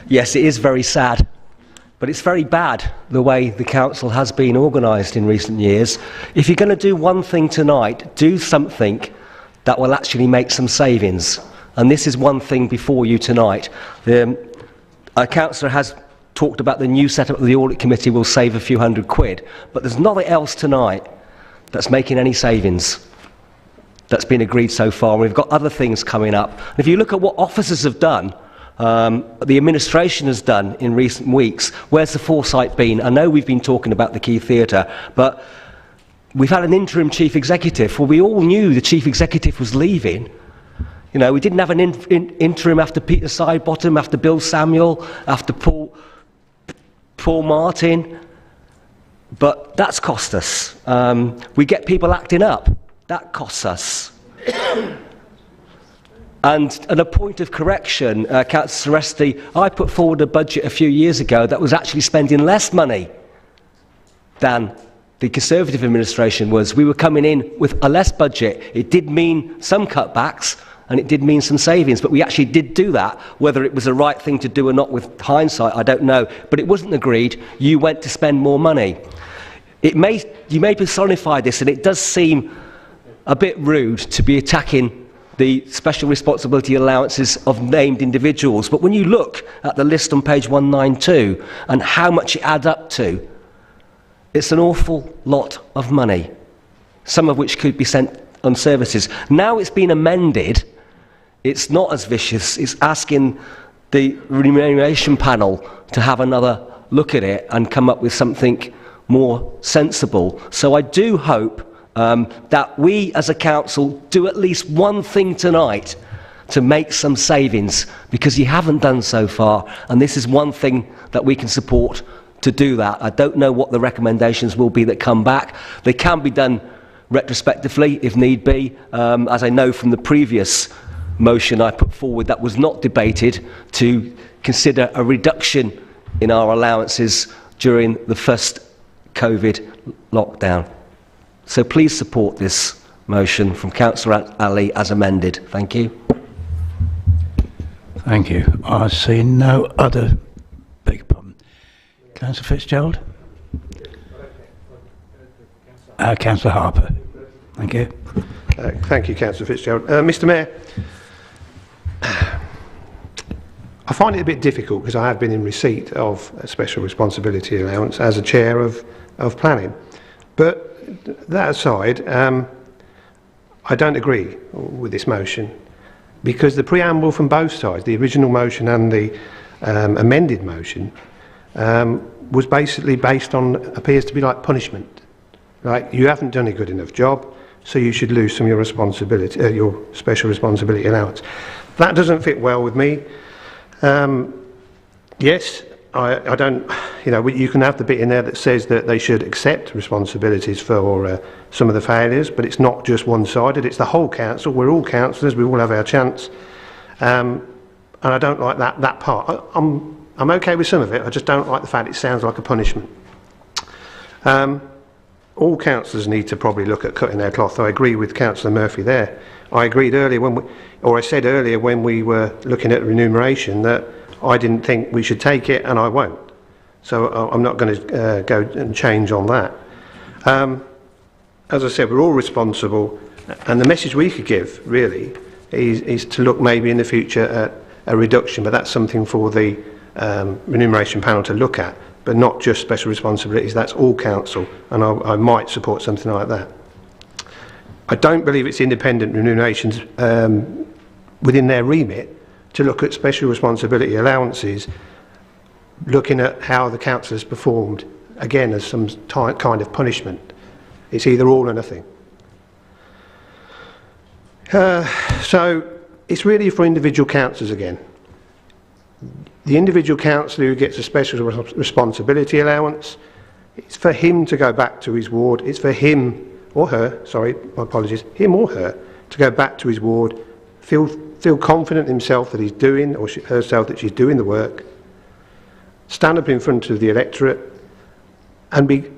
Yes, it is very sad, but it's very bad the way the council has been organised in recent years. If you're going to do one thing tonight, do something that will actually make some savings. And this is one thing before you tonight. Our councillor has talked about the new setup of the audit committee will save a few £100, but there's nothing else tonight that's making any savings that's been agreed so far. We've got other things coming up. And if you look at what officers have done, the administration has done in recent weeks, where's the foresight been? I know we've been talking about the Key Theatre, but we've had an interim chief executive. Well, we all knew the chief executive was leaving. You know, we didn't have an interim after Peter Sidebottom, after Bill Samuel, after Paul Martin, but that's cost us. We get people acting up. That costs us. And a point of correction, Councillor Resti, I put forward a budget a few years ago that was actually spending less money than the Conservative administration was. We were coming in with a less budget. It did mean some cutbacks, and it did mean some savings, but we actually did do that. Whether it was the right thing to do or not with hindsight, I don't know, but it wasn't agreed. You went to spend more money. You may personify this, and it does seem a bit rude to be attacking the special responsibility allowances of named individuals, but when you look at the list on page 192 and how much it adds up to, it's an awful lot of money, some of which could be sent on services. Now it's been amended. It's not as vicious. It's asking the remuneration panel to have another look at it and come up with something more sensible. So I do hope that we as a council do at least one thing tonight to make some savings, because you haven't done so far, and this is one thing that we can support to do that. I don't know what the recommendations will be that come back. They can be done retrospectively if need be, as I know from the previous motion I put forward that was not debated, to consider a reduction in our allowances during the first COVID lockdown. So please support this motion from Councillor Ali as amended. Thank you. Thank you. I see no other big problem. Councillor Fitzgerald? Councillor Harper. Thank you. Thank you, Councillor Fitzgerald. Mr. Mayor, I find it a bit difficult because I have been in receipt of a special responsibility allowance as a chair of planning. But that aside, I don't agree with this motion, because the preamble from both sides, the original motion and the amended motion, was basically based on, appears to be like punishment. Right? You haven't done a good enough job, so you should lose some of your responsibility, your special responsibility allowance. That doesn't fit well with me. Yes, I don't, you know, you can have the bit in there that says that they should accept responsibilities for some of the failures, but it's not just one-sided, it's the whole council. We're all councillors, we all have our chance. And I don't like that part. I'm okay with some of it, I just don't like the fact it sounds like a punishment. All councillors need to probably look at cutting their cloth. I agree with Councillor Murphy there. I agreed earlier I said earlier when we were looking at remuneration that I didn't think we should take it, and I won't. So I'm not going to go and change on that. As I said, we're all responsible, and the message we could give really is to look maybe in the future at a reduction, but that's something for the remuneration panel to look at, but not just special responsibilities. That's all council, and I might support something like that. I don't believe it's independent remunerations within their remit to look at special responsibility allowances looking at how the councillors performed, again, as some kind of punishment. It's either all or nothing. So it's really for individual councillors again. The individual councillor who gets a special responsibility allowance, it's for him to go back to his ward. It's for him or her, sorry, my apologies, him or her to go back to his ward, feel confident himself that he's doing, or herself that she's doing the work, stand up in front of the electorate and be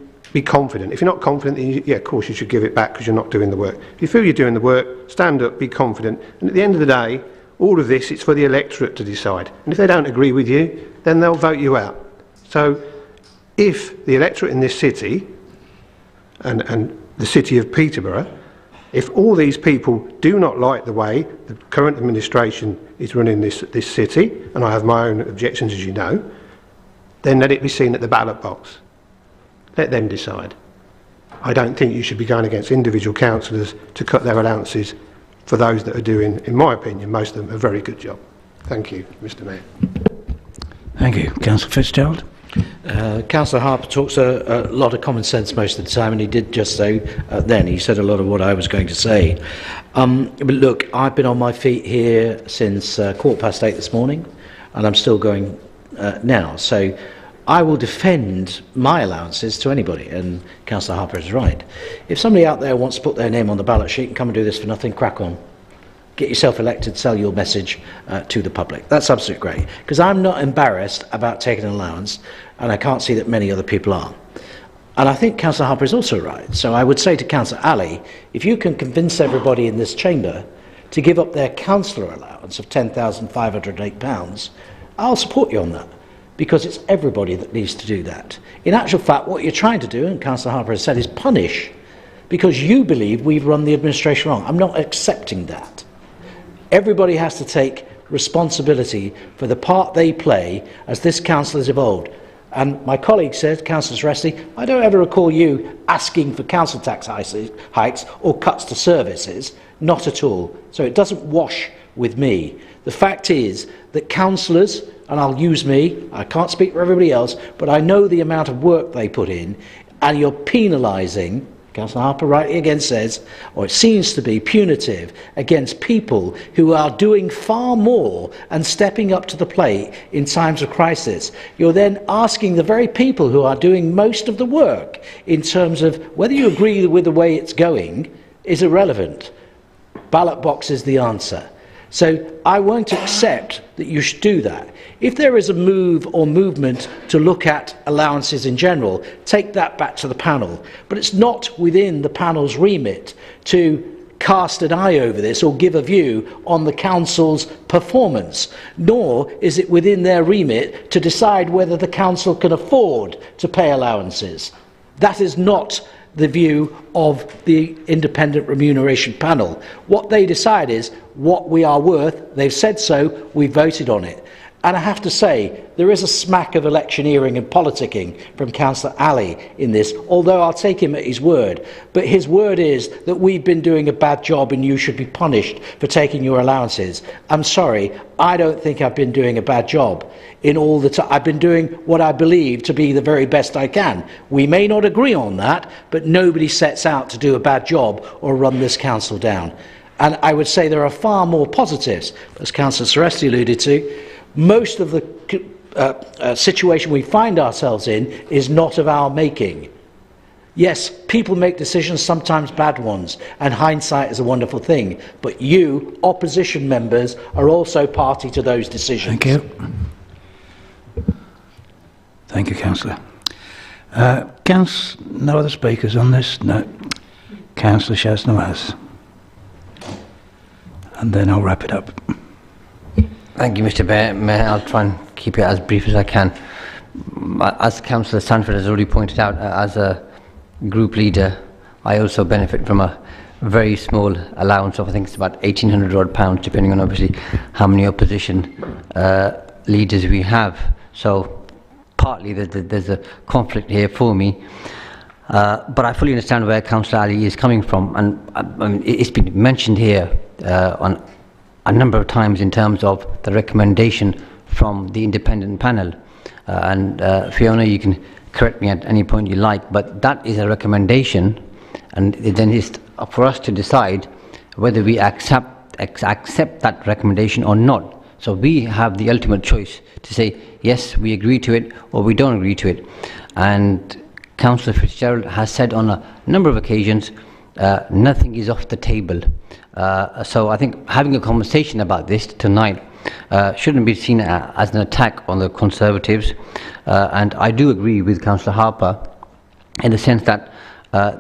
confident. If you're not confident, then yeah, of course you should give it back because you're not doing the work. If you feel you're doing the work, stand up, be confident. And at the end of the day, all of this, it's for the electorate to decide. And if they don't agree with you, then they'll vote you out. So if the electorate in this city and the city of Peterborough, if all these people do not like the way the current administration is running this city, and I have my own objections, as you know, then let it be seen at the ballot box. Let them decide. I don't think you should be going against individual councillors to cut their allowances for those that are doing, in my opinion, most of them, a very good job. Thank you, Mr Mayor. Thank you. Councillor Fitzgerald. Councillor Harper talks a lot of common sense most of the time, and he did just so then. He said a lot of what I was going to say. But look, I've been on my feet here since 8:15 this morning, and I'm still going now. So I will defend my allowances to anybody, and Councillor Harper is right. If somebody out there wants to put their name on the ballot sheet and come and do this for nothing, crack on. Get yourself elected, sell your message to the public. That's absolutely great, because I'm not embarrassed about taking an allowance, and I can't see that many other people are. And I think Councillor Harper is also right. So I would say to Councillor Ali, if you can convince everybody in this chamber to give up their councillor allowance of £10,508, I'll support you on that, because it's everybody that needs to do that. In actual fact, what you're trying to do, and Councillor Harper has said, is punish, because you believe we've run the administration wrong. I'm not accepting that. Everybody has to take responsibility for the part they play as this council has evolved. And my colleague said, Councillor Suresti, I don't ever recall you asking for council tax hikes or cuts to services. Not at all. So it doesn't wash with me. The fact is that councillors, and I'll use me, I can't speak for everybody else, but I know the amount of work they put in, and you're penalising, Councillor Harper rightly again says, or it seems to be punitive against people who are doing far more and stepping up to the plate in times of crisis. You're then asking the very people who are doing most of the work in terms of whether you agree with the way it's going is irrelevant. Ballot box is the answer. So I won't accept that you should do that. If there is a move or movement to look at allowances in general, take that back to the panel. But it's not within the panel's remit to cast an eye over this or give a view on the council's performance, nor is it within their remit to decide whether the council can afford to pay allowances. That is not the view of the independent remuneration panel. What they decide is what we are worth. They've said so, we voted on it. And I have to say, there is a smack of electioneering and politicking from Councillor Ali in this, although I'll take him at his word. But his word is that we've been doing a bad job and you should be punished for taking your allowances. I'm sorry, I don't think I've been doing a bad job. In all the time, I've been doing what I believe to be the very best I can. We may not agree on that, but nobody sets out to do a bad job or run this council down. And I would say there are far more positives, as Councillor Suresti alluded to. Most of the situation we find ourselves in is not of our making. Yes, people make decisions, sometimes bad ones, and hindsight is a wonderful thing. But you, opposition members, are also party to those decisions. Thank you. Thank you, Councillor. No other speakers on this? No. Councillor Shasnawaz. And then I'll wrap it up. Thank you, Mr. Mayor. I'll try and keep it as brief as I can. As Councillor Sanford has already pointed out, as a group leader, I also benefit from a very small allowance of, I think it's about £1,800 depending on obviously how many opposition leaders we have. So partly there's a conflict here for me. But I fully understand where Councillor Ali is coming from, and it's been mentioned here on a number of times in terms of the recommendation from the independent panel. And Fiona, you can correct me at any point you like, but that is a recommendation, and then it's up for us to decide whether we accept that recommendation or not. So we have the ultimate choice to say, yes, we agree to it, or we don't agree to it. And Councillor Fitzgerald has said on a number of occasions, nothing is off the table. So I think having a conversation about this tonight shouldn't be seen as an attack on the Conservatives. And I do agree with Councillor Harper in the sense that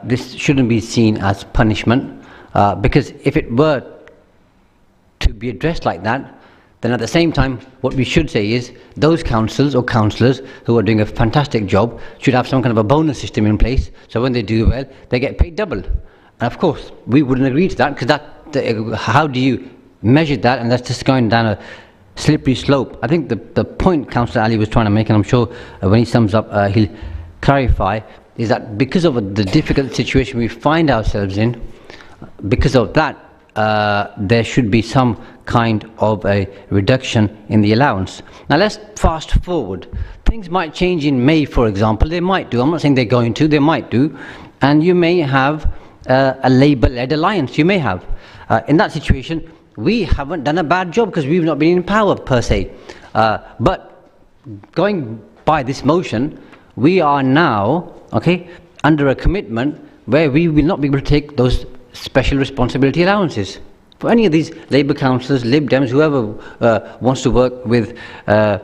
this shouldn't be seen as punishment, because if it were to be addressed like that, then at the same time what we should say is those councils or councillors who are doing a fantastic job should have some kind of a bonus system in place, so when they do well they get paid double. And of course we wouldn't agree to that, because how do you measure that? And that's just going down a slippery slope. I think the point Councillor Ali was trying to make, and I'm sure when he sums up he'll clarify, is that because of the difficult situation we find ourselves in, because of that there should be some kind of a reduction in the allowance. Now let's fast forward. Things might change in May, for example. They might do. I'm not saying they're going to. They might do. And you may have a Labour-led alliance. You may have. In that situation, we haven't done a bad job because we've not been in power per se. But going by this motion, we are now, okay, under a commitment where we will not be able to take those special responsibility allowances. For any of these Labour councillors, Lib Dems, whoever wants to work with the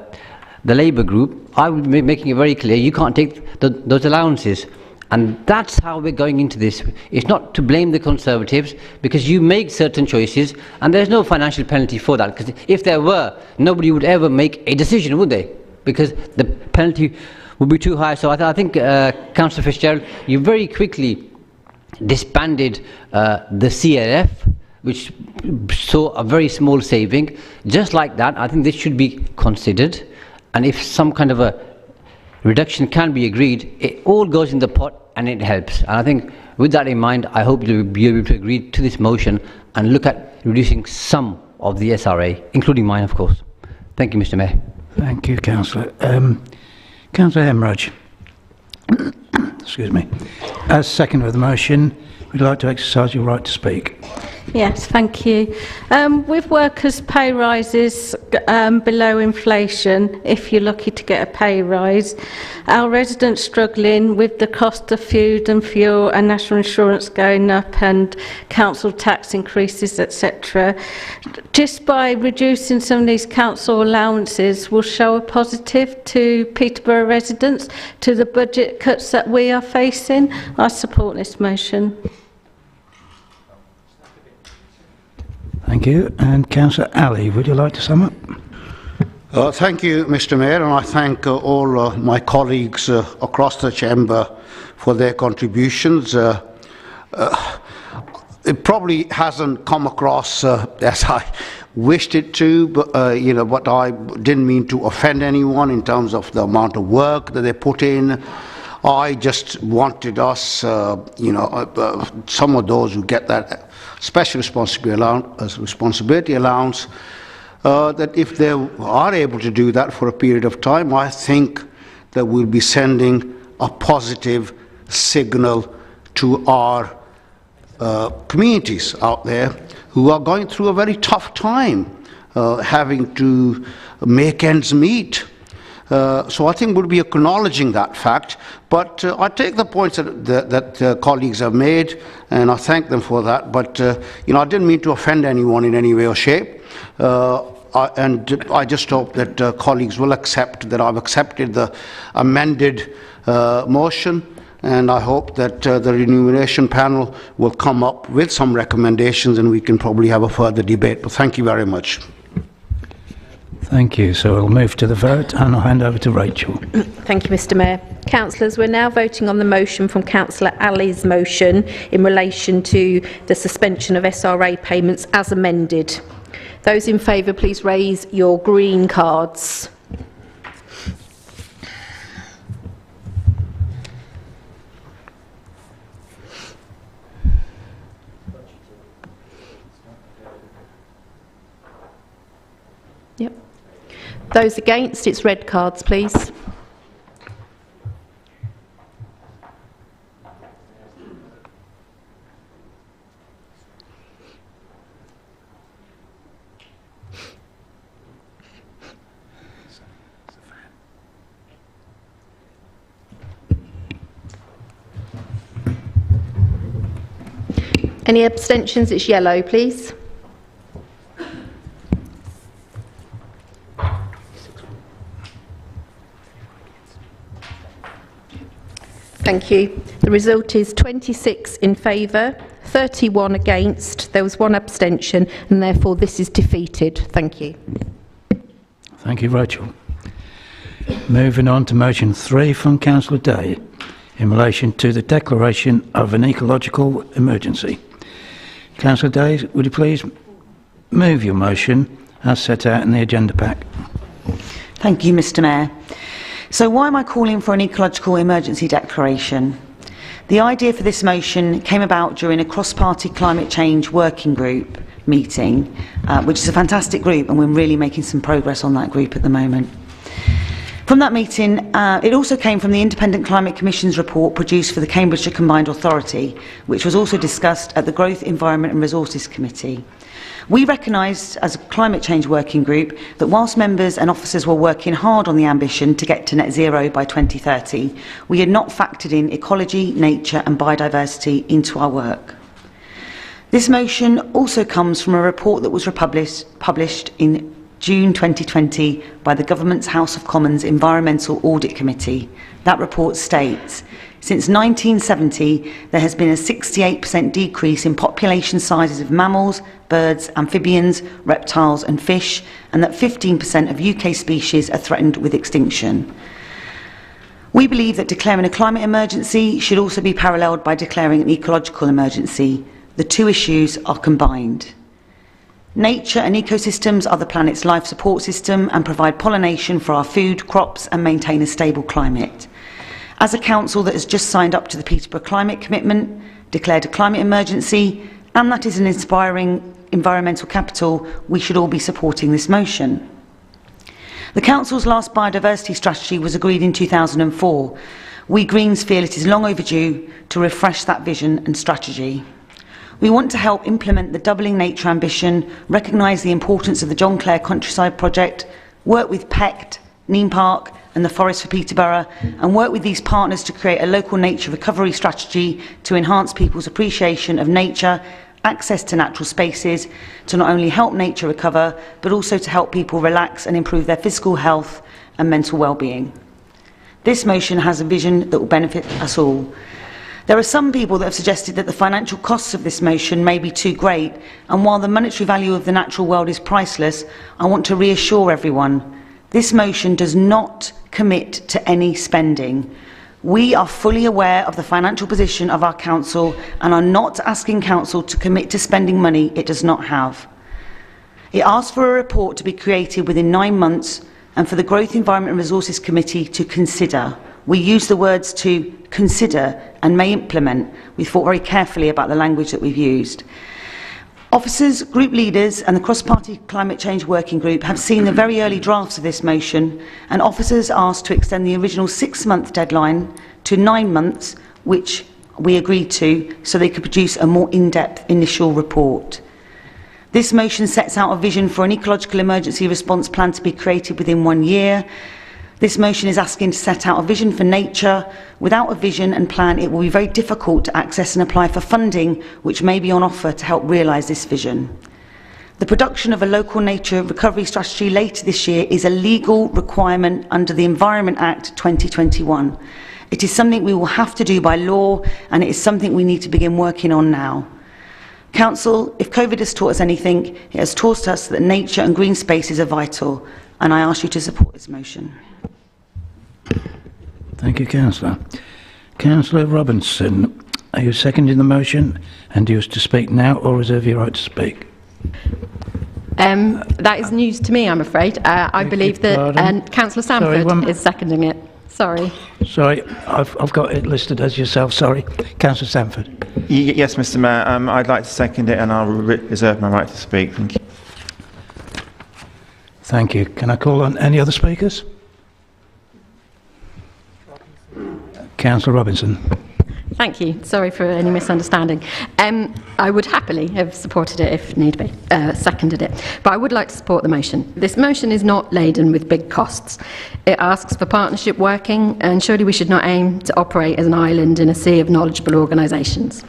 Labour group, I will be making it very clear, you can't take those allowances. And that's how we're going into this. It's not to blame the Conservatives, because you make certain choices and there's no financial penalty for that. Because if there were, nobody would ever make a decision, would they? Because the penalty would be too high. So I think, Councillor Fitzgerald, you very quickly disbanded the CRF, which saw a very small saving. Just like that, I think this should be considered. And if some kind of a reduction can be agreed, it all goes in the pot and it helps. And I think with that in mind, I hope you'll be able to agree to this motion and look at reducing some of the SRA, including mine, of course. Thank you, Mr. Mayor. Thank you, Councillor. Councillor Hemorrhage. Excuse me. As second of the motion, would you like to exercise your right to speak? Yes, thank you. With workers' pay rises below inflation, if you're lucky to get a pay rise, our residents struggling with the cost of food and fuel and national insurance going up and council tax increases, etc. Just by reducing some of these council allowances will show a positive to Peterborough residents, to the budget cuts that we are facing. I support this motion. Thank you. And Councillor Ali, would you like to sum up? Thank you, Mr. Mayor, and I thank all my colleagues across the chamber for their contributions. It probably hasn't come across as I wished it to, but but I didn't mean to offend anyone in terms of the amount of work that they put in. I just wanted us, some of those who get that special responsibility allowance, that if they are able to do that for a period of time, I think that we'll be sending a positive signal to our communities out there who are going through a very tough time, having to make ends meet. So I think we'll be acknowledging that fact, but I take the points that colleagues have made, and I thank them for that. But I didn't mean to offend anyone in any way or shape, and I just hope that colleagues will accept that I've accepted the amended motion, and I hope that the remuneration panel will come up with some recommendations, and we can probably have a further debate. But thank you very much. Thank you. So we'll move to the vote, and I'll hand over to Rachel. Thank you, Mr. Mayor. Councillors, we're now voting on the motion from Councillor Ali's motion in relation to the suspension of SRA payments as amended. Those in favour, please raise your green cards. Those against, it's red cards, please. Any abstentions? It's yellow, please. Thank you. The result is 26 in favour, 31 against. There was one abstention, and therefore this is defeated. Thank you. Thank you, Rachel. Moving on to motion 3 from Councillor Day in relation to the declaration of an ecological emergency. Councillor Day, would you please move your motion as set out in the agenda pack? Thank you, Mr. Mayor. So why am I calling for an ecological emergency declaration? The idea for this motion came about during a cross-party climate change working group meeting, which is a fantastic group, and we're really making some progress on that group at the moment. From that meeting, it also came from the Independent Climate Commission's report produced for the Cambridgeshire Combined Authority, which was also discussed at the Growth, Environment and Resources Committee. We recognised as a climate change working group that whilst members and officers were working hard on the ambition to get to net zero by 2030, we had not factored in ecology, nature and biodiversity into our work. This motion also comes from a report that was published in June 2020 by the Government's House of Commons Environmental Audit Committee. That report states, since 1970, there has been a 68% decrease in population sizes of mammals, birds, amphibians, reptiles and fish, and that 15% of UK species are threatened with extinction. We believe that declaring a climate emergency should also be paralleled by declaring an ecological emergency. The two issues are combined. Nature and ecosystems are the planet's life support system and provide pollination for our food, crops and maintain a stable climate. As a council that has just signed up to the Peterborough Climate Commitment, declared a climate emergency, and that is an inspiring environmental capital, we should all be supporting this motion. The Council's last biodiversity strategy was agreed in 2004. We Greens feel it is long overdue to refresh that vision and strategy. We want to help implement the doubling nature ambition, recognise the importance of the John Clare Countryside Project, work with PECT, Neem Park and the Forest for Peterborough, and work with these partners to create a local nature recovery strategy to enhance people's appreciation of nature, access to natural spaces, to not only help nature recover, but also to help people relax and improve their physical health and mental well-being. This motion has a vision that will benefit us all. There are some people that have suggested that the financial costs of this motion may be too great, and while the monetary value of the natural world is priceless, I want to reassure everyone, this motion does not commit to any spending. We are fully aware of the financial position of our council and are not asking council to commit to spending money it does not have. It asks for a report to be created within 9 months and for the Growth, Environment and Resources Committee to consider. We use the words to consider and may implement. We thought very carefully about the language that we've used. Officers, group leaders and the cross-party climate change working group have seen the very early drafts of this motion, and officers asked to extend the original 6-month deadline to 9 months, which we agreed to, so they could produce a more in-depth initial report. This motion sets out a vision for an ecological emergency response plan to be created within 1 year. This motion is asking to set out a vision for nature. Without a vision and plan, it will be very difficult to access and apply for funding, which may be on offer to help realise this vision. The production of a local nature recovery strategy later this year is a legal requirement under the Environment Act 2021. It is something we will have to do by law, and it is something we need to begin working on now. Council, if COVID has taught us anything, it has taught us that nature and green spaces are vital, and I ask you to support this motion. Thank you, Councillor. Councillor Robinson, are you seconding the motion, and do you wish to speak now or reserve your right to speak? That is news to me, I'm afraid. I believe that Councillor Sanford is seconding it. Sorry. Sorry, I've got it listed as yourself, sorry. Councillor Sanford. Yes, Mr. Mayor, I'd like to second it and I'll reserve my right to speak. Thank you. Thank you. Can I call on any other speakers? Councillor Robinson. Thank you. Sorry for any misunderstanding. I would happily have supported it if need be, seconded it, but I would like to support the motion. This motion is not laden with big costs. It asks for partnership working, and surely we should not aim to operate as an island in a sea of knowledgeable organisations.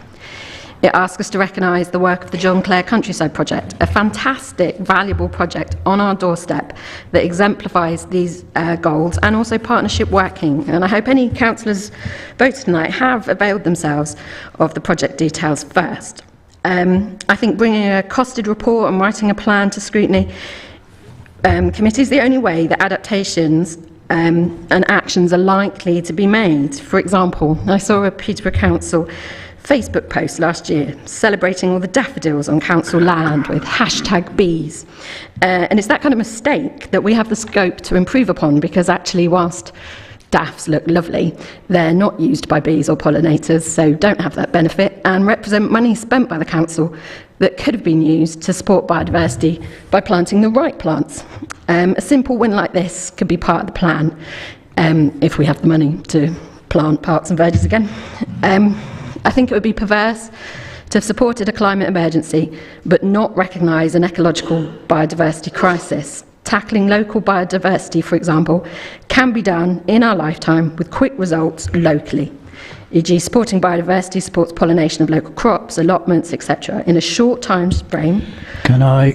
It asks us to recognise the work of the John Clare Countryside Project, a fantastic, valuable project on our doorstep that exemplifies these goals, and also partnership working. And I hope any councillors voted tonight have availed themselves of the project details first. I think bringing a costed report and writing a plan to scrutiny committee is the only way that adaptations and actions are likely to be made. For example, I saw a Peterborough Council Facebook post last year celebrating all the daffodils on council land with #bees. And it's that kind of mistake that we have the scope to improve upon, because actually whilst daffs look lovely, they're not used by bees or pollinators, so don't have that benefit, and represent money spent by the council that could have been used to support biodiversity by planting the right plants. A simple win like this could be part of the plan if we have the money to plant parks and verges again. I think it would be perverse to have supported a climate emergency but not recognise an ecological biodiversity crisis. Tackling local biodiversity, for example, can be done in our lifetime with quick results locally. E.g. supporting biodiversity supports pollination of local crops, allotments, etc. in a short time frame. Can I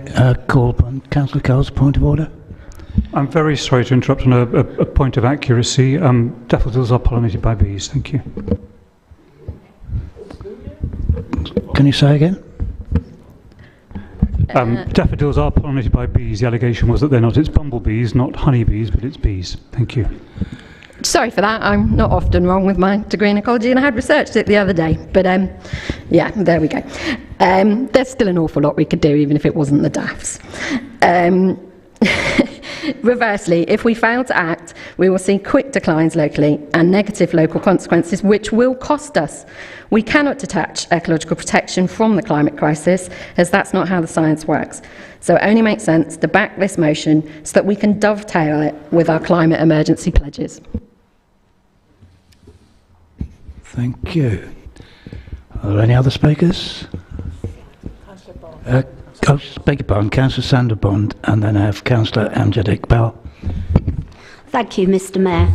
call upon Councillor Cole's point of order? I'm very sorry to interrupt on a point of accuracy. Daffodils are pollinated by bees. Thank you. Can you say again? Daffodils are pollinated by bees. The allegation was that they're not. It's bumblebees, not honeybees, but it's bees. Thank you. Sorry for that. I'm not often wrong with my degree in ecology, and I had researched it the other day. But yeah, there we go. There's still an awful lot we could do, even if it wasn't the daffs. Reversely, if we fail to act, we will see quick declines locally and negative local consequences, which will cost us. We cannot detach ecological protection from the climate crisis, as that's not how the science works. So it only makes sense to back this motion so that we can dovetail it with our climate emergency pledges. Thank you. Are there any other speakers? Beg your pardon, Councillor Sanderbond, and then I have Councillor Amjad Iqbal. Thank you, Mr. Mayor.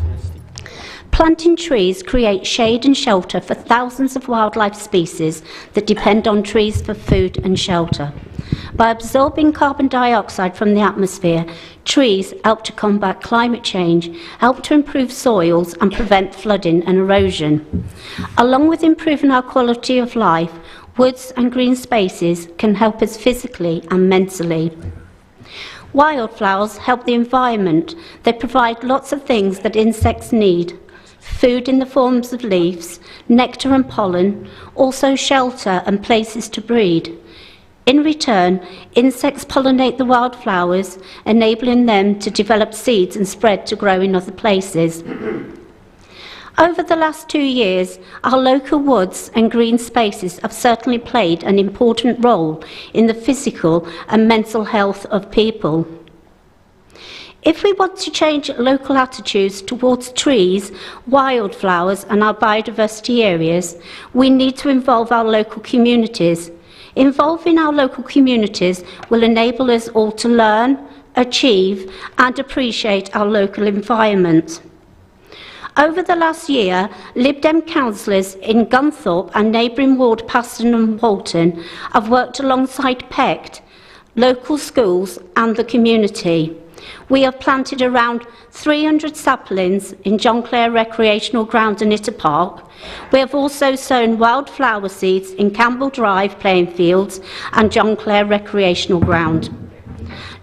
Planting trees creates shade and shelter for thousands of wildlife species that depend on trees for food and shelter. By absorbing carbon dioxide from the atmosphere, trees help to combat climate change, help to improve soils and prevent flooding and erosion. Along with improving our quality of life, woods and green spaces can help us physically and mentally. Wildflowers help the environment. They provide lots of things that insects need. Food in the forms of leaves, nectar and pollen, also shelter and places to breed. In return, insects pollinate the wildflowers, enabling them to develop seeds and spread to grow in other places. Over the last 2 years, our local woods and green spaces have certainly played an important role in the physical and mental health of people. If we want to change local attitudes towards trees, wildflowers and our biodiversity areas, we need to involve our local communities. Involving our local communities will enable us all to learn, achieve and appreciate our local environment. Over the last year, Lib Dem councillors in Gunthorpe and neighbouring ward Paston and Walton have worked alongside PECT, local schools and the community. We have planted around 300 saplings in John Clare Recreational Ground and Itter Park. We have also sown wildflower seeds in Campbell Drive playing fields and John Clare Recreational Ground.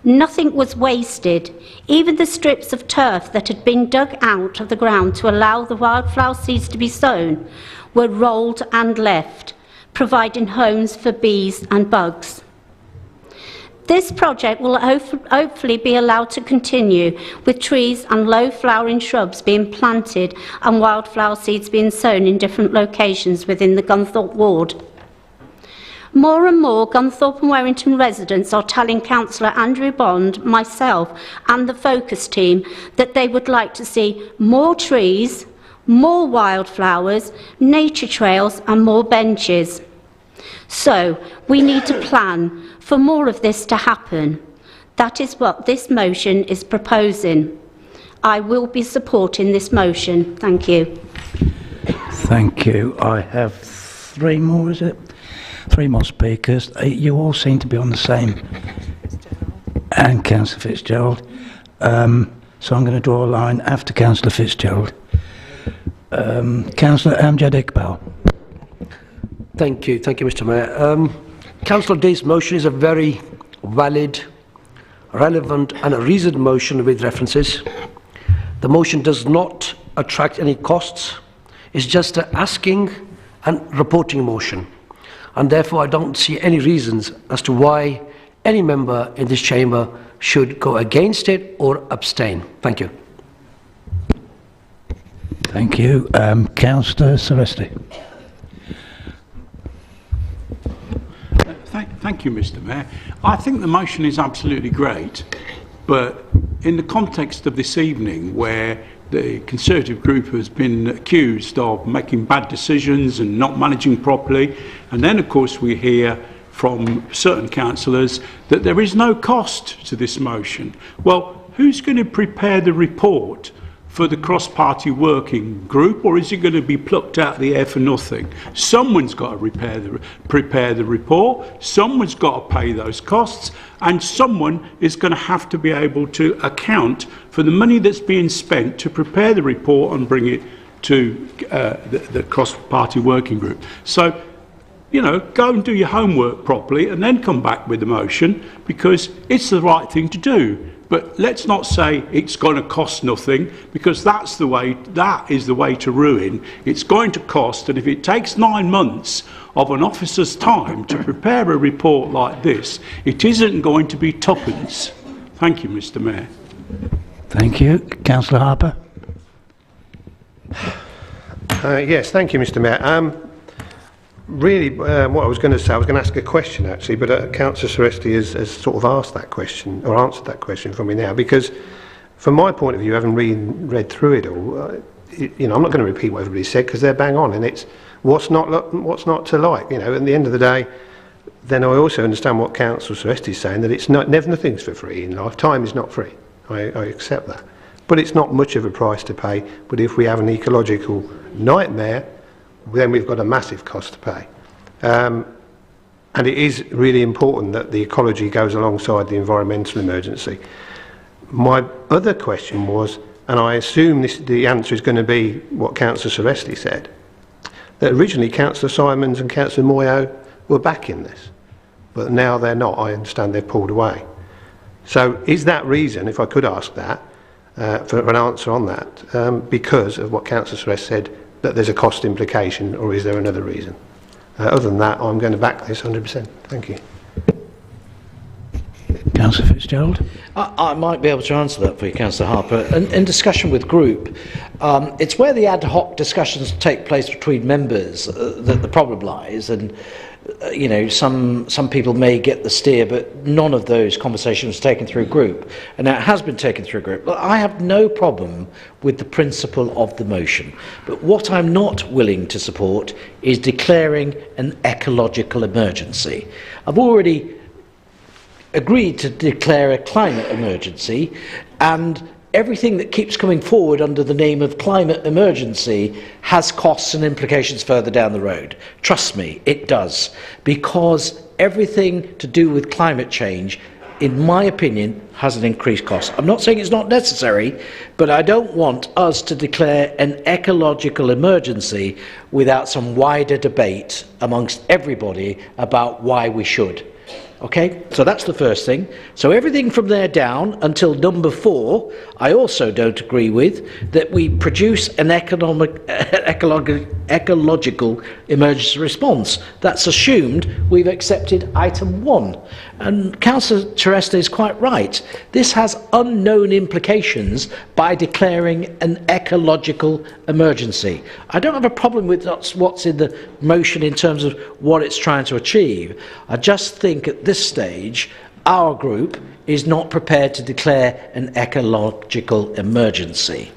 Nothing was wasted. Even the strips of turf that had been dug out of the ground to allow the wildflower seeds to be sown were rolled and left, providing homes for bees and bugs. This project will hopefully be allowed to continue, with trees and low-flowering shrubs being planted and wildflower seeds being sown in different locations within the Gunthorpe ward. More and more Gunthorpe and Warrington residents are telling Councillor Andrew Bond, myself and the Focus team that they would like to see more trees, more wildflowers, nature trails and more benches. So we need to plan for more of this to happen. That is what this motion is proposing. I will be supporting this motion. Thank you. Thank you. I have three more, is it? Three more speakers. You all seem to be on the same. And Councillor Fitzgerald. So I'm going to draw a line after Councillor Fitzgerald. Councillor Amjad Iqbal. Thank you, Mr. Mayor. Councillor Day's motion is a very valid, relevant and a reasoned motion with references. The motion does not attract any costs. It's just an asking and reporting motion. And therefore I don't see any reasons as to why any member in this chamber should go against it or abstain. Thank you. Thank you. Councillor Celesti. Thank you, Mr. Mayor. I think the motion is absolutely great, but in the context of this evening, where the Conservative group has been accused of making bad decisions and not managing properly, and then, of course, we hear from certain councillors that there is no cost to this motion. Well, who's going to prepare the report for the cross-party working group, or is it going to be plucked out of the air for nothing? Someone's got to prepare the report, someone's got to pay those costs, and someone is going to have to be able to account for the money that's being spent to prepare the report and bring it to the cross-party working group. So, you know, go and do your homework properly and then come back with the motion, because it's the right thing to do. But let's not say it's going to cost nothing, because that is the way to ruin. It's going to cost, and if it takes 9 months of an officer's time to prepare a report like this, it isn't going to be tuppence. Thank you, Mr. Mayor. Thank you. Councillor Harper. Yes, thank you, Mr. Mayor. Really, what I was going to say, I was going to ask a question actually, but Councillor Celesti has sort of asked that question, or answered that question for me now, because from my point of view, having read through it all, you know, I'm not going to repeat what everybody said, because they're bang on, and it's what's not to like, you know. At the end of the day, then I also understand what Councillor Celesti is saying, that it's nothing's for free in life. Time is not free. I accept that, but it's not much of a price to pay. But if we have an ecological nightmare, then we've got a massive cost to pay. And it is really important that the ecology goes alongside the environmental emergency. My other question was, and I assume the answer is going to be what Councillor Celesti said, that originally Councillor Simons and Councillor Moyo were backing this, but now they're not. I understand they've pulled away. So is that reason, if I could ask that, for an answer on that, because of what Councillor Celesti said, that there's a cost implication, or is there another reason? Other than that, I'm going to back this 100%. Thank you. Councillor Fitzgerald. I might be able to answer that for you, Councillor Harper. In discussion with group, it's where the ad hoc discussions take place between members that the problem lies, and you know, some people may get the steer, but none of those conversations was taken through group, and now it has been taken through group. Well, I have no problem with the principle of the motion, but what I'm not willing to support is declaring an ecological emergency. I've already agreed to declare a climate emergency, and everything that keeps coming forward under the name of climate emergency has costs and implications further down the road. Trust me, it does. Because everything to do with climate change, in my opinion, has an increased cost. I'm not saying it's not necessary, but I don't want us to declare an ecological emergency without some wider debate amongst everybody about why we should. Okay, so that's the first thing. So everything from there down until number 4, I also don't agree with, that we produce an ecological ecological emergency response. That's assumed we've accepted item 1. And Councillor Tereste is quite right. This has unknown implications by declaring an ecological emergency. I don't have a problem with what's in the motion in terms of what it's trying to achieve. I just think at this stage our group is not prepared to declare an ecological emergency.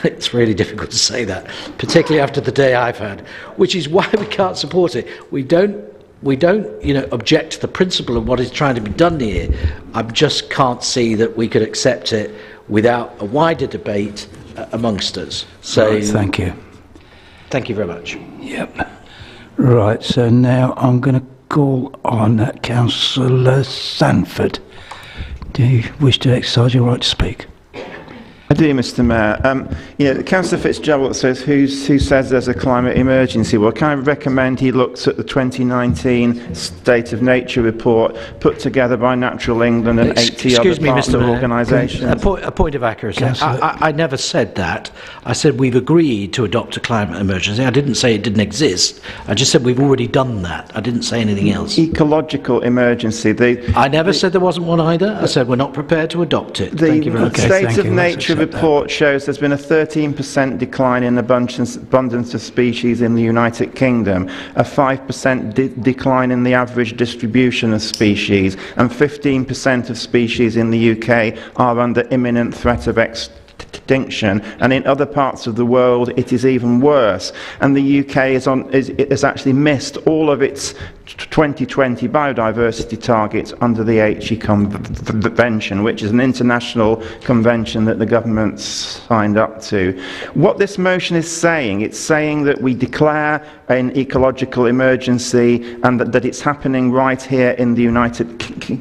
It's really difficult to say that, particularly after the day I've had, which is why we can't support it. We don't, object to the principle of what is trying to be done here. I just can't see that we could accept it without a wider debate amongst us. So, right, thank you. Thank you very much. Yep. Right, so now I'm going to call on Councillor Sanford. Do you wish to exercise your right to speak? I do, Mr. Mayor. Councillor Fitzgerald says, who says there's a climate emergency? Well, can I recommend he looks at the 2019 State of Nature report put together by Natural England and 80 other partner organisations? A point of accuracy. I never said that. I said we've agreed to adopt a climate emergency. I didn't say it didn't exist. I just said we've already done that. I didn't say anything else. Ecological emergency. I never said there wasn't one either. I said we're not prepared to adopt it. Thank you very much. The State of Nature report shows there's been a 13% decline in abundance of species in the United Kingdom, a 5% decline in the average distribution of species, and 15% of species in the UK are under imminent threat of extinction, and in other parts of the world it is even worse. And the UK has actually missed all of its 2020 biodiversity targets under the HE Convention, which is an international convention that the government signed up to. What this motion is saying, it's saying that we declare an ecological emergency and that it's happening right here in the United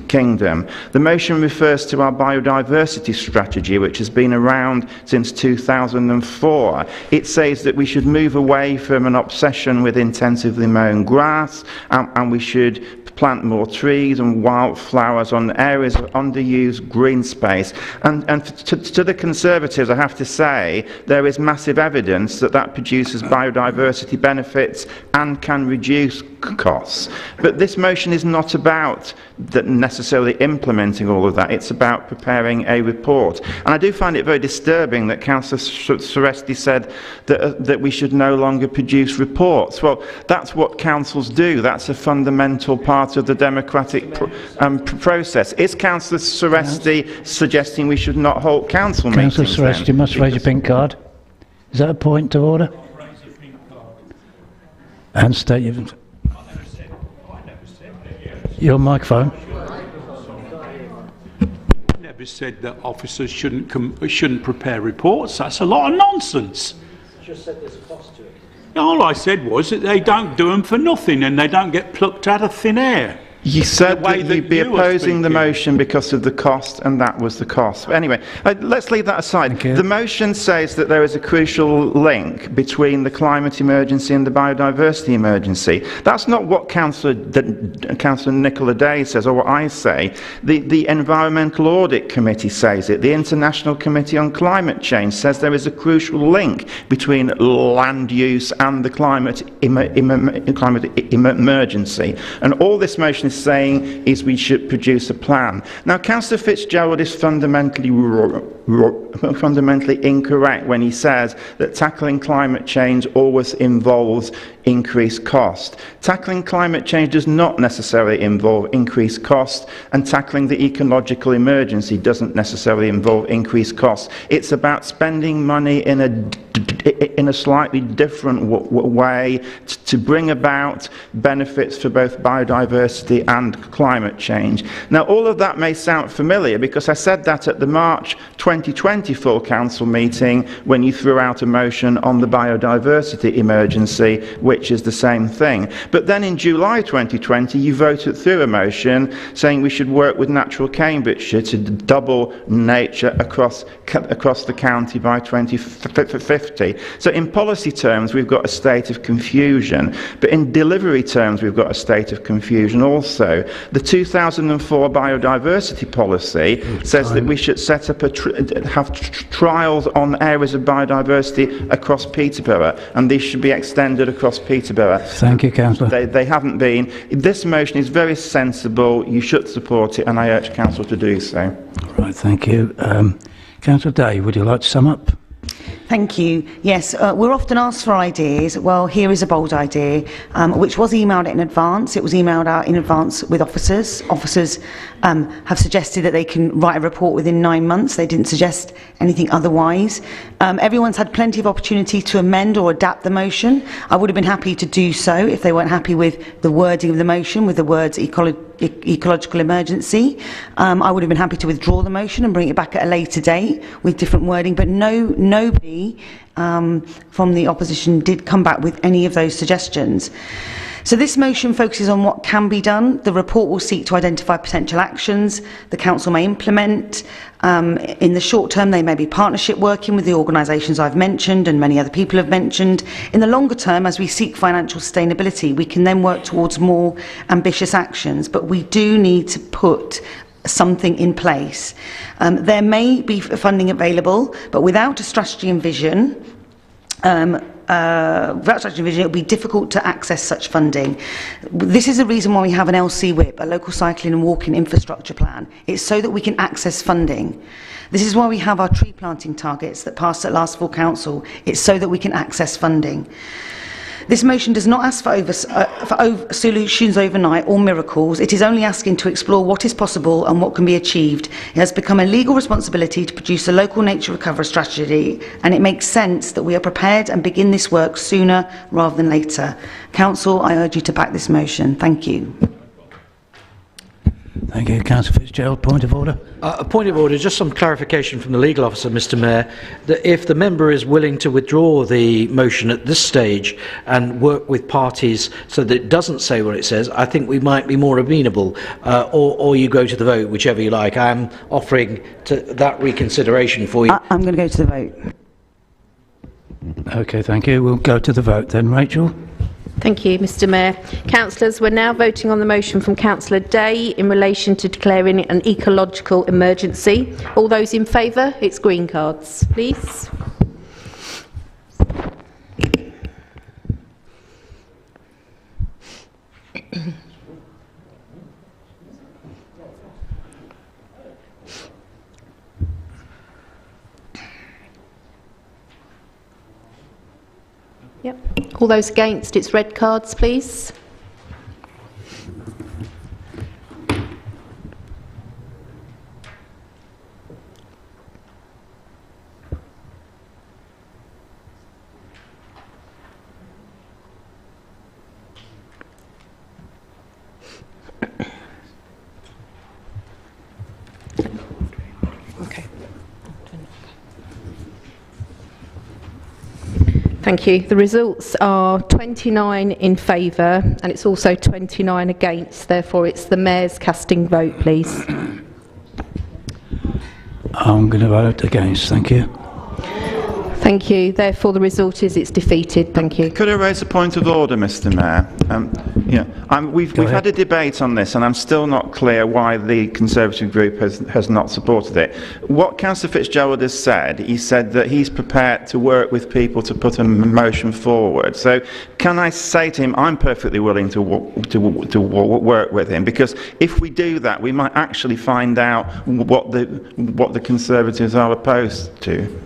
Kingdom. The motion refers to our biodiversity strategy, which has been around since 2004. It says that we should move away from an obsession with intensively mown grass, and we should plant more trees and wildflowers on areas of underused green space. And to the Conservatives, I have to say, there is massive evidence that produces biodiversity benefits and can reduce costs. But this motion is not about necessarily implementing all of that. It's about preparing a report. And I do find it very disturbing that Councillor Tereste said that we should no longer produce reports. Well, that's what councils do. That's a fundamental part of the democratic process. Is Councillor Tereste suggesting we should not hold council meetings? Councillor Tereste, you must raise your pink card. Is that a point of order? And state your microphone. Never said that officers shouldn't prepare reports. That's a lot of nonsense. Just said there's a cost to it. All I said was that they don't do them for nothing and they don't get plucked out of thin air. You said that you'd be opposing the motion because of the cost, and that was the cost. But anyway, let's leave that aside. The motion says that there is a crucial link between the climate emergency and the biodiversity emergency. That's not what Councillor Nicola Day says, or what I say. The Environmental Audit Committee says it. The International Committee on Climate Change says there is a crucial link between land use and the climate emergency. And all this motion is saying is we should produce a plan. Now, Councillor Fitzgerald is fundamentally incorrect when he says that tackling climate change always involves increased cost. Tackling climate change does not necessarily involve increased cost, and tackling the ecological emergency doesn't necessarily involve increased cost. It's about spending money in a slightly different way to bring about benefits for both biodiversity and climate change. Now, all of that may sound familiar because I said that at the March 2020 full council meeting when you threw out a motion on the biodiversity emergency, which is the same thing. But then in July 2020, you voted through a motion saying we should work with Natural Cambridgeshire to double nature across the county by 2050. So in policy terms, we've got a state of confusion, but in delivery terms, we've got a state of confusion also. The 2004 biodiversity policy says that we should set up a trials on areas of biodiversity across Peterborough, and these should be extended across Peterborough. Thank you, Councillor. They haven't been. This motion is very sensible. You should support it, and I urge Council to do so. Right, thank you. Councillor Day, would you like to sum up? Thank you. Yes, we're often asked for ideas. Well, here is a bold idea, which was emailed in advance. It was emailed out in advance with officers. Officers have suggested that they can write a report within 9 months. They didn't suggest anything otherwise. Everyone's had plenty of opportunity to amend or adapt the motion. I would have been happy to do so if they weren't happy with the wording of the motion, with the words ecological emergency. I would have been happy to withdraw the motion and bring it back at a later date with different wording, but nobody from the opposition did come back with any of those suggestions. So this motion focuses on what can be done. The report will seek to identify potential actions the council may implement. In the short term, they may be partnership working with the organisations I've mentioned and many other people have mentioned. In the longer term, as we seek financial sustainability, we can then work towards more ambitious actions, but we do need to put something in place. There may be funding available, but without a strategy and vision, it will be difficult to access such funding. This is the reason why we have an LC WIP, a local cycling and walking infrastructure plan. It's so that we can access funding. This is why we have our tree planting targets that passed at last full council. It's so that we can access funding. This motion does not ask for solutions overnight or miracles. It is only asking to explore what is possible and what can be achieved. It has become a legal responsibility to produce a local nature recovery strategy, and it makes sense that we are prepared and begin this work sooner rather than later. Council, I urge you to back this motion. Thank you. Thank you. Councillor Fitzgerald, point of order. A point of order, just some clarification from the legal officer, Mr Mayor, that if the member is willing to withdraw the motion at this stage and work with parties so that it doesn't say what it says, I think we might be more amenable, or you go to the vote, whichever you like. I am offering that reconsideration for you. I'm going to go to the vote. OK, thank you. We'll go to the vote then. Rachel? Thank you, Mr Mayor. Councillors, we're now voting on the motion from Councillor Day in relation to declaring an ecological emergency. All those in favour, it's green cards, please. Yep. All those against, it's red cards, please. Thank you. The results are 29 in favour and it's also 29 against. Therefore, it's the Mayor's casting vote, please. I'm going to vote against. Thank you. Thank you. Therefore, the result is it's defeated. Thank you. Could I raise a point of order, Mr Mayor? We've had a debate on this and I'm still not clear why the Conservative group has not supported it. What Councillor Fitzgerald has said, he said that he's prepared to work with people to put a motion forward. So can I say to him, I'm perfectly willing to work with him, because if we do that, we might actually find out what the Conservatives are opposed to.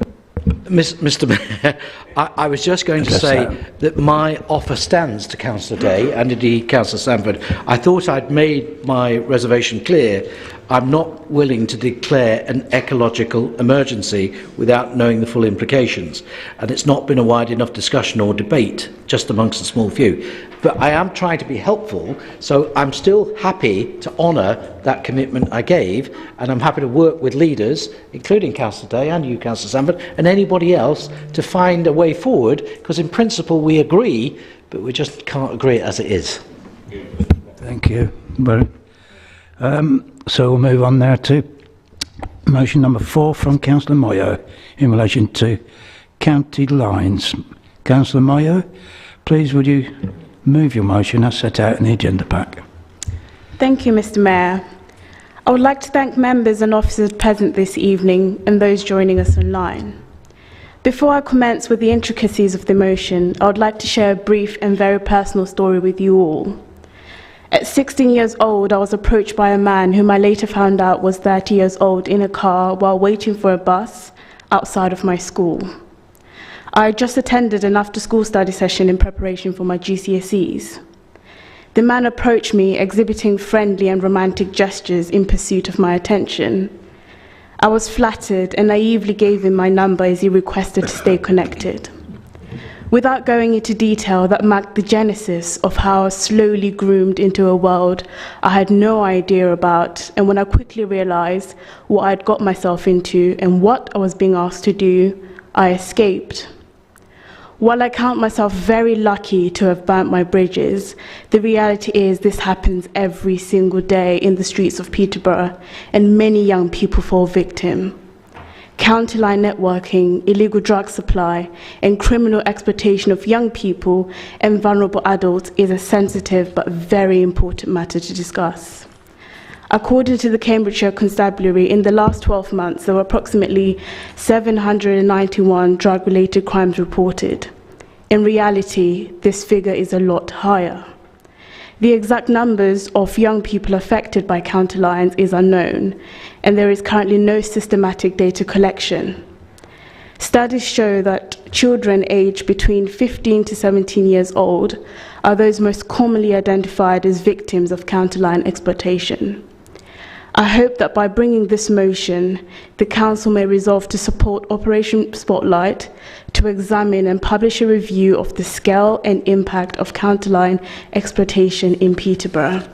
Mr Mayor, I was just going to say that my offer stands to Councillor Day and indeed Councillor Sanford. I thought I'd made my reservation clear. I'm not willing to declare an ecological emergency without knowing the full implications. And it's not been a wide enough discussion or debate just amongst a small few. But I am trying to be helpful, so I'm still happy to honour that commitment I gave, and I'm happy to work with leaders, including Councillor Day and you, Councillor Sanford, and anybody else to find a way forward, because in principle we agree, but we just can't agree as it is. Thank you. So we'll move on now to motion number 4 from Councillor Moyo in relation to county lines. Councillor Moyo, please would you move your motion as set out in the agenda pack? Thank you, Mr Mayor. I would like to thank members and officers present this evening and those joining us online. Before I commence with the intricacies of the motion, I would like to share a brief and very personal story with you all. At 16 years old, I was approached by a man whom I later found out was 30 years old in a car while waiting for a bus outside of my school. I had just attended an after-school study session in preparation for my GCSEs. The man approached me, exhibiting friendly and romantic gestures in pursuit of my attention. I was flattered and naively gave him my number as he requested to stay connected. Without going into detail, that marked the genesis of how I was slowly groomed into a world I had no idea about, and when I quickly realized what I had got myself into and what I was being asked to do, I escaped. While I count myself very lucky to have burnt my bridges, the reality is this happens every single day in the streets of Peterborough, and many young people fall victim. Counterline networking, illegal drug supply, and criminal exploitation of young people and vulnerable adults is a sensitive but very important matter to discuss. According to the Cambridgeshire Constabulary, in the last 12 months, there were approximately 791 drug-related crimes reported. In reality, this figure is a lot higher. The exact numbers of young people affected by counterlines is unknown, and there is currently no systematic data collection. Studies show that children aged between 15 to 17 years old are those most commonly identified as victims of counterline exploitation. I hope that by bringing this motion, the Council may resolve to support Operation Spotlight to examine and publish a review of the scale and impact of counterline exploitation in Peterborough.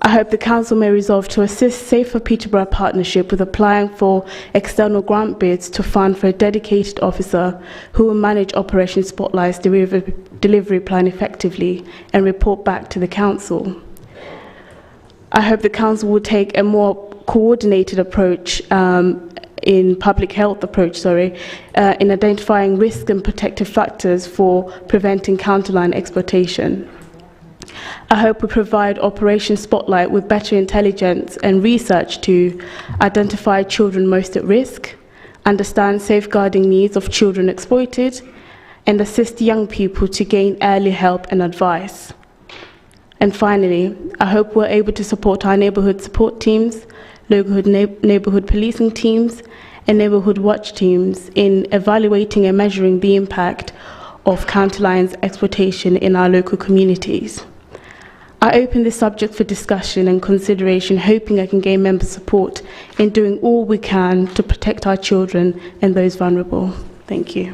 I hope the Council may resolve to assist Safer Peterborough Partnership with applying for external grant bids to fund for a dedicated officer who will manage Operation Spotlight's delivery plan effectively and report back to the Council. I hope the Council will take a more coordinated approach in public health approach, in identifying risk and protective factors for preventing counterline exploitation. I hope we provide Operation Spotlight with better intelligence and research to identify children most at risk, understand safeguarding needs of children exploited, and assist young people to gain early help and advice. And finally, I hope we're able to support our neighbourhood support teams, local neighbourhood policing teams, and neighbourhood watch teams in evaluating and measuring the impact of counterlines exploitation in our local communities. I open this subject for discussion and consideration, hoping I can gain member support in doing all we can to protect our children and those vulnerable. Thank you.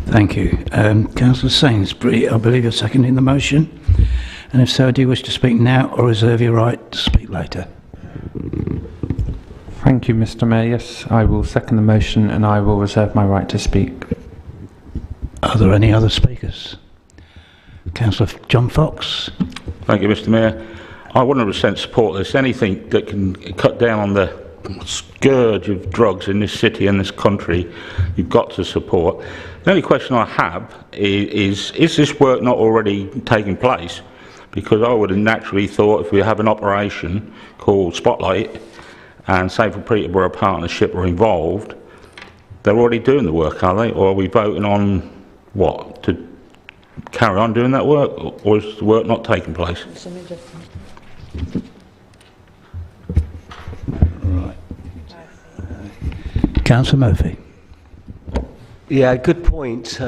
Thank you. Councillor Sainsbury, I believe you're seconding the motion. And if so, do you wish to speak now or reserve your right to speak later? Thank you, Mr. Mayor. Yes, I will second the motion and I will reserve my right to speak. Are there any other speakers? Councillor John Fox. Thank you, Mr. Mayor. I 100% support this. Anything that can cut down on the scourge of drugs in this city and this country, you've got to support. The only question I have is this work not already taking place? Because I would have naturally thought if we have an operation called Spotlight and Safer Peterborough Partnership are involved, they're already doing the work, are they? Or are we voting on what? To carry on doing that work? Or is the work not taking place? Right. Councillor Murphy. Yeah, good point.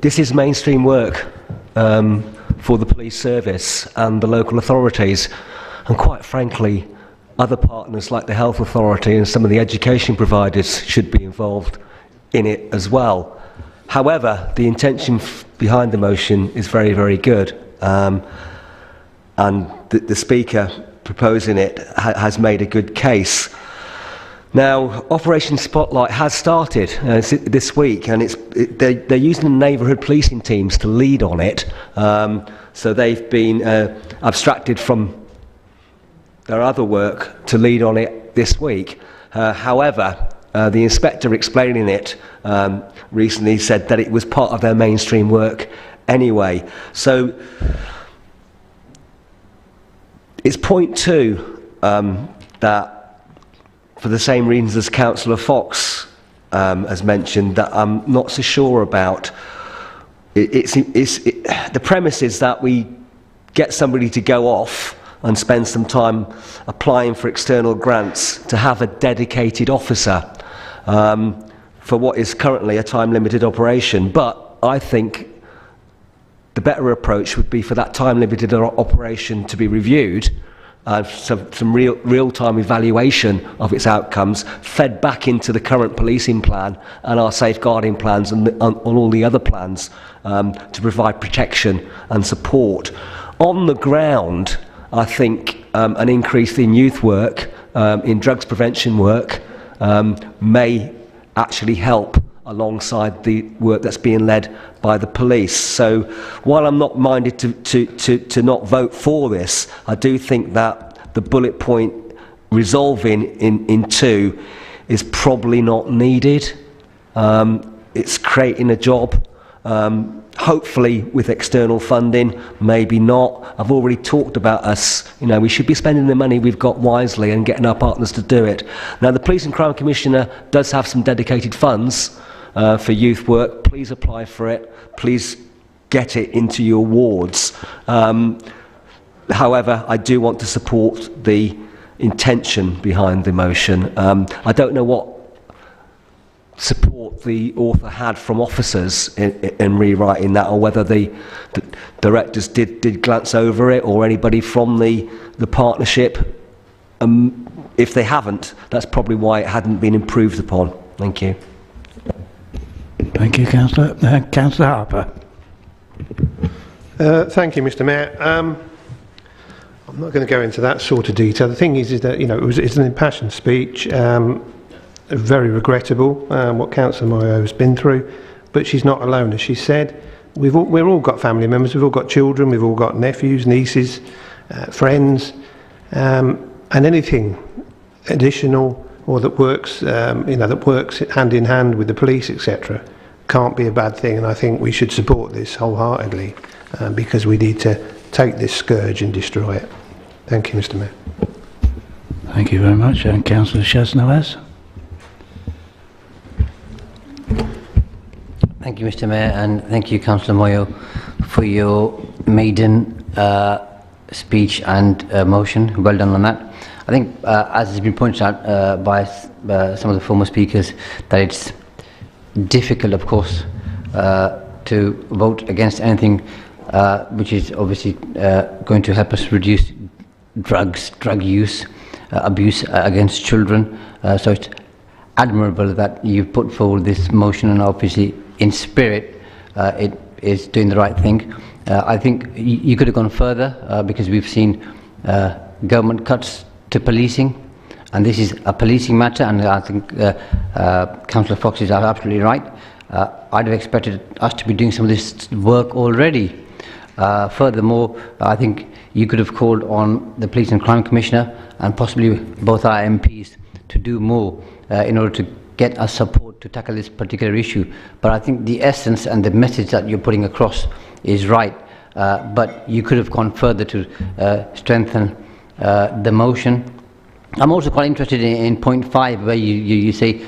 This is mainstream work for the police service and the local authorities, and quite frankly, other partners like the health authority and some of the education providers should be involved in it as well. However, the intention behind the motion is very, very good, and the Speaker proposing it has made a good case. Now, Operation Spotlight has started this week, and they're using the neighbourhood policing teams to lead on it. So they've been abstracted from their other work to lead on it this week. However, the inspector explaining it recently said that it was part of their mainstream work anyway. So It's point 2 that, for the same reasons as Councillor Fox has mentioned, that I'm not so sure about. The premise is that we get somebody to go off and spend some time applying for external grants to have a dedicated officer for what is currently a time-limited operation. But I think the better approach would be for that time-limited operation to be reviewed, some real-time evaluation of its outcomes fed back into the current policing plan and our safeguarding plans and on all the other plans to provide protection and support. On the ground, I think an increase in youth work, in drugs prevention work, may actually help alongside the work that's being led by the police. So while I'm not minded to not vote for this, I do think that the bullet point resolving in 2 is probably not needed. It's creating a job, hopefully with external funding, maybe not. I've already talked about us, we should be spending the money we've got wisely and getting our partners to do it. Now, the Police and Crime Commissioner does have some dedicated funds for youth work. Please apply for it. Please get it into your wards. However, I do want to support the intention behind the motion. I don't know what support the author had from officers in rewriting that, or whether the directors did glance over it, or anybody from the partnership. If they haven't, that's probably why it hadn't been improved upon. Thank you. Thank you, Councillor. Councillor Harper. Thank you, Mr. Mayor. I'm not going to go into that sort of detail. The thing is that it's an impassioned speech. Very regrettable what Councillor Moyo has been through, but she's not alone, as she said. We've all got family members. We've all got children. We've all got nephews, nieces, friends, and anything additional or that works, that works hand in hand with the police, etc., can't be a bad thing. And I think we should support this wholeheartedly because we need to take this scourge and destroy it. Thank you, Mr. Mayor. Thank you very much, and Councillor Chasnoaz. Thank you, Mr. Mayor, and thank you, Councillor Moyo, for your maiden speech and motion. Well done on that. I think, as has been pointed out by some of the former speakers, that it's difficult, of course, to vote against anything which is obviously going to help us reduce drug use, abuse against children. So it's admirable that you've put forward this motion, and obviously in spirit it is doing the right thing. I think you could have gone further because we've seen government cuts to policing, and this is a policing matter, and I think Councillor Fox is absolutely right. I'd have expected us to be doing some of this work already. Furthermore, I think you could have called on the Police and Crime Commissioner and possibly both our MPs to do more in order to get us support to tackle this particular issue. But I think the essence and the message that you're putting across is right. But you could have gone further to strengthen the motion. I'm also quite interested in point 5, where you say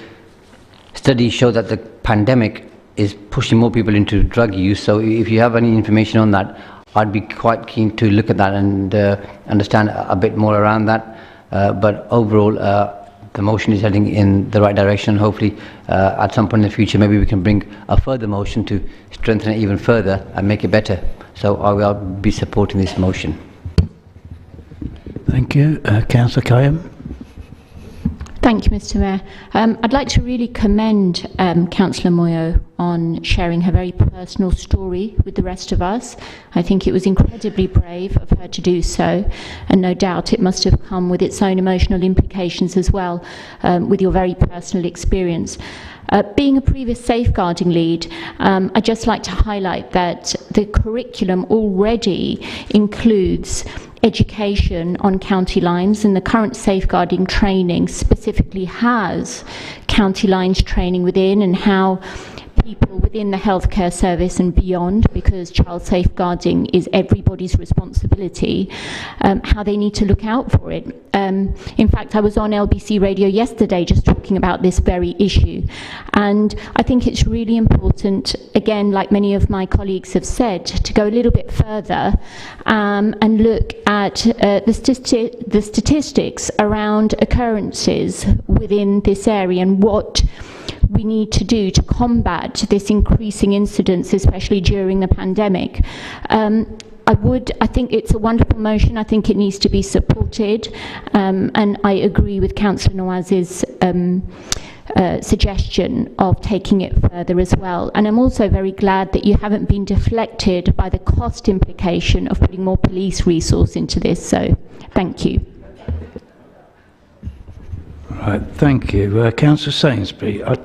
studies show that the pandemic is pushing more people into drug use. So if you have any information on that, I'd be quite keen to look at that and understand a bit more around that. But overall, the motion is heading in the right direction. Hopefully, at some point in the future, maybe we can bring a further motion to strengthen it even further and make it better. So I will be supporting this motion. Thank you. Councillor Kayam. Thank you, Mr. Mayor. I'd like to really commend Councillor Moyo on sharing her very personal story with the rest of us. I think it was incredibly brave of her to do so, and no doubt it must have come with its own emotional implications as well, with your very personal experience. Being a previous safeguarding lead, I'd just like to highlight that the curriculum already includes education on county lines, and the current safeguarding training specifically has county lines training within, and how people within the healthcare service and beyond, because child safeguarding is everybody's responsibility, how they need to look out for it. In fact, I was on LBC radio yesterday just talking about this very issue, and I think it's really important, again, like many of my colleagues have said, to go a little bit further and look at the statistics around occurrences within this area and what we need to do to combat this increasing incidence, especially during the pandemic. I think it's a wonderful motion. I think it needs to be supported, and I agree with Councillor Nawaz's suggestion of taking it further as well. And I'm also very glad that you haven't been deflected by the cost implication of putting more police resource into this. So, thank you. Right, thank you. Councillor Sainsbury. I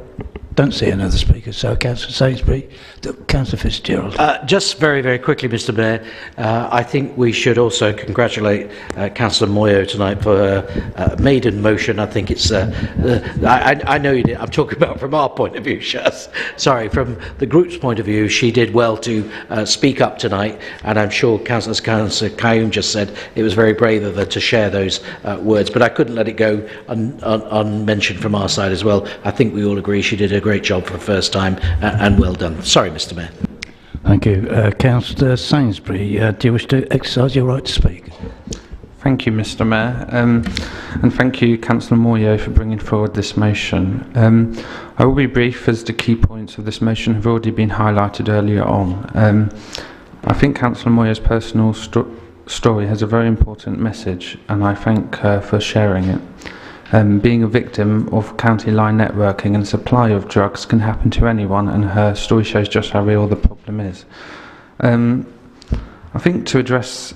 don't see another speaker, so Councillor Sainsbury, Councillor Fitzgerald. Just very, very quickly, Mr. Mayor, I think we should also congratulate Councillor Moyo tonight for her maiden motion. I think it's, I know you did, I'm talking about from our point of view, sorry, from the group's point of view, she did well to speak up tonight, and I'm sure Councillor Kayoum just said it was very brave of her to share those words, but I couldn't let it go unmentioned from our side as well. I think we all agree she did a great job for the first time, and well done. Sorry, Mr. Mayor. Thank you. Councillor Sainsbury, do you wish to exercise your right to speak? Thank you, Mr. Mayor, and thank you, Councillor Moyo, for bringing forward this motion. I will be brief, as the key points of this motion have already been highlighted earlier on. I think Councillor Moyo's personal story has a very important message, and I thank her for sharing it. Being a victim of county line networking and supply of drugs can happen to anyone, and her story shows just how real the problem is. I think to address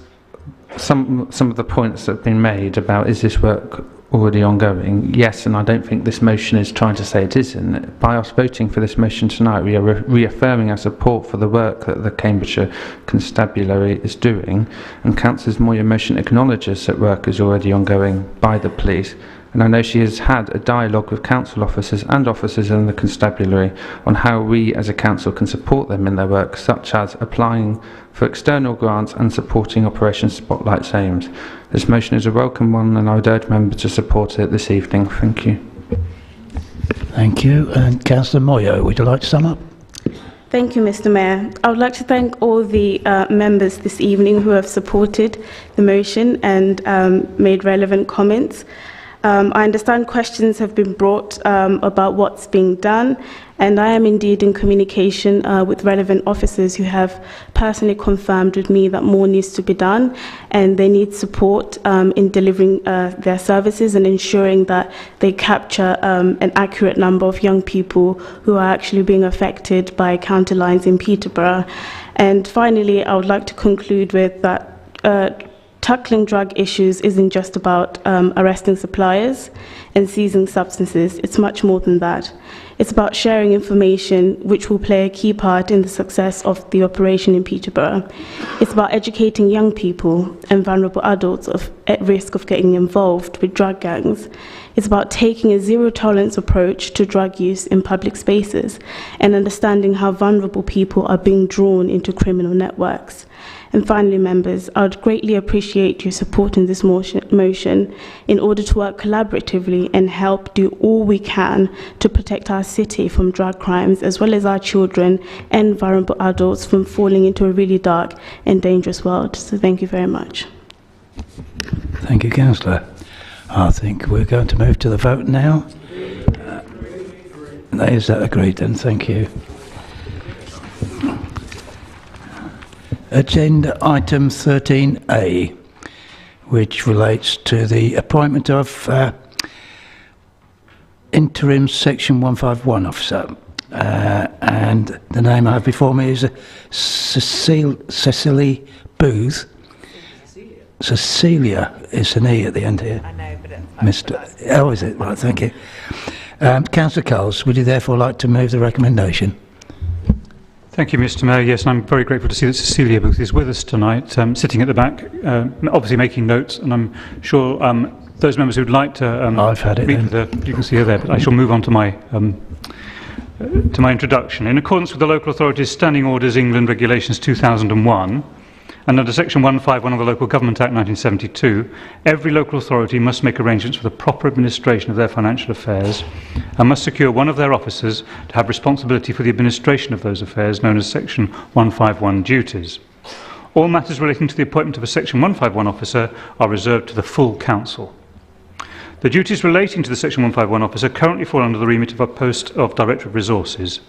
some of the points that have been made about is this work already ongoing, yes, and I don't think this motion is trying to say it isn't. By us voting for this motion tonight, we are reaffirming our support for the work that the Cambridgeshire Constabulary is doing, and Councillor Moyo's motion acknowledges that work is already ongoing by the police. And I know she has had a dialogue with council officers and officers in the constabulary on how we as a council can support them in their work, such as applying for external grants and supporting Operation Spotlight's aims. This motion is a welcome one, and I would urge members to support it this evening. Thank you. Thank you. And Councillor Moyo, would you like to sum up? Thank you, Mr. Mayor. I would like to thank all the members this evening who have supported the motion and made relevant comments. I understand questions have been brought about what's being done, and I am indeed in communication with relevant officers who have personally confirmed with me that more needs to be done, and they need support in delivering their services and ensuring that they capture an accurate number of young people who are actually being affected by county lines in Peterborough. And finally, I would like to conclude with that tackling drug issues isn't just about arresting suppliers and seizing substances. It's much more than that. It's about sharing information which will play a key part in the success of the operation in Peterborough. It's about educating young people and vulnerable adults at risk of getting involved with drug gangs. It's about taking a zero-tolerance approach to drug use in public spaces and understanding how vulnerable people are being drawn into criminal networks. And finally, members, I would greatly appreciate your support in this motion in order to work collaboratively and help do all we can to protect our city from drug crimes, as well as our children and vulnerable adults from falling into a really dark and dangerous world. So thank you very much. Thank you, Councillor. I think we're going to move to the vote now. Is that agreed then? Thank you. Agenda item 13A, which relates to the appointment of interim section 151 officer. And the name I have before me is Cecily Booth. Cecilia is an E at the end here. I know, but Mr. Oh, is it? Right, thank you. Councillor Coles, would you therefore like to move the recommendation? Thank you, Mr. Mayor. Yes, I'm very grateful to see that Cecilia Booth is with us tonight, sitting at the back, obviously making notes, and I'm sure those members who would like to I've had it meet with her, you can see her there, but I shall move on to my to my introduction. In accordance with the Local Authorities Standing Orders England Regulations 2001, and under Section 151 of the Local Government Act 1972, every local authority must make arrangements for the proper administration of their financial affairs and must secure one of their officers to have responsibility for the administration of those affairs, known as Section 151 duties. All matters relating to the appointment of a Section 151 officer are reserved to the full council. The duties relating to the Section 151 officer currently fall under the remit of a post of Director of Resources.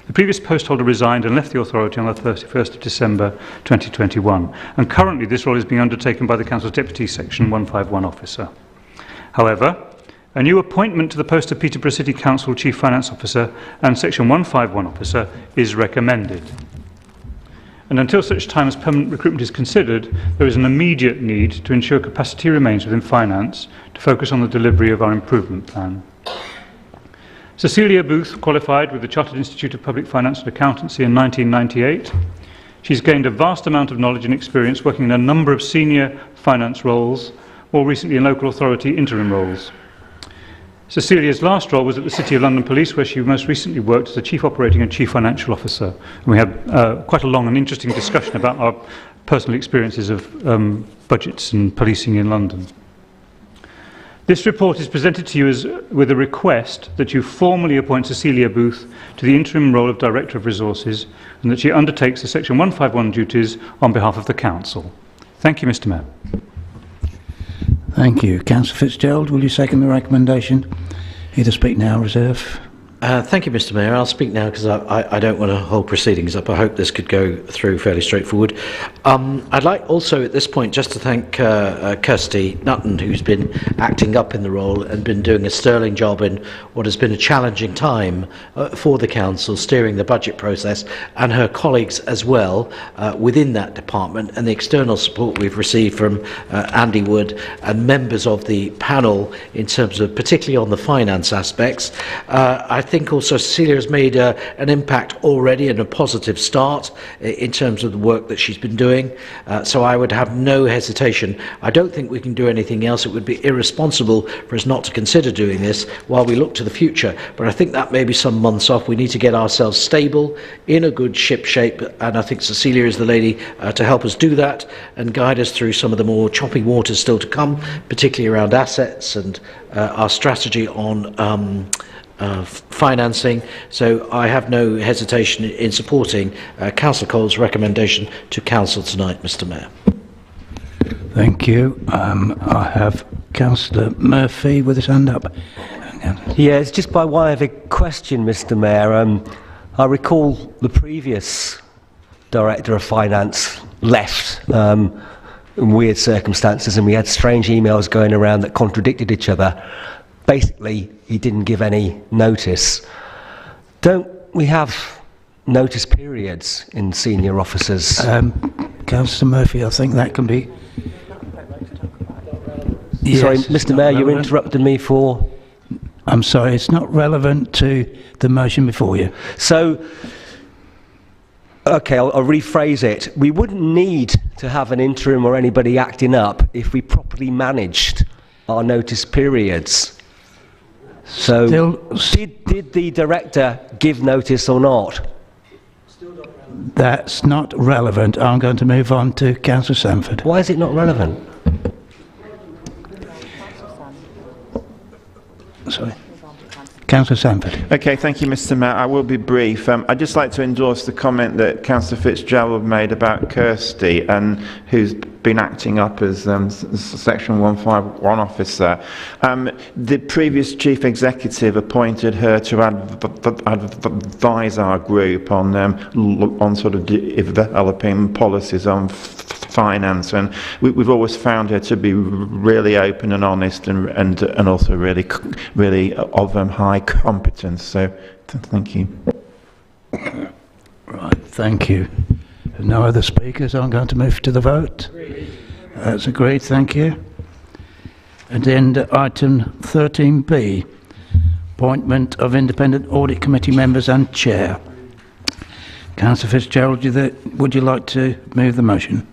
The previous post holder resigned and left the authority on the 31st of December 2021, and currently this role is being undertaken by the Council's Deputy Section 151 officer. However, a new appointment to the post of Peterborough City Council Chief Finance Officer and Section 151 officer is recommended. And until such time as permanent recruitment is considered, there is an immediate need to ensure capacity remains within finance to focus on the delivery of our improvement plan. Cecilia Booth qualified with the Chartered Institute of Public Finance and Accountancy in 1998. She's gained a vast amount of knowledge and experience working in a number of senior finance roles, more recently in local authority interim roles. Cecilia's last role was at the City of London Police, where she most recently worked as a Chief Operating and Chief Financial Officer. And we had quite a long and interesting discussion about our personal experiences of budgets and policing in London. This report is presented to you with a request that you formally appoint Cecilia Booth to the interim role of Director of Resources and that she undertakes the Section 151 duties on behalf of the Council. Thank you, Mr. Mayor. Thank you. Councillor Fitzgerald, will you second the recommendation? Either speak now or reserve. Thank you, Mr. Mayor. I'll speak now because I don't want to hold proceedings up. I hope this could go through fairly straightforward. I'd like also at this point just to thank Kirsty Nutton, who's been acting up in the role and been doing a sterling job in what has been a challenging time for the Council, steering the budget process, and her colleagues as well within that department, and the external support we've received from Andy Wood and members of the panel in terms of particularly on the finance aspects. I think also Cecilia has made an impact already and a positive start in terms of the work that she's been doing. So I would have no hesitation. I don't think we can do anything else. It would be irresponsible for us not to consider doing this while we look to the future. But I think that may be some months off. We need to get ourselves stable, in a good ship shape, and I think Cecilia is the lady to help us do that and guide us through some of the more choppy waters still to come, particularly around assets and our strategy on financing. So I have no hesitation in supporting Councillor Cole's recommendation to Council tonight, Mr. Mayor. Thank you. I have Councillor Murphy with his hand up. Yeah, it's just by way of a question, Mr. Mayor. I recall the previous Director of Finance left in weird circumstances, and we had strange emails going around that contradicted each other. Basically, he didn't give any notice. Don't we have notice periods in senior officers? Councillor Murphy, I think that can be... Sorry, Yes, Mr. Mayor, you interrupted me for... I'm sorry, it's not relevant to the motion before you. So, okay, I'll rephrase it. We wouldn't need to have an interim or anybody acting up if we properly managed our notice periods. So, did the director give notice or not? That's not relevant. I'm going to move on to Councillor Sanford. Why is it not relevant? Sorry. Councillor Sanford. Okay, thank you, Mr. Mayor. I will be brief. I'd just like to endorse the comment that Councillor Fitzgerald made about Kirsty, and who's been acting up as Section 151 officer. The previous chief executive appointed her to advise our group on sort of developing policies on finance, and we've always found her to be really open and honest, and also really of high competence. So thank you. Right, thank you. No other speakers. I'm going to move to the vote. That's agreed, thank you. Agenda item 13B, appointment of independent audit committee members and chair. Councillor Fitzgerald, would you like to move the motion?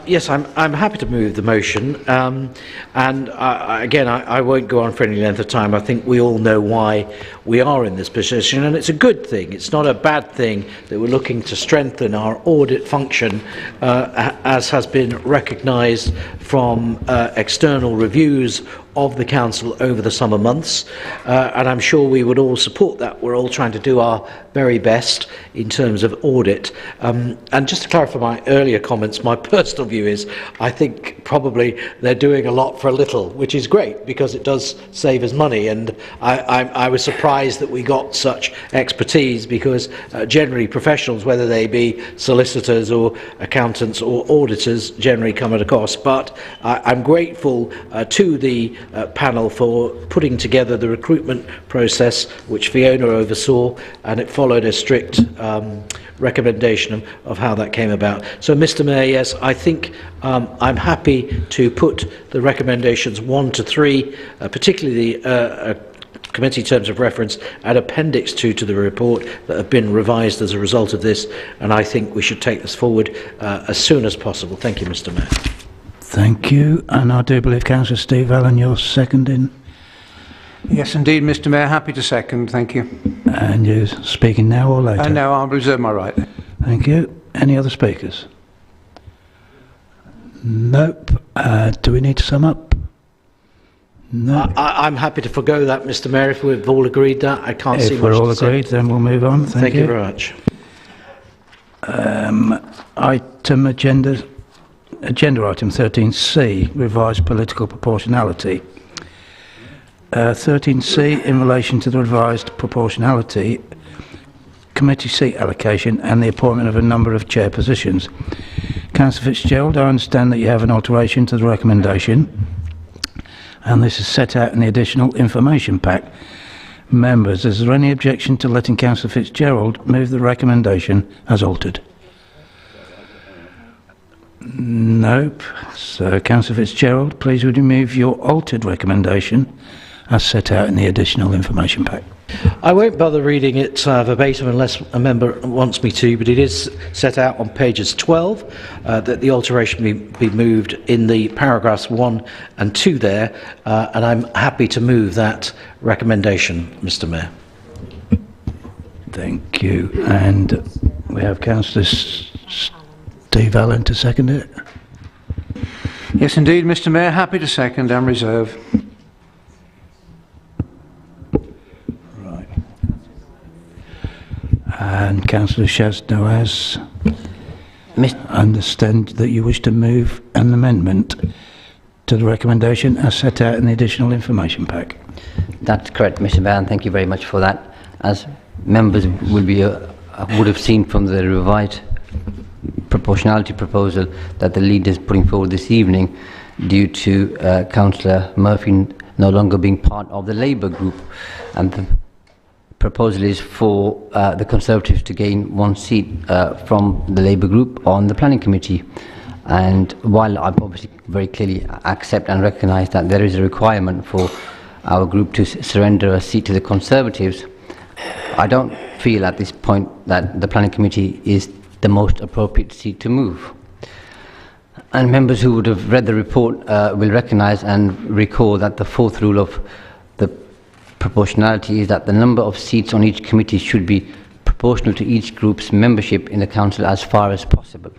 Yes, I'm happy to move the motion, and I won't go on for any length of time. I think we all know why we are in this position, and it's a good thing. It's not a bad thing that we're looking to strengthen our audit function, as has been recognised from external reviews of the Council over the summer months, and I'm sure we would all support that. We're all trying to do our very best in terms of audit. And just to clarify my earlier comments, my personal view is I think probably they're doing a lot for a little, which is great because it does save us money, and I was surprised that we got such expertise because generally professionals, whether they be solicitors or accountants or auditors, generally come at a cost. But I'm grateful to the panel for putting together the recruitment process which Fiona oversaw, and it followed a strict recommendation of how that came about. So, Mr. Mayor, yes, I think I'm happy to put the recommendations 1 to 3, particularly the committee terms of reference and Appendix 2 to the report that have been revised as a result of this, and I think we should take this forward as soon as possible. Thank you, Mr. Mayor. Thank you, and I do believe Councillor Steve Allen, you're seconding. Yes, indeed, Mr. Mayor. Happy to second. Thank you. And you're speaking now or later? No, I'll reserve my right. Thank you. Any other speakers? Nope. Do we need to sum up? No. I'm happy to forgo that, Mr. Mayor, if we've all agreed that. I can't see much to say. If we're all agreed, then we'll move on. Thank you. Thank you very much. Agenda item 13C, revised political proportionality. 13C in relation to the revised proportionality, committee seat allocation and the appointment of a number of chair positions. Councillor Fitzgerald, I understand that you have an alteration to the recommendation, and this is set out in the additional information pack. Members, is there any objection to letting Councillor Fitzgerald move the recommendation as altered? Nope. So, Councillor Fitzgerald, please would you move your altered recommendation as set out in the additional information pack? I won't bother reading it verbatim unless a member wants me to, but it is set out on pages 12 that the alteration be moved in the paragraphs 1 and 2 there, and I'm happy to move that recommendation, Mr. Mayor. Thank you. And we have Councillor Steve Allen to second it. Yes, indeed, Mr. Mayor. Happy to second and reserve. Right. And Councillor Shaz-Nawaz, understand that you wish to move an amendment to the recommendation as set out in the additional information pack. That's correct, Mr. Mayor, and thank you very much for that. As members will be would have seen from the revised proportionality proposal that the leader is putting forward this evening, due to Councillor Murphy no longer being part of the Labour group, and the proposal is for the Conservatives to gain 1 seat from the Labour group on the Planning Committee. And while I obviously very clearly accept and recognise that there is a requirement for our group to surrender a seat to the Conservatives, I don't feel at this point that the Planning Committee is the most appropriate seat to move. And members who would have read the report will recognise and recall that the 4th rule of the proportionality is that the number of seats on each committee should be proportional to each group's membership in the council as far as possible.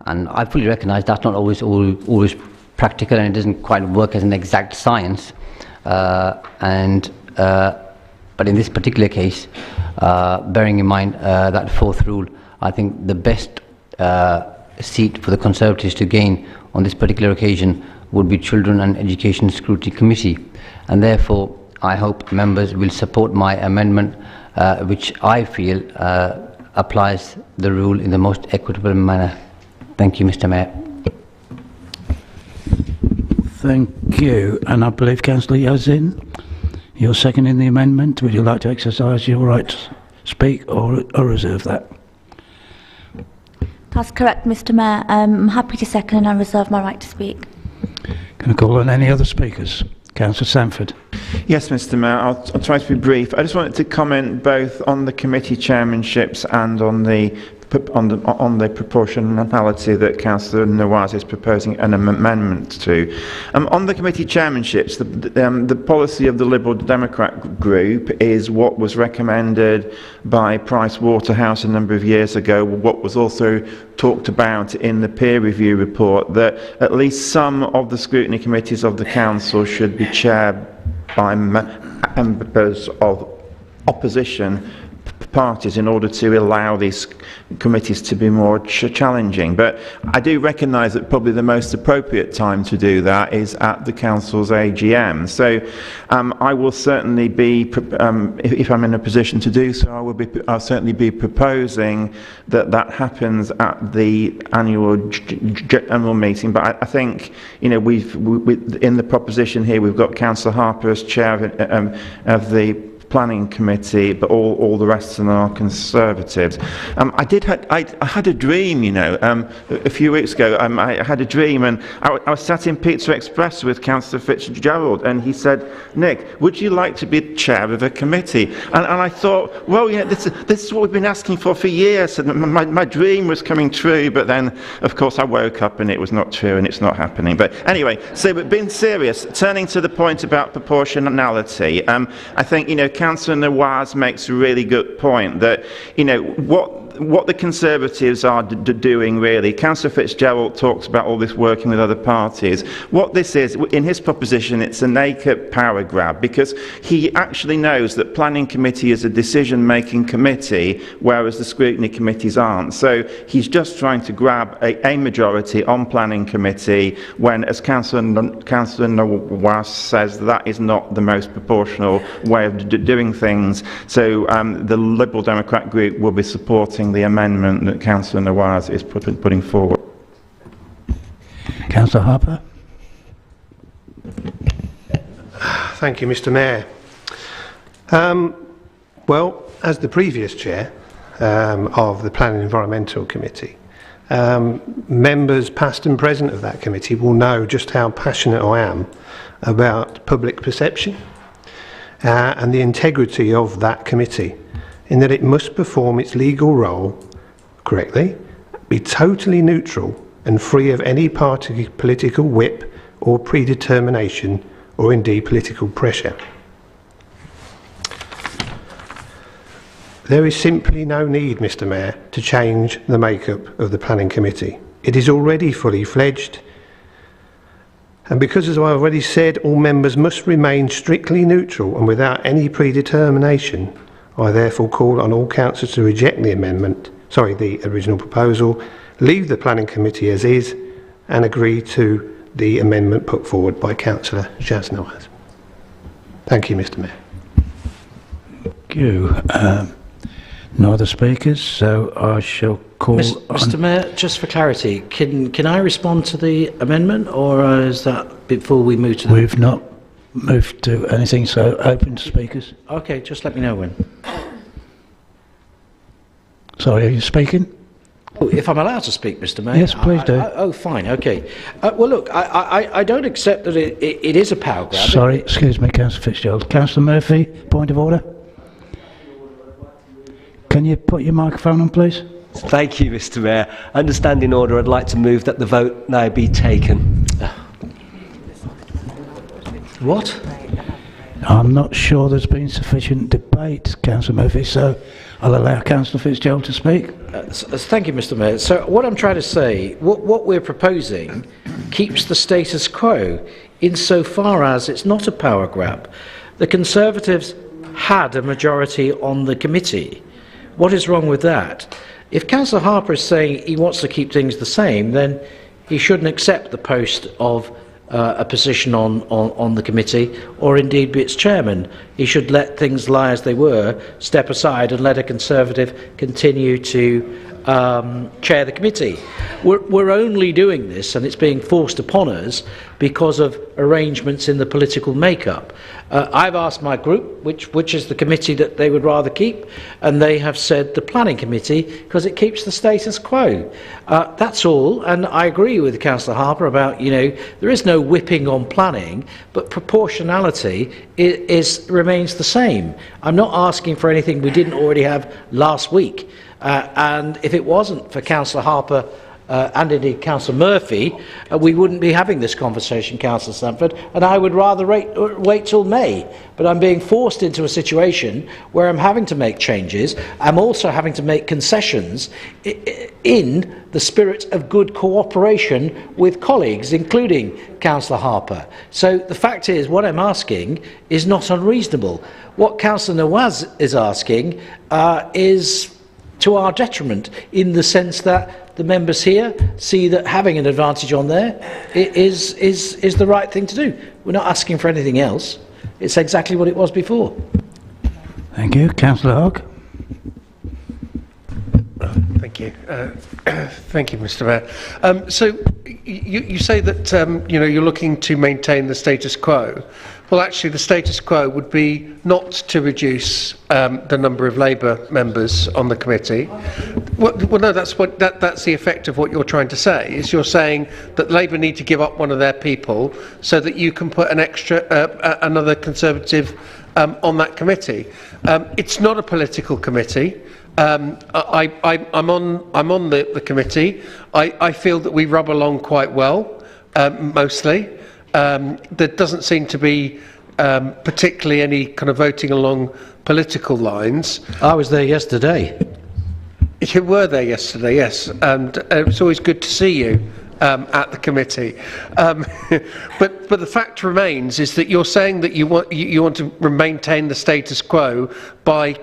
And I fully recognise that's not always practical, and it doesn't quite work as an exact science. But in this particular case, bearing in mind that 4th rule, I think the best seat for the Conservatives to gain on this particular occasion would be Children and Education Scrutiny Committee, and therefore I hope members will support my amendment, which I feel applies the rule in the most equitable manner. Thank you, Mr. Mayor. Thank you. And I believe Councillor Yazin, you're seconding the amendment. Would you like to exercise your right to speak or reserve that? That's correct, Mr. Mayor. I'm happy to second and I reserve my right to speak. Can I call on any other speakers? Councillor Sanford. Yes, Mr. Mayor, I'll try to be brief. I just wanted to comment both on the committee chairmanships and on the on the proportionality that Councillor Nawaz is proposing an amendment to. On the committee chairmanships, the policy of the Liberal Democrat group is what was recommended by Pricewaterhouse a number of years ago, what was also talked about in the peer review report, that at least some of the scrutiny committees of the Council should be chaired by members of opposition parties in order to allow these committees to be more challenging. But I do recognise that probably the most appropriate time to do that is at the Council's AGM. So I will certainly be, if I'm in a position to do so, I'll certainly be proposing that happens at the annual general meeting. But I think, you know, in the proposition here, we've got Councillor Harper as chair of the Planning Committee, but all the rest of them are Conservatives. I had a dream, you know, a few weeks ago. I had a dream, and I was sat in Pizza Express with Councillor Fitzgerald, and he said, "Nick, would you like to be chair of a committee?" And I thought, well, you know, this is what we've been asking for years, and my dream was coming true. But then, of course, I woke up and it was not true, and it's not happening. But anyway, so but being serious, turning to the point about proportionality, I think, you know, Councillor Nawaz makes a really good point that, you know, what the Conservatives are doing really. Councillor Fitzgerald talks about all this working with other parties. What this is, in his proposition, it's a naked power grab, because he actually knows that Planning Committee is a decision-making committee, whereas the scrutiny committees aren't. So he's just trying to grab a majority on Planning Committee when, as Councillor Nawaz says, that is not the most proportional way of doing things. So the Liberal Democrat group will be supporting the amendment that Councillor Nawaz is putting forward. Councillor Harper. Thank you, Mr. Mayor. Well, as the previous chair of the Planning and Environmental Committee, members past and present of that committee will know just how passionate I am about public perception and the integrity of that committee, in that it must perform its legal role correctly, be totally neutral and free of any party political whip or predetermination or indeed political pressure. There is simply no need, Mr. Mayor, to change the makeup of the Planning Committee. It is already fully fledged, and because, as I already said, all members must remain strictly neutral and without any predetermination, I therefore call on all councillors to reject the original proposal, leave the Planning Committee as is, and agree to the amendment put forward by Councillor Nawaz. Thank you, Mr. Mayor. Thank you. No other speakers, so I shall call Mr. Mayor, just for clarity, can I respond to the amendment, or is that before we move to the... We've not moved to anything, so open to speakers. Okay, just let me know when. Sorry, are you speaking? Oh, if I'm allowed to speak, Mr. Mayor? Yes, please do. Oh, fine, okay. Well, look, I don't accept that it is a power grab. Sorry, excuse me, Councillor Fitzgerald. Councillor Murphy, point of order. Can you put your microphone on, please? Thank you, Mr. Mayor. Understanding order, I'd like to move that the vote now be taken. What? I'm not sure there's been sufficient debate, Councillor Murphy, so I'll allow Councillor Fitzgerald to speak. Thank you, Mr. Mayor. So what I'm trying to say, what we're proposing keeps the status quo insofar as it's not a power grab. The Conservatives had a majority on the committee. What is wrong with that? If Councillor Harper is saying he wants to keep things the same, then he shouldn't accept the post of a position on the committee, or indeed be its chairman. He should let things lie as they were, step aside and let a Conservative continue to chair the committee. We're only doing this, and it's being forced upon us because of arrangements in the political makeup. I've asked my group which is the committee that they would rather keep, and they have said the Planning Committee because it keeps the status quo. That's all, and I agree with Councillor Harper about, you know, there is no whipping on planning, but proportionality remains the same. I'm not asking for anything we didn't already have last week. And if it wasn't for Councillor Harper and indeed Councillor Murphy, we wouldn't be having this conversation, Councillor Stamford, and I would rather wait till May. But I'm being forced into a situation where I'm having to make changes. I'm also having to make concessions in the spirit of good cooperation with colleagues, including Councillor Harper. So the fact is, what I'm asking is not unreasonable. What Councillor Nawaz is asking is to our detriment, in the sense that the members here see that having an advantage on there is the right thing to do. We're not asking for anything else. It's exactly what it was before. Thank you. Councillor Hogg. Thank you. Thank you, Mr. Mayor. So you say that you're looking to maintain the status quo. Well, actually, the status quo would be not to reduce the number of Labour members on the committee. Well, no, that's the effect of what you're trying to say. Is you're saying that Labour need to give up one of their people so that you can put an extra another Conservative on that committee. It's not a political committee. I'm on the committee. I feel that we rub along quite well, mostly. There doesn't seem to be particularly any kind of voting along political lines. I was there yesterday. You were there yesterday, yes, and it's always good to see you at the committee. But the fact remains is that you're saying that you want to maintain the status quo by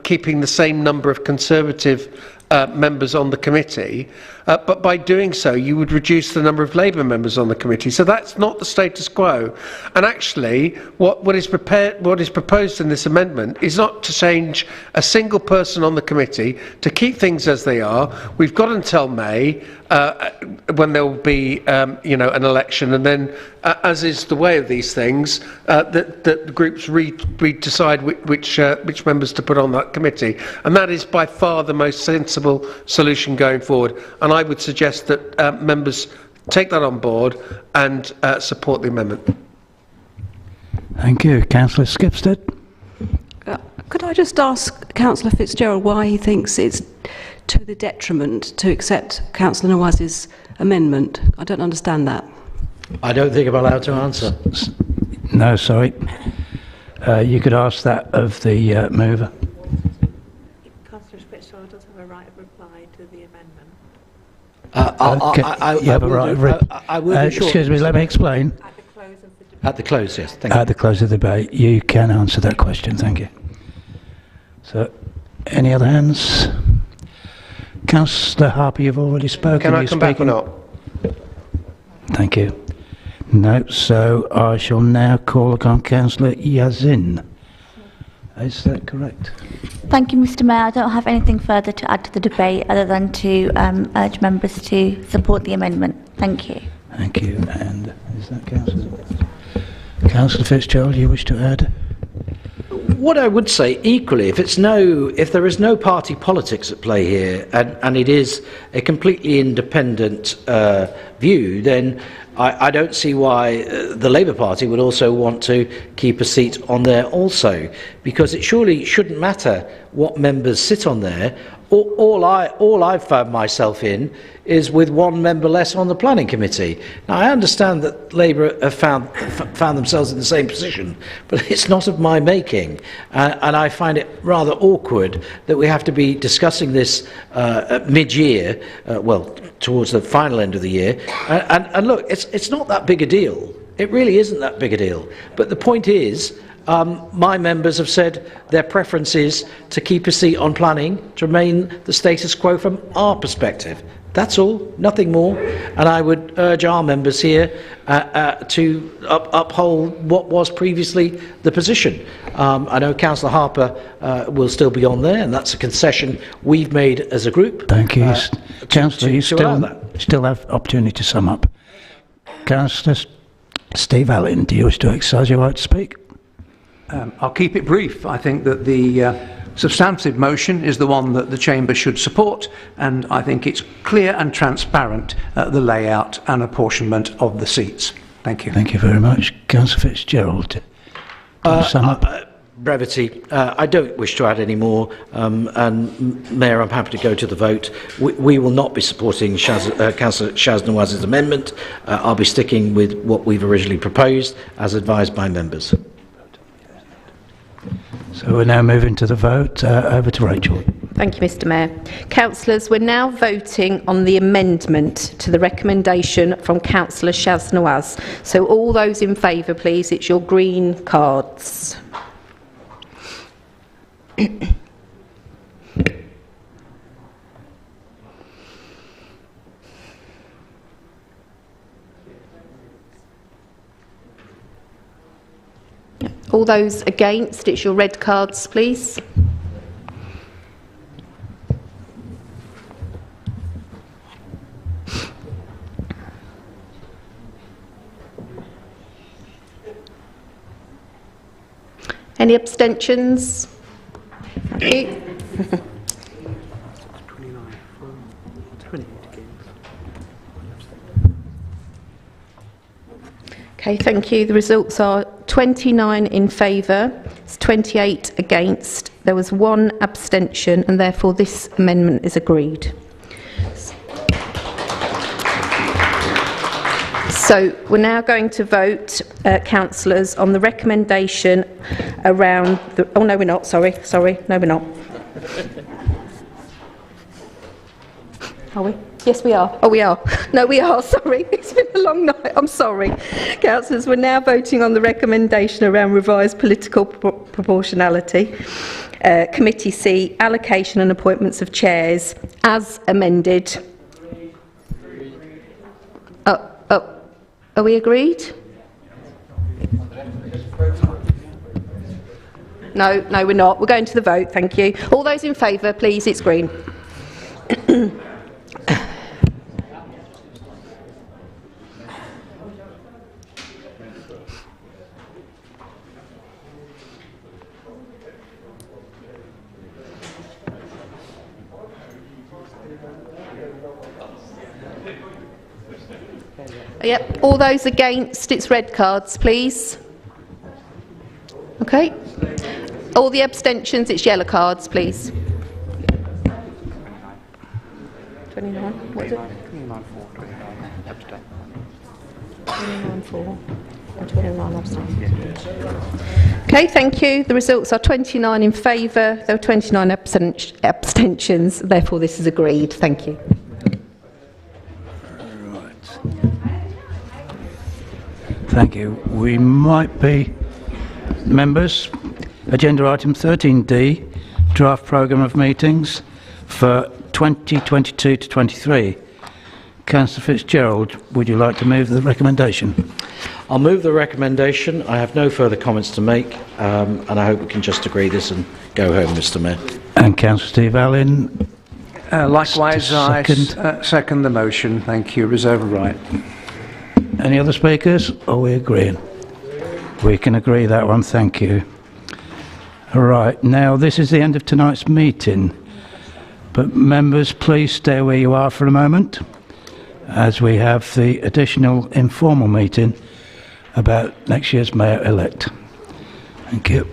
keeping the same number of Conservative members on the committee, but by doing so you would reduce the number of Labour members on the committee. So that's not the status quo. And actually what is proposed in this amendment is not to change a single person on the committee, to keep things as they are. We've got until May when there will be an election, and then as is the way of these things, that the groups decide which members to put on that committee, and that is by far the most sensible solution going forward. And I would suggest that members take that on board and support the amendment. Thank you. Councillor Skipstead. Could I just ask Councillor Fitzgerald why he thinks it's to the detriment to accept Councillor Nawaz's amendment? I don't understand that. I don't think I'm allowed to answer. No, sorry. You could ask that of the mover. Councillor Fitzgerald does have a right of reply to the amendment. You have a right of excuse me, let me explain. At the close, yes. Thank you. At the close of the debate, you can answer that question. Thank you. So, any other hands? Councillor Harper, you've already spoken. Can I come back or not? Thank you. No, so I shall now call upon Councillor Yazin. Is that correct? Thank you, Mr. Mayor. I don't have anything further to add to the debate other than to urge members to support the amendment. Thank you. Thank you. And is that Councillor Fitzgerald, you wish to add? What I would say equally, if there is no party politics at play here, and it is a completely independent view, then I don't see why the Labour Party would also want to keep a seat on there also, because it surely shouldn't matter what members sit on there. All I've found myself in is with one member less on the planning committee. Now, I understand that Labour have found themselves in the same position, but it's not of my making, and I find it rather awkward that we have to be discussing this mid-year, well, towards the final end of the year. And look, it's not that big a deal. It really isn't that big a deal. But the point is, my members have said their preference is to keep a seat on planning, to remain the status quo from our perspective. That's all, nothing more. And I would urge our members here to uphold what was previously the position. I know Councillor Harper will still be on there, and that's a concession we've made as a group. Thank you. Councillor, you still have opportunity to sum up. Councillor Steve Allen, do you wish to exercise your right to speak? I'll keep it brief. I think that the substantive motion is the one that the Chamber should support, and I think it's clear and transparent, the layout and apportionment of the seats. Thank you. Thank you very much. Councillor Fitzgerald. Sum up. Brevity. I don't wish to add any more, and Mayor, I'm happy to go to the vote. We will not be supporting Councillor Shaz Nawaz's amendment. I'll be sticking with what we've originally proposed, as advised by members. So we're now moving to the vote. Over to Rachel. Thank you, Mr Mayor. Councillors, we're now voting on the amendment to the recommendation from Councillor Shaz Nawaz. So all those in favour, please, it's your green cards. All those against, it's your red cards, please. Any abstentions? Thank you. Okay, thank you. The results are 29 in favour, 28 against. There was 1 abstention, and therefore this amendment is agreed. So we're now going to vote, councillors, on the recommendation around the... Oh, no, we're not. Sorry. No, we're not. Are we? Yes, we are. Oh, we are. No, we are. Sorry. It's been a long night. I'm sorry. Councillors, we're now voting on the recommendation around revised political proportionality. Committee C, allocation and appointments of chairs, as amended. Are we agreed? No, we're not. We're going to the vote. Thank you. All those in favour, please. It's green. Yep. All those against, it's red cards, please. Okay. All the abstentions, it's yellow cards, please. 29. What is it? 29 for and 29 abstentions. Okay, thank you. The results are 29 in favour. There were 29 abstentions. Therefore, this is agreed. Thank you. Thank you. We might be, members, agenda item 13D, draft programme of meetings for 2022 to 23. Councillor Fitzgerald, would you like to move the recommendation? I'll move the recommendation. I have no further comments to make, and I hope we can just agree this and go home, Mr Mayor. And Councillor Steve Allen. Likewise, I second the motion. Thank you. Reserve of right. Any other speakers? Are we agreeing? We can agree that one, thank you. All right, now this is the end of tonight's meeting, but members, please stay where you are for a moment, as we have the additional informal meeting about next year's mayor-elect. Thank you.